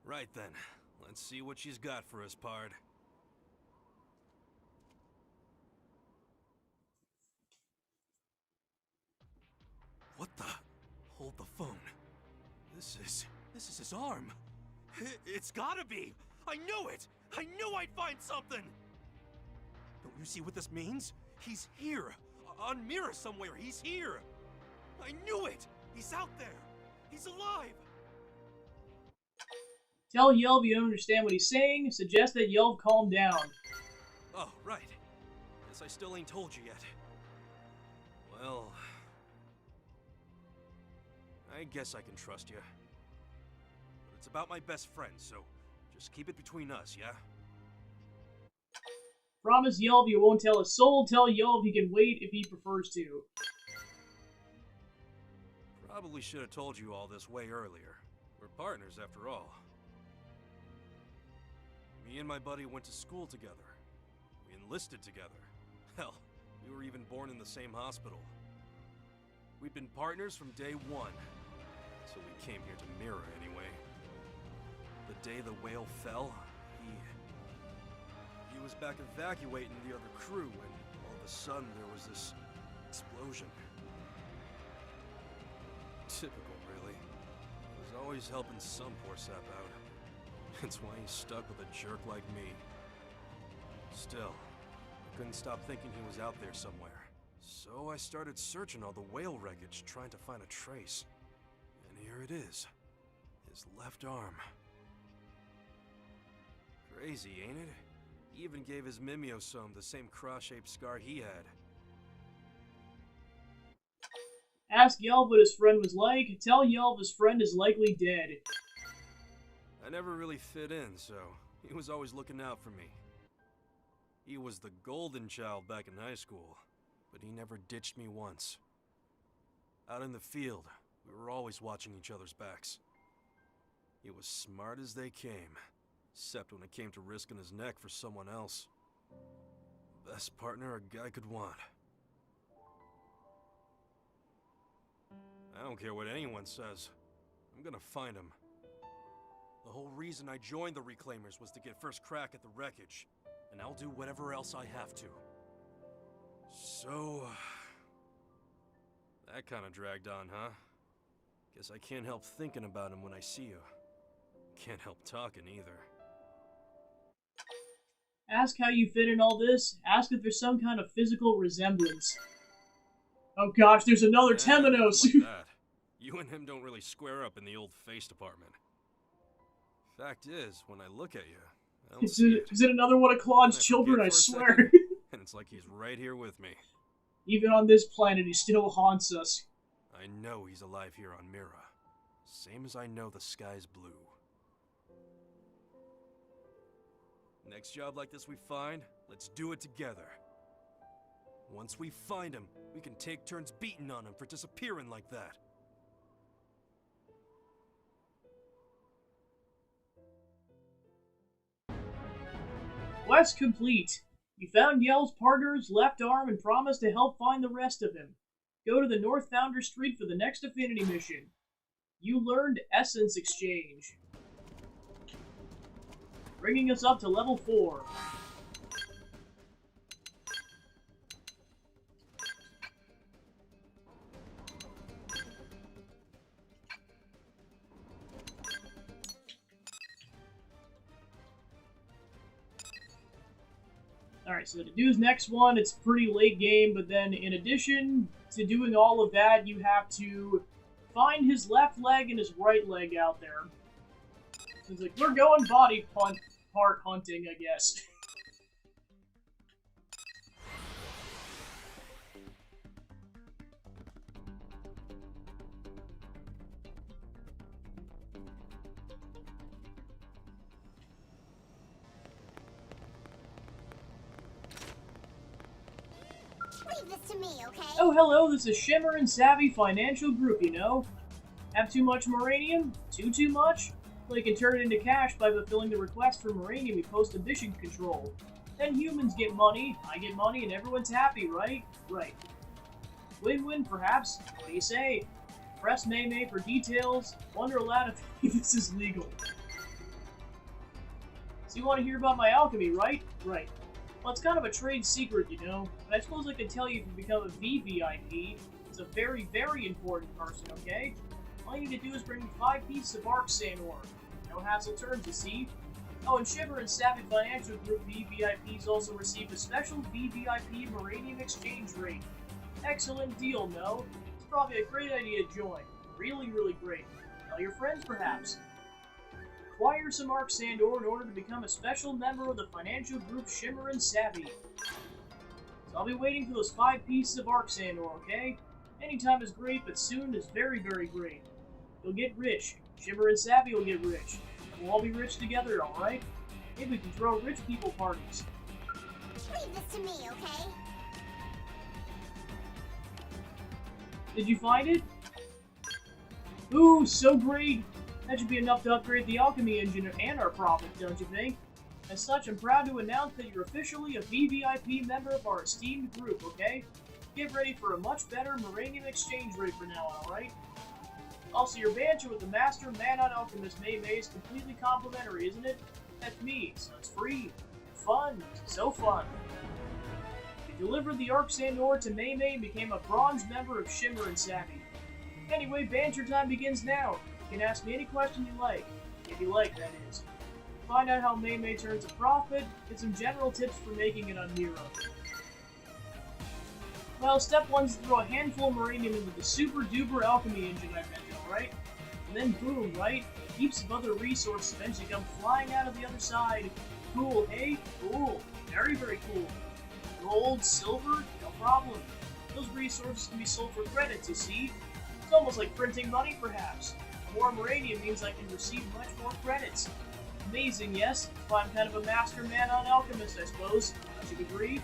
Right then, let's see what she's got for us, Pard. What the? Hold the phone. This is his arm. It's gotta be! I knew it! I knew I'd find something! Don't you see what this means? He's here! On Mira somewhere, he's here! I knew it! He's out there! He's alive! Tell Yelv you don't understand what he's saying. Suggest that Yelv calm down. Oh, right. Guess I still ain't told you yet. Well... I guess I can trust you. But it's about my best friend, so just keep it between us, yeah? Promise Yelv you won't tell a soul. Tell Yelv he can wait if he prefers to. Probably should have told you all this way earlier. We're partners, after all. Me and my buddy went to school together. We enlisted together. Hell, we were even born in the same hospital. We'd been partners from day one. So we came here to Mira anyway. The day the whale fell, he was back evacuating the other crew when all of a sudden there was this explosion. Typical, really. He was always helping some poor sap out. That's why he's stuck with a jerk like me. Still, I couldn't stop thinking he was out there somewhere. So I started searching all the whale wreckage, trying to find a trace. And here it is. His left arm. Crazy, ain't it? He even gave his mimeosome the same cross-shaped scar he had. Ask Yelv what his friend was like. Tell Yelv his friend is likely dead. I never really fit in, so he was always looking out for me. He was the golden child back in high school, but he never ditched me once. Out in the field, we were always watching each other's backs. He was smart as they came, except when it came to risking his neck for someone else. Best partner a guy could want. I don't care what anyone says. I'm gonna find him. The whole reason I joined the Reclaimers was to get first crack at the wreckage, and I'll do whatever else I have to. So... that kinda dragged on, huh? Guess I can't help thinking about him when I see you. Can't help talking either. Ask how you fit in all this. Ask if there's some kind of physical resemblance. Oh gosh, there's another Temenos! Like that. You and him don't really square up in the old face department. Fact is, when I look at you, I don't see it. Is it another one of Claude's And children, I forget for a swear? second, and it's like he's right here with me. Even on this planet, he still haunts us. I know he's alive here on Mira. Same as I know the sky's blue. Next job like this we find, let's do it together. Once we find him, we can take turns beating on him for disappearing like that. Quest complete. You found Yell's partner's left arm and promised to help find the rest of him. Go to the North Founder Street for the next Affinity mission. You learned Essence Exchange. Bringing us up to level 4. Alright, so to do his next one, it's pretty late game, but then in addition to doing all of that, you have to find his left leg and his right leg out there. So it's like, we're going body part hunting, I guess. Leave this to me, okay? Oh, hello, this is Shimmer and Savvy Financial Group, you know. Have too much Moranium? Too much? Well, you can turn it into cash by fulfilling the request for Moranium we post to Mission Control. Then humans get money, I get money, and everyone's happy, right? Right. Win-win, perhaps? What do you say? Press May for details. Wonder aloud if this is legal. So you want to hear about my alchemy, right? Right. Well, it's kind of a trade secret, you know, but I suppose I could tell you if you become a VVIP. It's a very, very important person, okay? All you need to do is bring me 5 pieces of arc sand ore. No hassle terms, you see. Oh, and Shimmer and Savvy Financial Group VVIPs also receive a special VVIP Moranium exchange rate. Excellent deal, no? It's probably a great idea to join. Really, really great. Tell your friends, perhaps. Acquire some arc sand ore in order to become a special member of the financial group Shimmer and Savvy. So I'll be waiting for those 5 pieces of arc sand ore, okay? Anytime is great, but soon is very, very great. You'll get rich. Shimmer and Savvy will get rich. We'll all be rich together, alright? Maybe we can throw rich people parties. Leave this to me, okay? Did you find it? Ooh, so great! That should be enough to upgrade the alchemy engine and our profit, don't you think? As such, I'm proud to announce that you're officially a VVIP member of our esteemed group, okay? Get ready for a much better Moranium exchange rate from now on, alright? Also, your banter with the Master Man-on Alchemist May is completely complimentary, isn't it? That's me, so it's free. Fun. So fun. You delivered the Arc Sand ore to May and became a bronze member of Shimmer and Savvy. Anyway, banter time begins now. You can ask me any question you like. If you like, that is. Find out how May turns a profit, get some general tips for making it on Nero. Well, step 1 is to throw a handful of Moranium into the super duper alchemy engine I mentioned, alright? And then boom, right? Heaps of other resources eventually come flying out of the other side. Cool, hey? Cool. Very, very cool. Gold, silver, no problem. Those resources can be sold for credits, you see? It's almost like printing money, perhaps. More Moranium means I can receive much more credits. Amazing, yes? That's why I'm kind of a master man-on alchemist, I suppose. Don't you agree?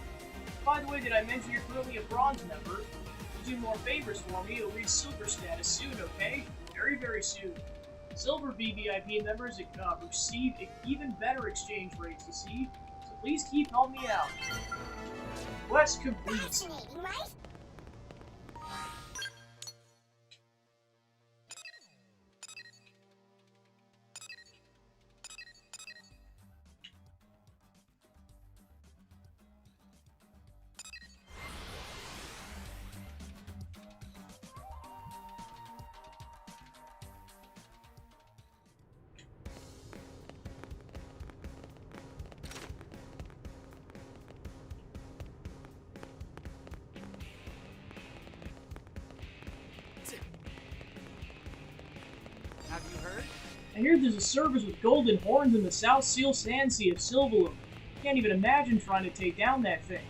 By the way, did I mention you're currently a bronze member? If you do more favors for me, you'll reach silver status soon, okay? Very, very soon. Silver VVIP members receive even better exchange rates, you see? So please keep helping me out. Quest complete. Fascinating, right? Have you heard? I hear there's a service with golden horns in the South Seal Sand Sea of Silvalum. Can't even imagine trying to take down that thing.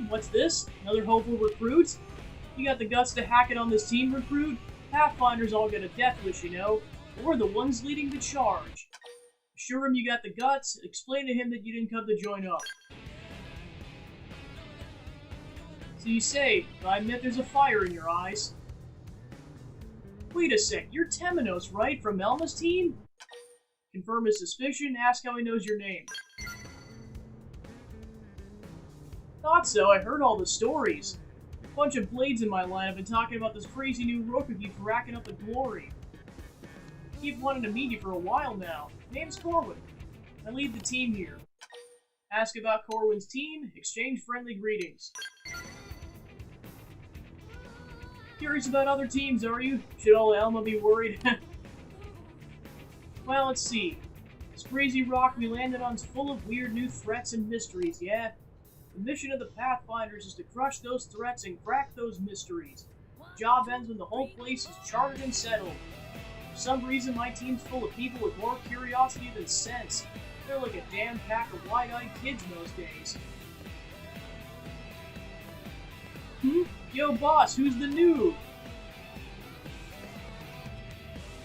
What's this? Another hopeful recruit? You got the guts to hack it on this team, recruit? Pathfinders all get a death wish, you know. We're the ones leading the charge. Assure him you got the guts. Explain to him that you didn't come to join up. So you say, but I admit there's a fire in your eyes. Wait a sec, you're Temenos, right? From Elma's team? Confirm his suspicion, ask how he knows your name. Thought so, I heard all the stories. A bunch of blades in my line have been talking about this crazy new rook of you racking up the glory. Keep wanting to meet you for a while now. Name's Corwin. I lead the team here. Ask about Corwin's team, exchange friendly greetings. Curious about other teams, are you? Should all Elma be worried? Well, let's see. This crazy rock we landed on is full of weird new threats and mysteries, yeah? The mission of the Pathfinders is to crush those threats and crack those mysteries. The job ends when the whole place is charted and settled. For some reason, my team's full of people with more curiosity than sense. They're like a damn pack of wide-eyed kids most days. Hmm? Yo, boss, who's the noob?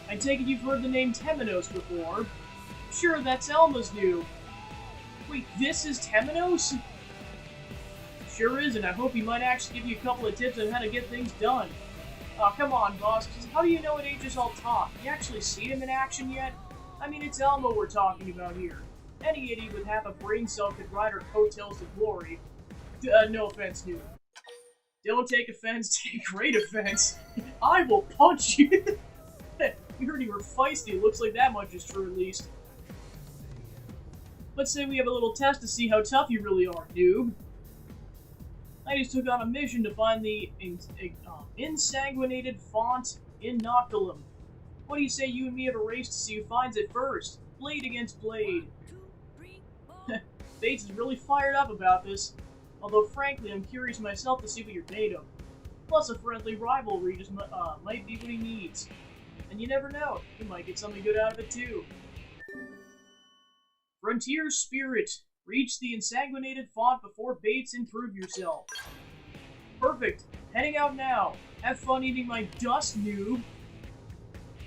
I take it you've heard the name Temenos before. Sure, that's Elma's noob. Wait, this is Temenos? Sure is, and I hope he might actually give you a couple of tips on how to get things done. Aw, come on, boss. How do you know it ain't just all talk? You actually see him in action yet? I mean, it's Elma we're talking about here. Any idiot with half a brain cell could ride her coattails to glory. No offense, noob. Don't take offense, take great offense. I will punch you! We heard you were feisty. Looks like that much is true, at least. Let's say we have a little test to see how tough you really are, noob. I just took on a mission to find the insanguinated font in Noctilum. What do you say you and me have a race to see who finds it first? Blade against blade. Bates is really fired up about this. Although, frankly, I'm curious myself to see what you're made of. Plus, a friendly rivalry just might be what he needs. And you never know, he might get something good out of it, too. Frontier Spirit. Reach the insanguinated font before Bates and prove yourself. Perfect. Heading out now. Have fun eating my dust, noob.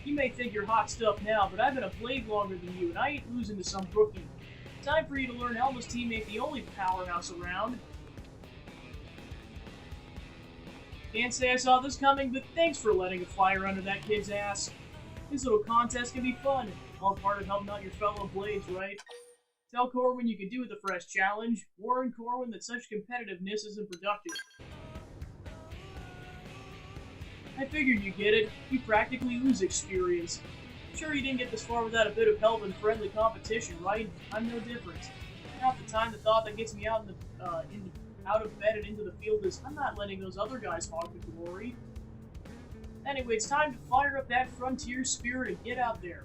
You may think you're hot stuff now, but I've been a blade longer than you, and I ain't losing to some rookie. Time for you to learn Elma's team ain't the only powerhouse around. Can't say I saw this coming, but thanks for letting a fire under that kid's ass. This little contest can be fun. All part of helping out your fellow blades, right? Tell Corwin you could do with a fresh challenge. Warn Corwin that such competitiveness isn't productive. I figured you get it. You practically lose experience. Sure, you didn't get this far without a bit of help and friendly competition, right? I'm no different. Half the time, the thought that gets me out of bed and into the field is, I'm not letting those other guys hog the glory. Anyway, it's time to fire up that frontier spirit and get out there.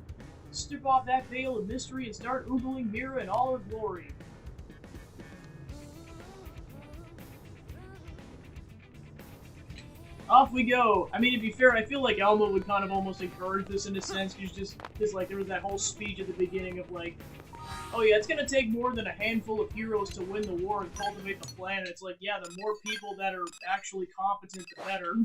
Strip off that veil of mystery and start oogling Mira in all her glory. Off we go. I mean, to be fair, I feel like Elma would kind of almost encourage this in a sense, because like there was that whole speech at the beginning of like, oh yeah, it's gonna take more than a handful of heroes to win the war and cultivate the planet. It's like, yeah, the more people that are actually competent, the better.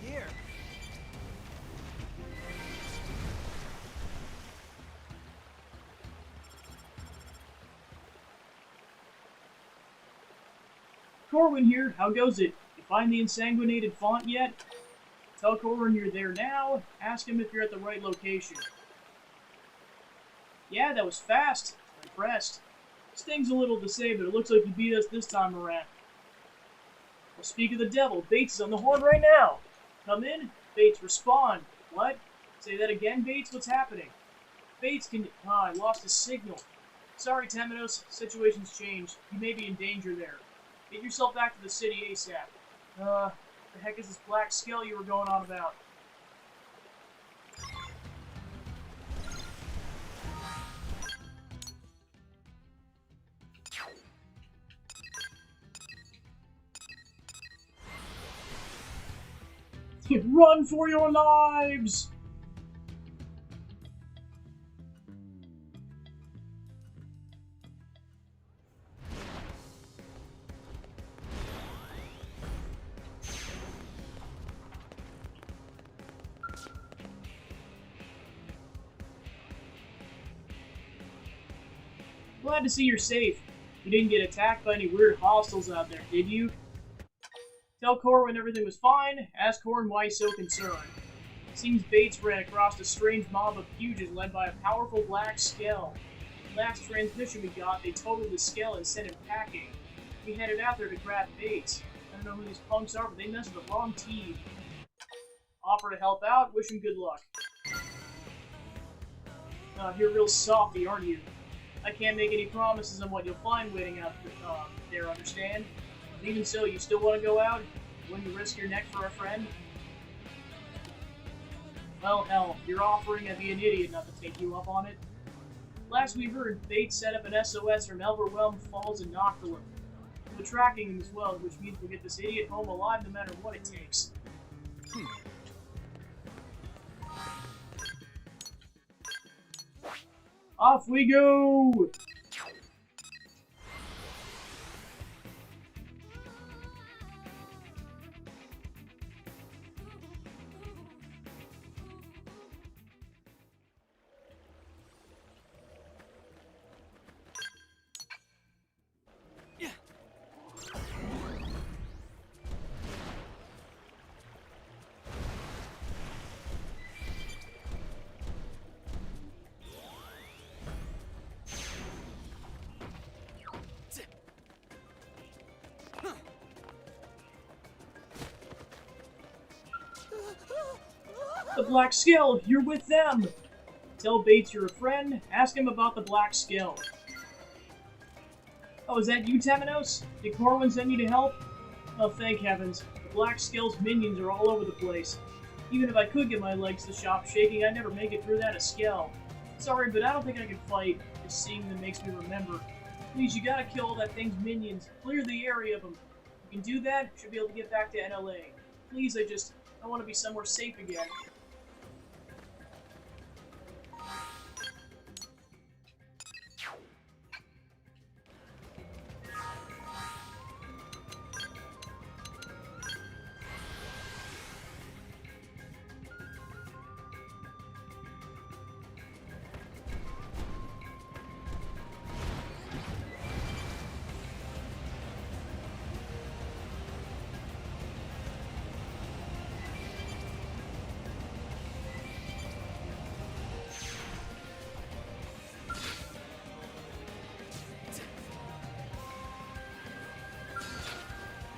Here. Corwin here, how goes it? You find the insanguinated font yet? Tell Corwin you're there now, ask him if you're at the right location. Yeah, that was fast. I'm impressed. Stings a little to say, but it looks like you beat us this time around. Well, speak of the devil, Bates is on the horn right now. Come in. Bates, respond. What? Say that again, Bates? What's happening? Bates, can... I lost his signal. Sorry, Temenos. Situation's changed. You may be in danger there. Get yourself back to the city ASAP. The heck is this black skull you were going on about? Run for your lives! Glad to see you're safe. You didn't get attacked by any weird hostiles out there, did you? Tell Corwin everything was fine. Ask Corwin why he's so concerned. Seems Bates ran across a strange mob of fugies led by a powerful black skell. Last transmission we got, they totaled the skell and sent him packing. We headed out there to grab Bates. I don't know who these punks are, but they messed with the wrong team. Offer to help out, wish him good luck. You're real softy, aren't you? I can't make any promises on what you'll find waiting out there, understand? Even so, you still want to go out? Wouldn't you risk your neck for a friend? Well, hell, you're offering I'd be an idiot not to take you up on it. Last we heard, Fate set up an SOS from Overwhelmed Falls and Noctilum. We're tracking him as well, which means we'll get this idiot home alive no matter what it takes. Off we go! The Black Skull, you're with them! Tell Bates you're a friend, ask him about the Black Skull. Oh, is that you, Temenos? Did Corwin send you to help? Oh, thank heavens. The Black Skull's minions are all over the place. Even if I could get my legs to shop shaking, I'd never make it through that Skull. Sorry, but I don't think I can fight. Just seeing them makes me remember. Please, you gotta kill all that thing's minions. Clear the area of them. If you can do that, should be able to get back to NLA. Please, I want to be somewhere safe again.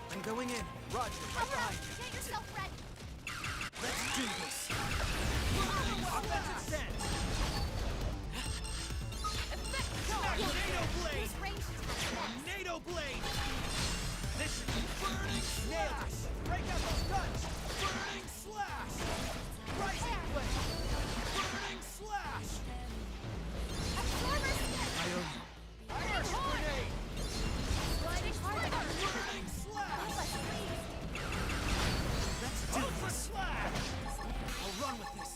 I'm going in. Roger, right behind you. Get yourself ready. Let's do this. Offensive stance. Tornado blade. Tornado blade. This should be burning slash. Break out those guns. Burning slash. Rising blade. Burning slash. Absorber stick. I own you. First grenade. Sliding harder. Burning slash. Let's do this. Slash. I'll run with this.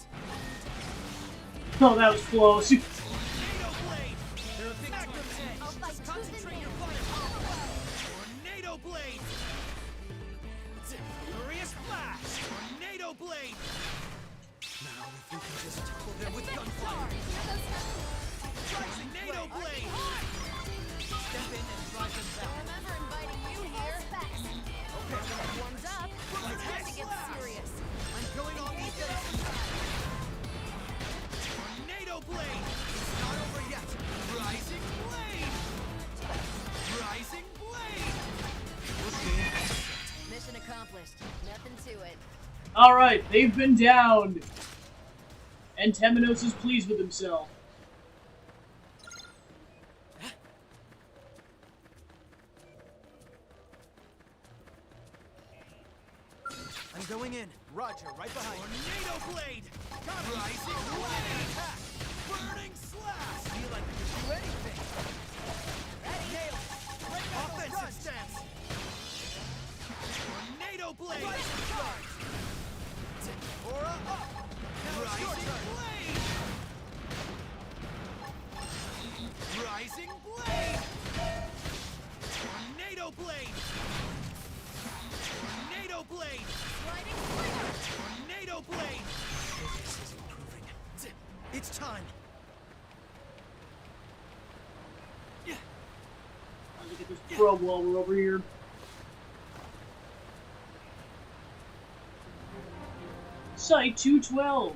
Oh, that was close. Tornado blade. They're a big edge. Just concentrate your fire. Tornado blade. Furious splash. Tornado blade. Now, if you can just tackle them with gunfire. Tornado blade. Step in and drive them back. Remember inviting you here. Okay, when it warms up, it's time to get serious. I'm going on the offensive. Tornado blade. It's not over yet. Rising blade. Rising blade. Mission accomplished. Nothing to it. Alright, they've been downed. And Temenos is pleased with himself. I'm going in. Roger, right behind. Tornado blade. Rising blade. Attack. Burning slash. Feel like we can do anything. Nail. Offensive stance. Tornado blade. Rising charge. Aura up. Now it's your turn. Blade. Rising blade. Tornado blade. Tornado blade. Sliding fire. Tornado blade. Focus is improving. It's time. Look at this probe while we're over here. Site 212.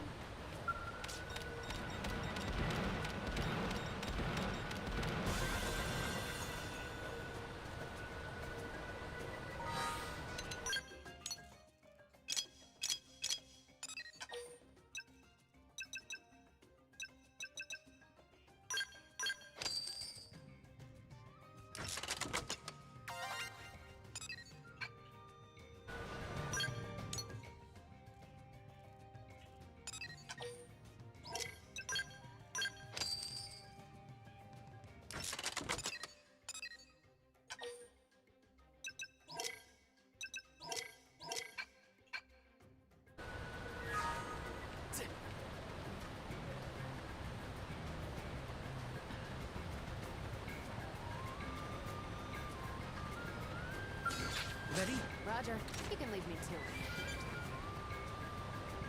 Ready? Roger. You can leave me to it.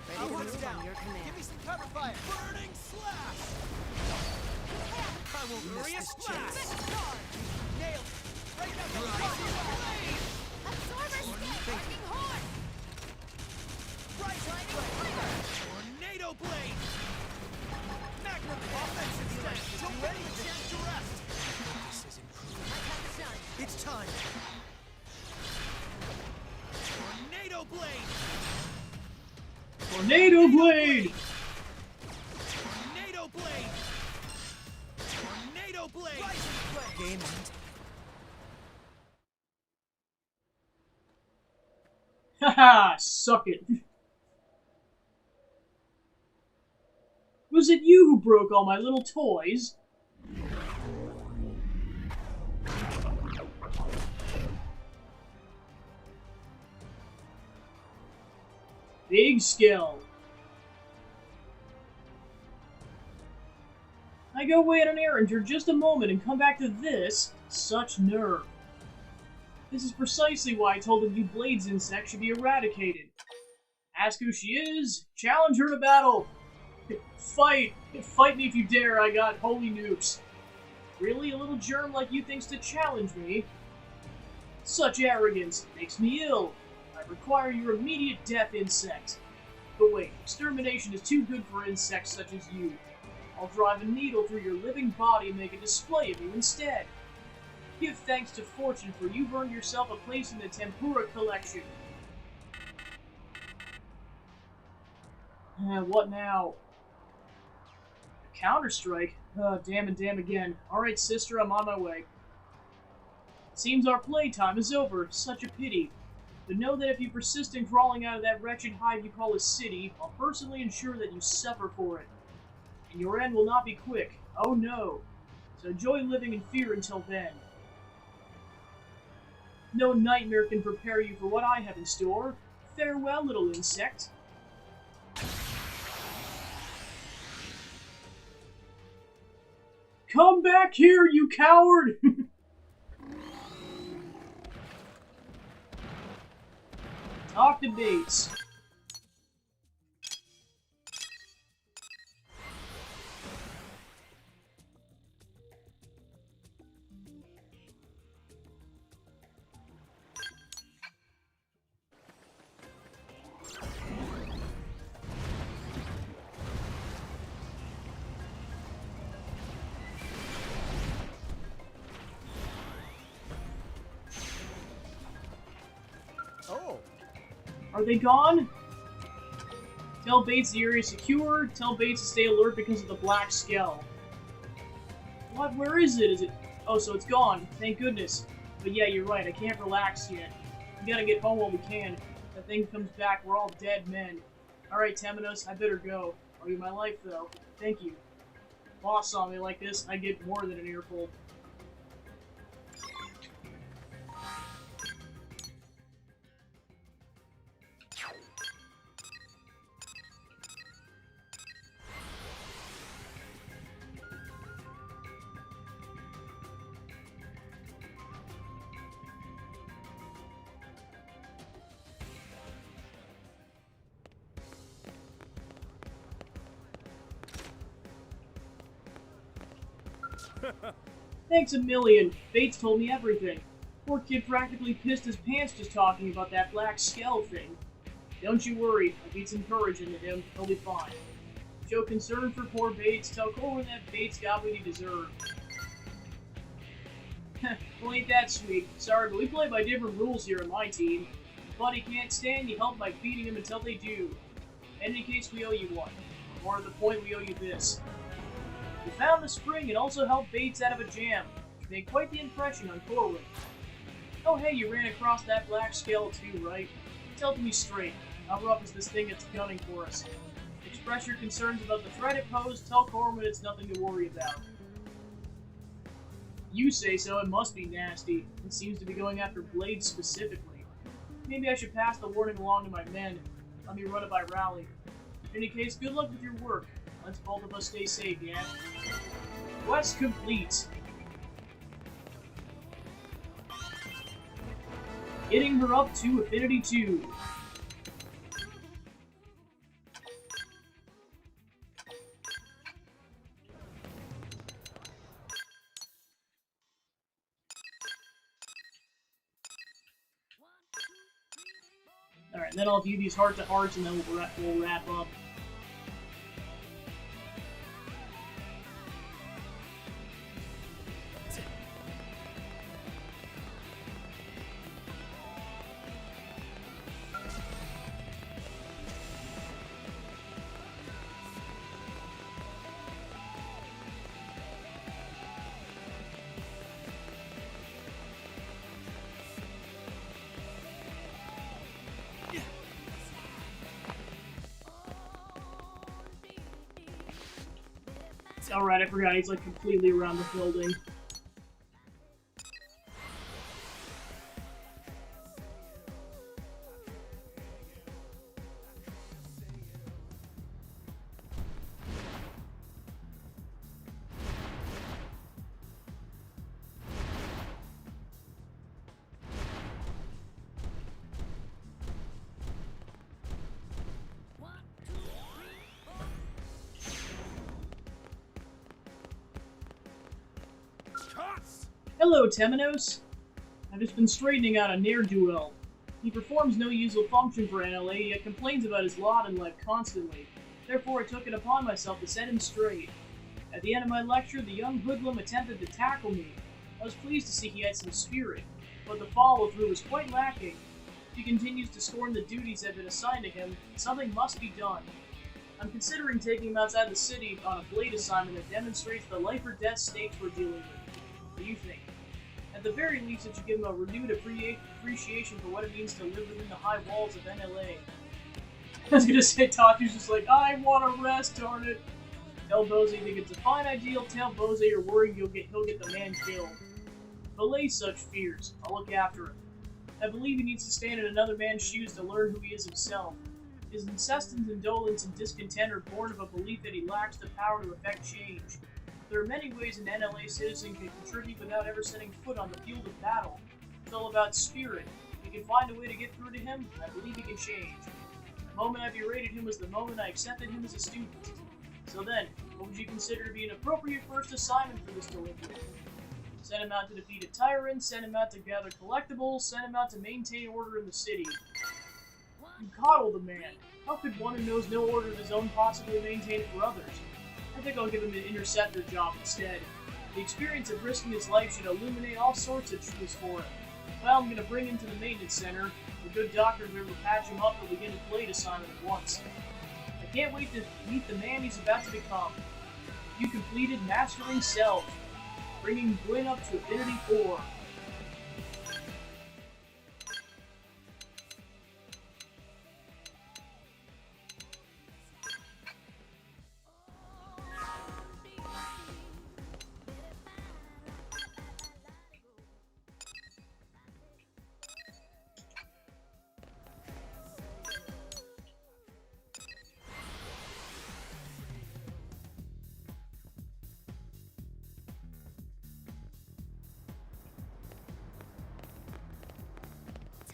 Ready I'll to watch move down. on your command. Give me some cover fire. Burning slash! I won't miss this chance. Nailed it. Break out the blade! Absorber stick! Working hard! Right blade! Tornado blade! Magnum offensive stance! Don't get a chance to rest! This is improved. I got the sun. It's time! Tornado blade! Tornado blade! Tornado blade! Tornado blade! Rising blade! Game end. Haha, suck it. Was it you who broke all my little toys? Big skill. I go away on an errand for just a moment and come back to this. Such nerve. This is precisely why I told him you Blades insect should be eradicated. Ask who she is, challenge her to battle. Fight! Fight me if you dare, I got holy nukes. Really? A little germ like you thinks to challenge me? Such arrogance makes me ill. I require your immediate death, insect. But wait, extermination is too good for insects such as you. I'll drive a needle through your living body and make a display of you instead. Give thanks to fortune, for you've earned yourself a place in the Tempura collection. What now? A Counter-Strike? Damn and damn again. Alright, sister, I'm on my way. Seems our playtime is over. Such a pity. But know that if you persist in crawling out of that wretched hive you call a city, I'll personally ensure that you suffer for it. And your end will not be quick. Oh no. So enjoy living in fear until then. No nightmare can prepare you for what I have in store. Farewell, little insect. Come back here, you coward! Talk to Bates. Oh. Are they gone? Tell Bates the area is secure. Tell Bates to stay alert because of the black skell. What? Where is it? Is it... Oh, so it's gone. Thank goodness. But yeah, you're right. I can't relax yet. We gotta get home while we can. If that thing comes back, we're all dead men. Alright, Temenos, I better go. I'll you my life, though. Thank you. Boss saw me like this, I get more than an earful. Thanks a million. Bates told me everything. Poor kid practically pissed his pants just talking about that black skell thing. Don't you worry, I beat some courage into him. He'll be fine. Show concern for poor Bates. Tell Corwin that Bates got what he deserved. Well, ain't that sweet. Sorry, but we play by different rules here on my team. If Buddy can't stand, you help by beating him until they do. In any case, we owe you one. More to the point, we owe you this. We found the spring and also helped Bates out of a jam, which made quite the impression on Corwin. Oh hey, you ran across that black skell too, right? Tell it to me straight. How rough is this thing that's gunning for us? Express your concerns about the threat it posed, tell Corwin it's nothing to worry about. You say so, it must be nasty. It seems to be going after Blades specifically. Maybe I should pass the warning along to my men. Let me run it by Rally. In any case, good luck with your work. Let's both of us stay safe, yeah? Quest complete. getting her up to Affinity 2. Alright, then I'll view these heart-to-hearts and then we'll wrap up. Alright, I forgot he's like completely around the building. Hello, Temenos. I've just been straightening out a ne'er-do-well. He performs no useful function for NLA, yet complains about his lot in life constantly. Therefore, I took it upon myself to set him straight. At the end of my lecture, the young hoodlum attempted to tackle me. I was pleased to see he had some spirit, but the follow-through was quite lacking. If he continues to scorn the duties that have been assigned to him, something must be done. I'm considering taking him outside the city on a blade assignment that demonstrates the life-or-death stakes we're dealing with. What do you think? At the very least, it should give him a renewed appreciation for what it means to live within the high walls of NLA. I was gonna say, Taku's just like, I want to rest, darn it. Tell Bose you think it's a fine ideal. Tell Bose you're worried he'll get the man killed. Belay such fears. I'll look after him. I believe he needs to stand in another man's shoes to learn who he is himself. His incessant indolence and discontent are born of a belief that he lacks the power to effect change. There are many ways an NLA citizen can contribute without ever setting foot on the field of battle. It's all about spirit. If you can find a way to get through to him, I believe he can change. The moment I berated him was the moment I accepted him as a student. So then, what would you consider to be an appropriate first assignment for this delinquent? Send him out to defeat a tyrant, send him out to gather collectibles, send him out to maintain order in the city. You coddle the man. How could one who knows no order of his own possibly maintain it for others? I think I'll give him an interceptor job instead. The experience of risking his life should illuminate all sorts of truths for him. Well, I'm gonna bring him to the maintenance center. The good doctors will patch him up and begin a blade assignment at once. I can't wait to meet the man he's about to become. You completed Mastering Self, bringing Gwyn up to Affinity 4.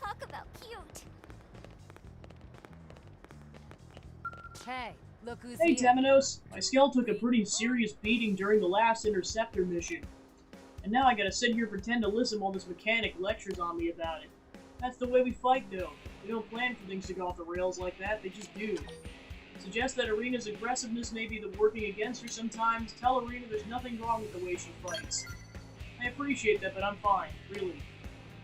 Talk about cute. Hey, look who's Hey, here. Temenos. My skull took a pretty serious beating during the last Interceptor mission. And now I gotta sit here and pretend to listen while this mechanic lectures on me about it. That's the way we fight, though. We don't plan for things to go off the rails like that, they just do. Suggest that Arena's aggressiveness may be the working against her sometimes. Tell Arena there's nothing wrong with the way she fights. I appreciate that, but I'm fine, really.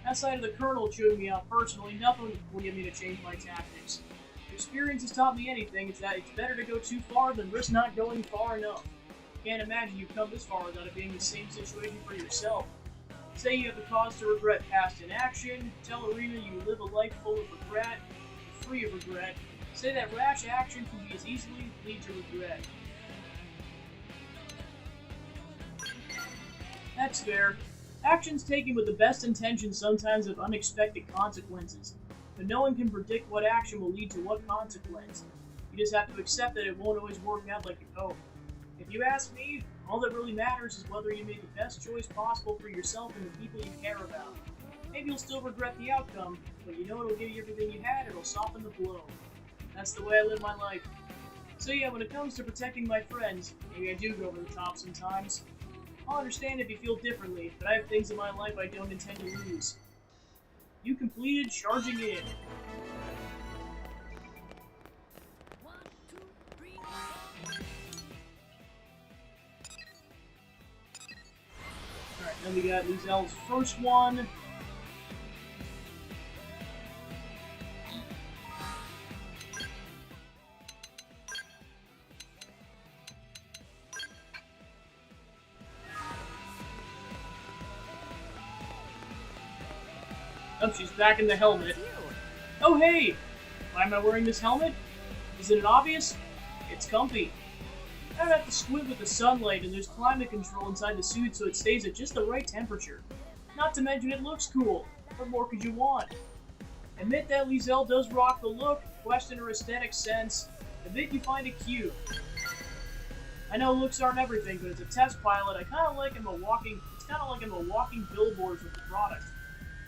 Outside of the Colonel chewing me out personally, nothing will get me to change my tactics. If experience has taught me anything, it's that it's better to go too far than risk not going far enough. Can't imagine you've come this far without it being the same situation for yourself. Say you have the cause to regret past inaction. Tell Arena you live a life full of regret, free of regret. Say that rash action can be as easily lead to regret. That's fair. Actions taken with the best intentions sometimes have unexpected consequences, but no one can predict what action will lead to what consequence. You just have to accept that it won't always work out like you hope. If you ask me, all that really matters is whether you made the best choice possible for yourself and the people you care about. Maybe you'll still regret the outcome, but you know it'll give you everything you had, it'll soften the blow. That's the way I live my life. So yeah, when it comes to protecting my friends, maybe I do go over the top sometimes. I'll understand if you feel differently, but I have things in my life I don't intend to lose. You completed charging in. Alright, then we got Lizelle's first one. Oh, she's back in the helmet. Oh, hey! Why am I wearing this helmet? Isn't it obvious? It's comfy. I don't have to squint with the sunlight, and there's climate control inside the suit so it stays at just the right temperature. Not to mention it looks cool. What more could you want? Admit that Lizelle does rock the look, question her aesthetic sense. Admit you find it cute. I know looks aren't everything, but as a test pilot, I kind of like him it's kind of like I'm a walking billboard with the product.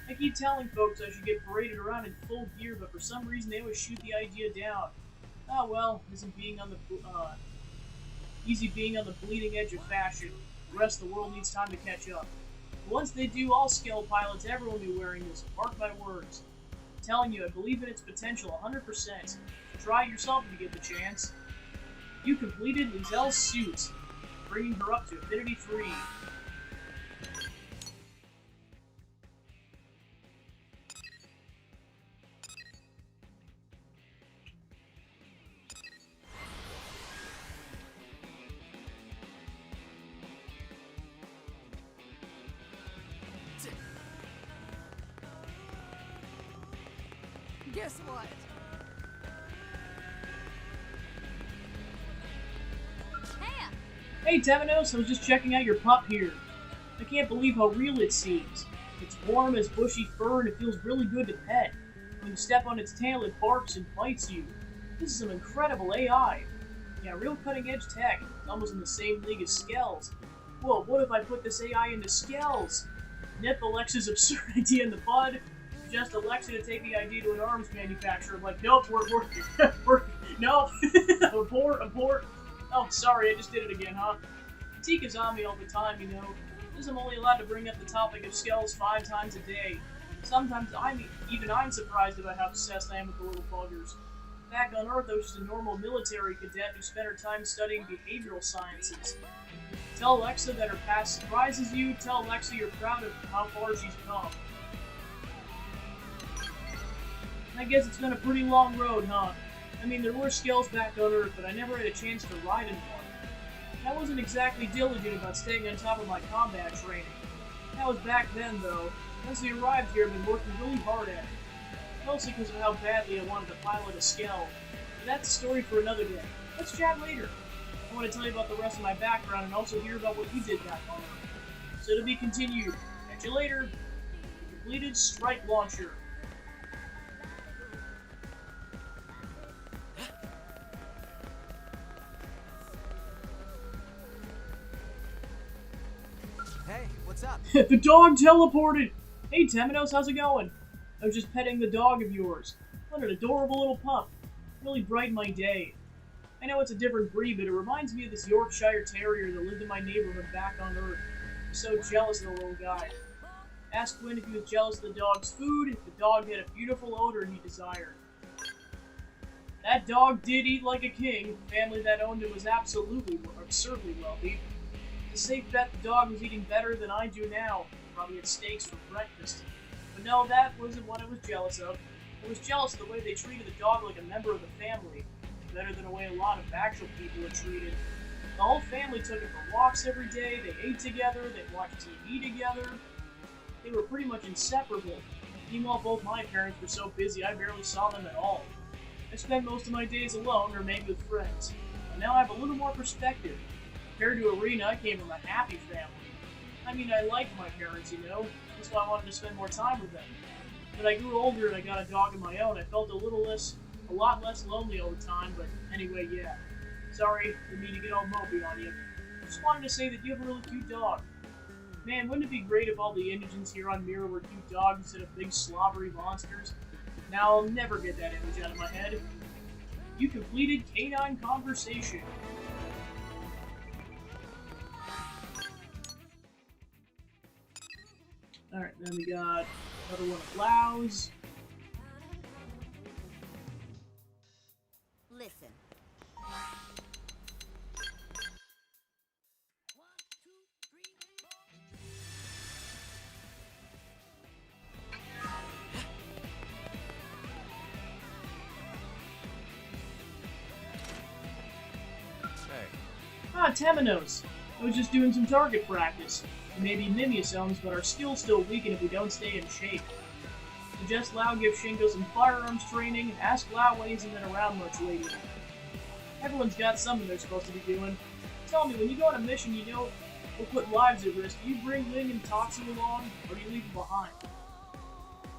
I keep telling folks I should get paraded around in full gear, but for some reason they always shoot the idea down. Oh well, isn't being on the easy being on the bleeding edge of fashion. The rest of the world needs time to catch up. But once they do, all scale pilots, everyone will be wearing this. Mark my words. I'm telling you, I believe in its potential 100%. So try it yourself if you get the chance. You completed Lizelle's suit, bringing her up to Affinity 3. Guess what? Hey Temenos, I was just checking out your pup here. I can't believe how real it seems. It's warm as bushy fur and it feels really good to pet. When you step on its tail, it barks and bites you. This is some incredible AI. Yeah, real cutting edge tech. It's almost in the same league as Skells. Whoa, what if I put this AI into Skells? Nip Alexa's absurd idea in the bud. Suggest Alexa to take the idea to an arms manufacturer. I'm like, nope, we're nope. abort. Oh, sorry, I just did it again, huh? Critique is on me all the time, you know. Because I'm only allowed to bring up the topic of Skells 5 times a day. Sometimes I'm surprised about how obsessed I am with the little buggers. Back on Earth, I was just a normal military cadet who spent her time studying behavioral sciences. Tell Alexa that her past surprises you. Tell Alexa you're proud of how far she's come. I guess it's been a pretty long road, huh? I mean, there were Skells back on Earth, but I never had a chance to ride in one. I wasn't exactly diligent about staying on top of my combat training. That was back then, though. Once we arrived here, I've been working really hard at it. Mostly because of how badly I wanted to pilot a Skell. But that's a story for another day. Let's chat later. I want to tell you about the rest of my background and also hear about what you did back on Earth. So to be continued. Catch you later. You completed Strike Launcher. Hey, what's up? The dog teleported! Hey Temenos, how's it going? I was just petting the dog of yours. What an adorable little pup. Really brightened my day. I know it's a different breed, but it reminds me of this Yorkshire Terrier that lived in my neighborhood back on Earth. I'm so jealous of the little guy. Asked Quinn if he was jealous of the dog's food, if the dog had a beautiful odor he desired. That dog did eat like a king. The family that owned it was absurdly wealthy. It's a safe bet the dog was eating better than I do now. Probably had steaks for breakfast. But no, that wasn't what I was jealous of. I was jealous of the way they treated the dog like a member of the family. Better than the way a lot of actual people are treated. The whole family took it for walks every day, they ate together, they watched TV together. They were pretty much inseparable. Meanwhile, both my parents were so busy I barely saw them at all. I spent most of my days alone or maybe with friends. But now I have a little more perspective. Compared to Arena, I came from a happy family. I mean, I liked my parents, you know. That's why I wanted to spend more time with them. When I grew older and I got a dog of my own, I felt a lot less lonely all the time, but anyway, yeah. Sorry, didn't mean to get all mopey on you. Just wanted to say that you have a really cute dog. Man, wouldn't it be great if all the indigents here on Mirror were cute dogs instead of big slobbery monsters? Now I'll never get that image out of my head. You completed Canine Conversation. Alright, then we got another one of Lau's. Listen. Ah, Temenos. I was just doing some target practice. We may be Mimiosomes, but our skills still weaken if we don't stay in shape. Suggest Lau give Shingo some firearms training, ask Lau when he's been around much lately. Everyone's got something they're supposed to be doing. Tell me, when you go on a mission you know will put lives at risk, do you bring Ling and Tatsu along, or do you leave them behind?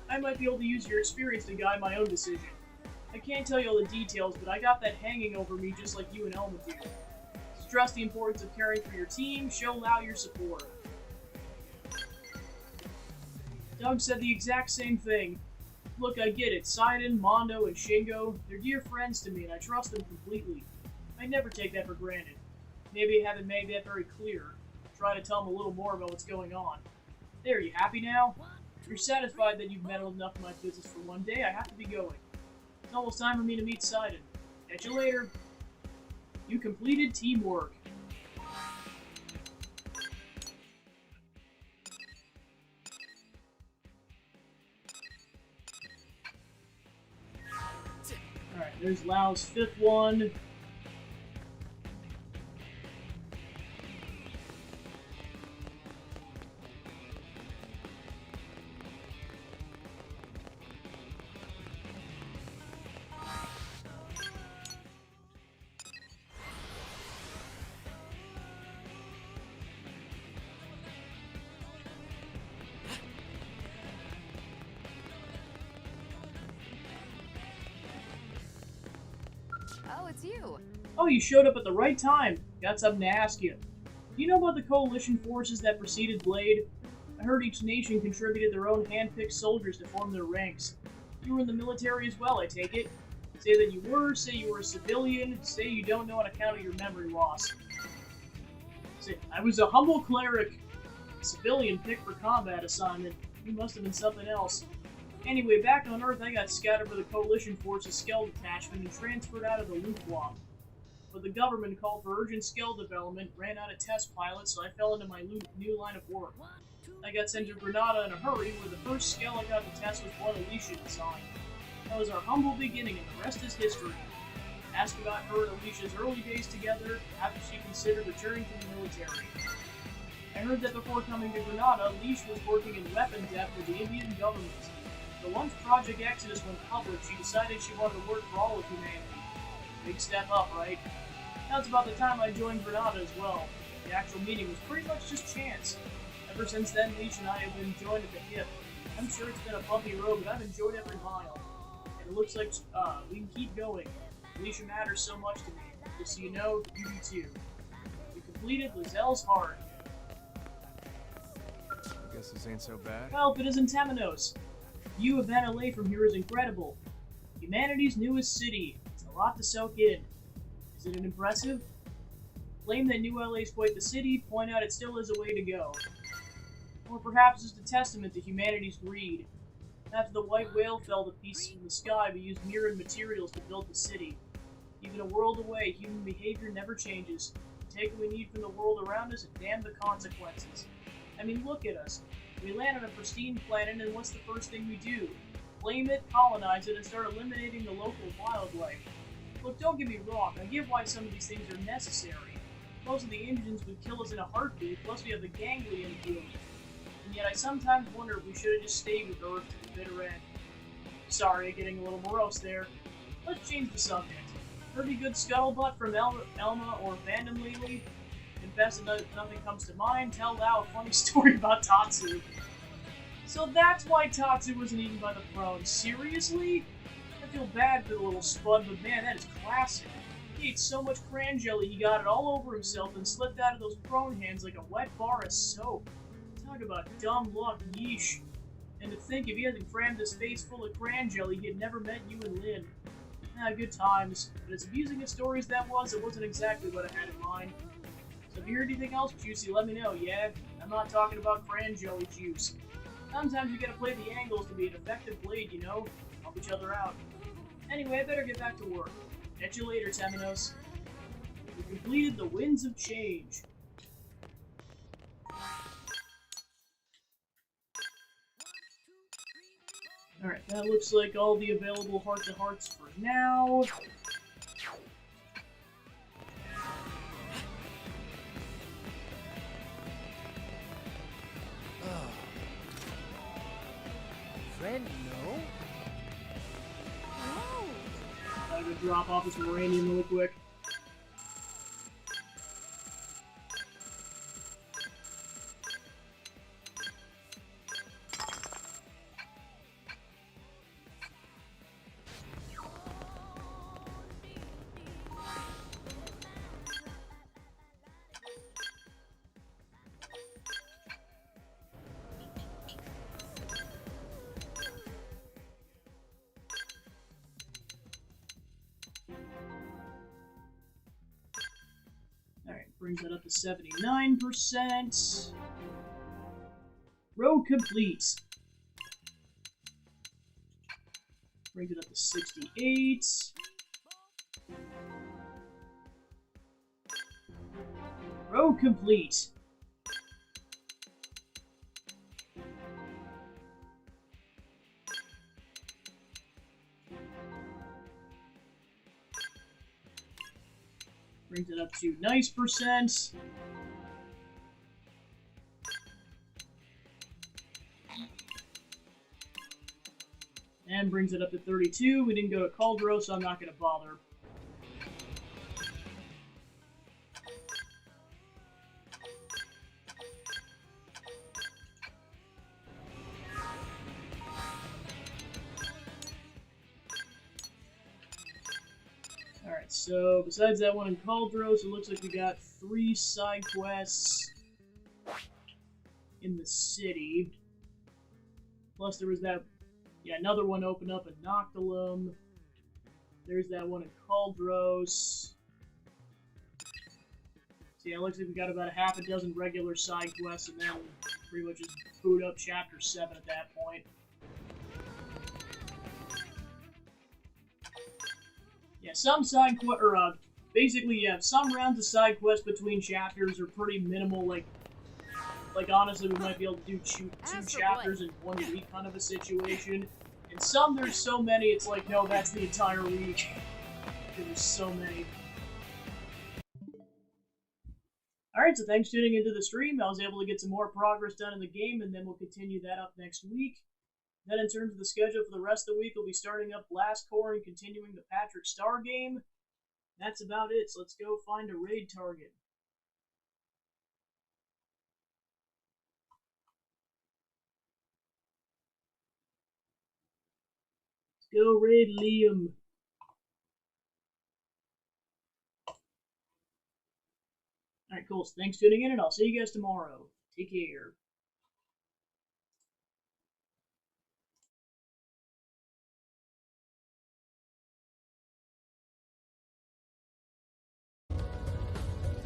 I might be able to use your experience to guide my own decision. I can't tell you all the details, but I got that hanging over me just like you and Elma do. Stress the importance of caring for your team, show Lau your support. Doug said the exact same thing. Look, I get it. Sidon, Mondo, and Shingo, they're dear friends to me, and I trust them completely. I never take that for granted. Maybe I haven't made that very clear. Try to tell them a little more about what's going on. There, you happy now? If you're satisfied that you've meddled enough in my business for one day, I have to be going. It's almost time for me to meet Sidon. Catch you later. You completed teamwork. Alright, there's Lau's fifth one. Oh, it's you. Oh, you showed up at the right time. Got something to ask you. Do you know about the coalition forces that preceded Blade? I heard each nation contributed their own hand-picked soldiers to form their ranks. You were in the military as well, I take it. Say that you were, say you were a civilian, say you don't know on account of your memory loss. Say, I was a humble cleric. A civilian picked for combat assignment. You must have been something else. Anyway, back on Earth, I got scouted for the Coalition Force's Skell Detachment and transferred out of the Luftwaffe. But the government called for urgent Skell development, ran out of test pilots, so I fell into my new line of work. I got sent to Granada in a hurry, where the first Skell I got to test was one Alicia designed. That was our humble beginning, and the rest is history. Ask about her and Alicia's early days together, after she considered returning to the military. I heard that before coming to Granada, Alicia was working in weapon depth for the Indian government. But once Project Exodus went public, she decided she wanted to work for all of humanity. Big step up, right? That's about the time I joined Granada as well. The actual meeting was pretty much just chance. Ever since then, Leech and I have been joined at the hip. I'm sure it's been a bumpy road, but I've enjoyed every mile. And it looks like we can keep going. Alicia matters so much to me. Just so you know, you do too. We completed Lazelle's Heart. I guess this ain't so bad. Well, if it isn't Temenos. View of NLA from here is incredible. Humanity's newest city. It's a lot to soak in. Isn't it impressive? Claim that New LA is quite the city, point out it still is a way to go. Or perhaps it's a testament to humanity's greed. After the white whale fell to pieces from the sky, we used mirrored materials to build the city. Even a world away, human behavior never changes. We take what we need from the world around us and damn the consequences. I mean, look at us. We land on a pristine planet, and what's the first thing we do? Claim it, colonize it, and start eliminating the local wildlife. Look, don't get me wrong, I get why some of these things are necessary. Most of the engines would kill us in a heartbeat, plus we have the ganglion field. And yet I sometimes wonder if we should have just stayed with Earth to the bitter end. Sorry, getting a little morose there. Let's change the subject. Pretty good scuttlebutt from Elma or Fandom lately? Confess that nothing comes to mind, tell Lau a funny story about Tatsu. So that's why Tatsu wasn't eaten by the prone. Seriously? I feel bad for the little spud, but man, that is classic. He ate so much cran jelly he got it all over himself and slipped out of those prone hands like a wet bar of soap. Talk about dumb luck, yeesh. And to think if he hadn't crammed his face full of cran jelly, he had never met you and Lynn. Ah, good times. But as amusing as stories that was, it wasn't exactly what I had in mind. So if you heard anything else juicy, let me know, yeah? I'm not talking about cran jelly juice. Sometimes you gotta play the angles to be an effective blade, you know? Help each other out. Anyway, I better get back to work. Catch you later, Temenos. We completed the Winds of Change. Alright, that looks like all the available heart-to-hearts for now. Friend, no? No! I'm gonna drop off this Moranium really quick. Brings that up to 79%. Row complete. Brings it up to 68. Row complete. Brings it up to nice percent. And brings it up to 32. We didn't go to Caldro, so I'm not going to bother. Alright, so besides that one in Caldros, it looks like we got 3 side quests in the city. Plus there was that, yeah, another one opened up in Noctilum. There's that one in Caldros. So yeah, it looks like we got about a half a dozen regular side quests and then pretty much just boot up Chapter 7 at that point. Yeah, some side basically, yeah, some rounds of side quests between chapters are pretty minimal, like honestly, we might be able to do two chapters in 1 week kind of a situation. And some, there's so many, it's like, no, that's the entire week. There's so many. Alright, so thanks for tuning into the stream. I was able to get some more progress done in the game, and then we'll continue that up next week. Then in terms of the schedule for the rest of the week, we'll be starting up Blast Corps and continuing the Patrick Star game. That's about it, so let's go find a raid target. Let's go raid Liam. Alright, cool. So thanks for tuning in, and I'll see you guys tomorrow. Take care.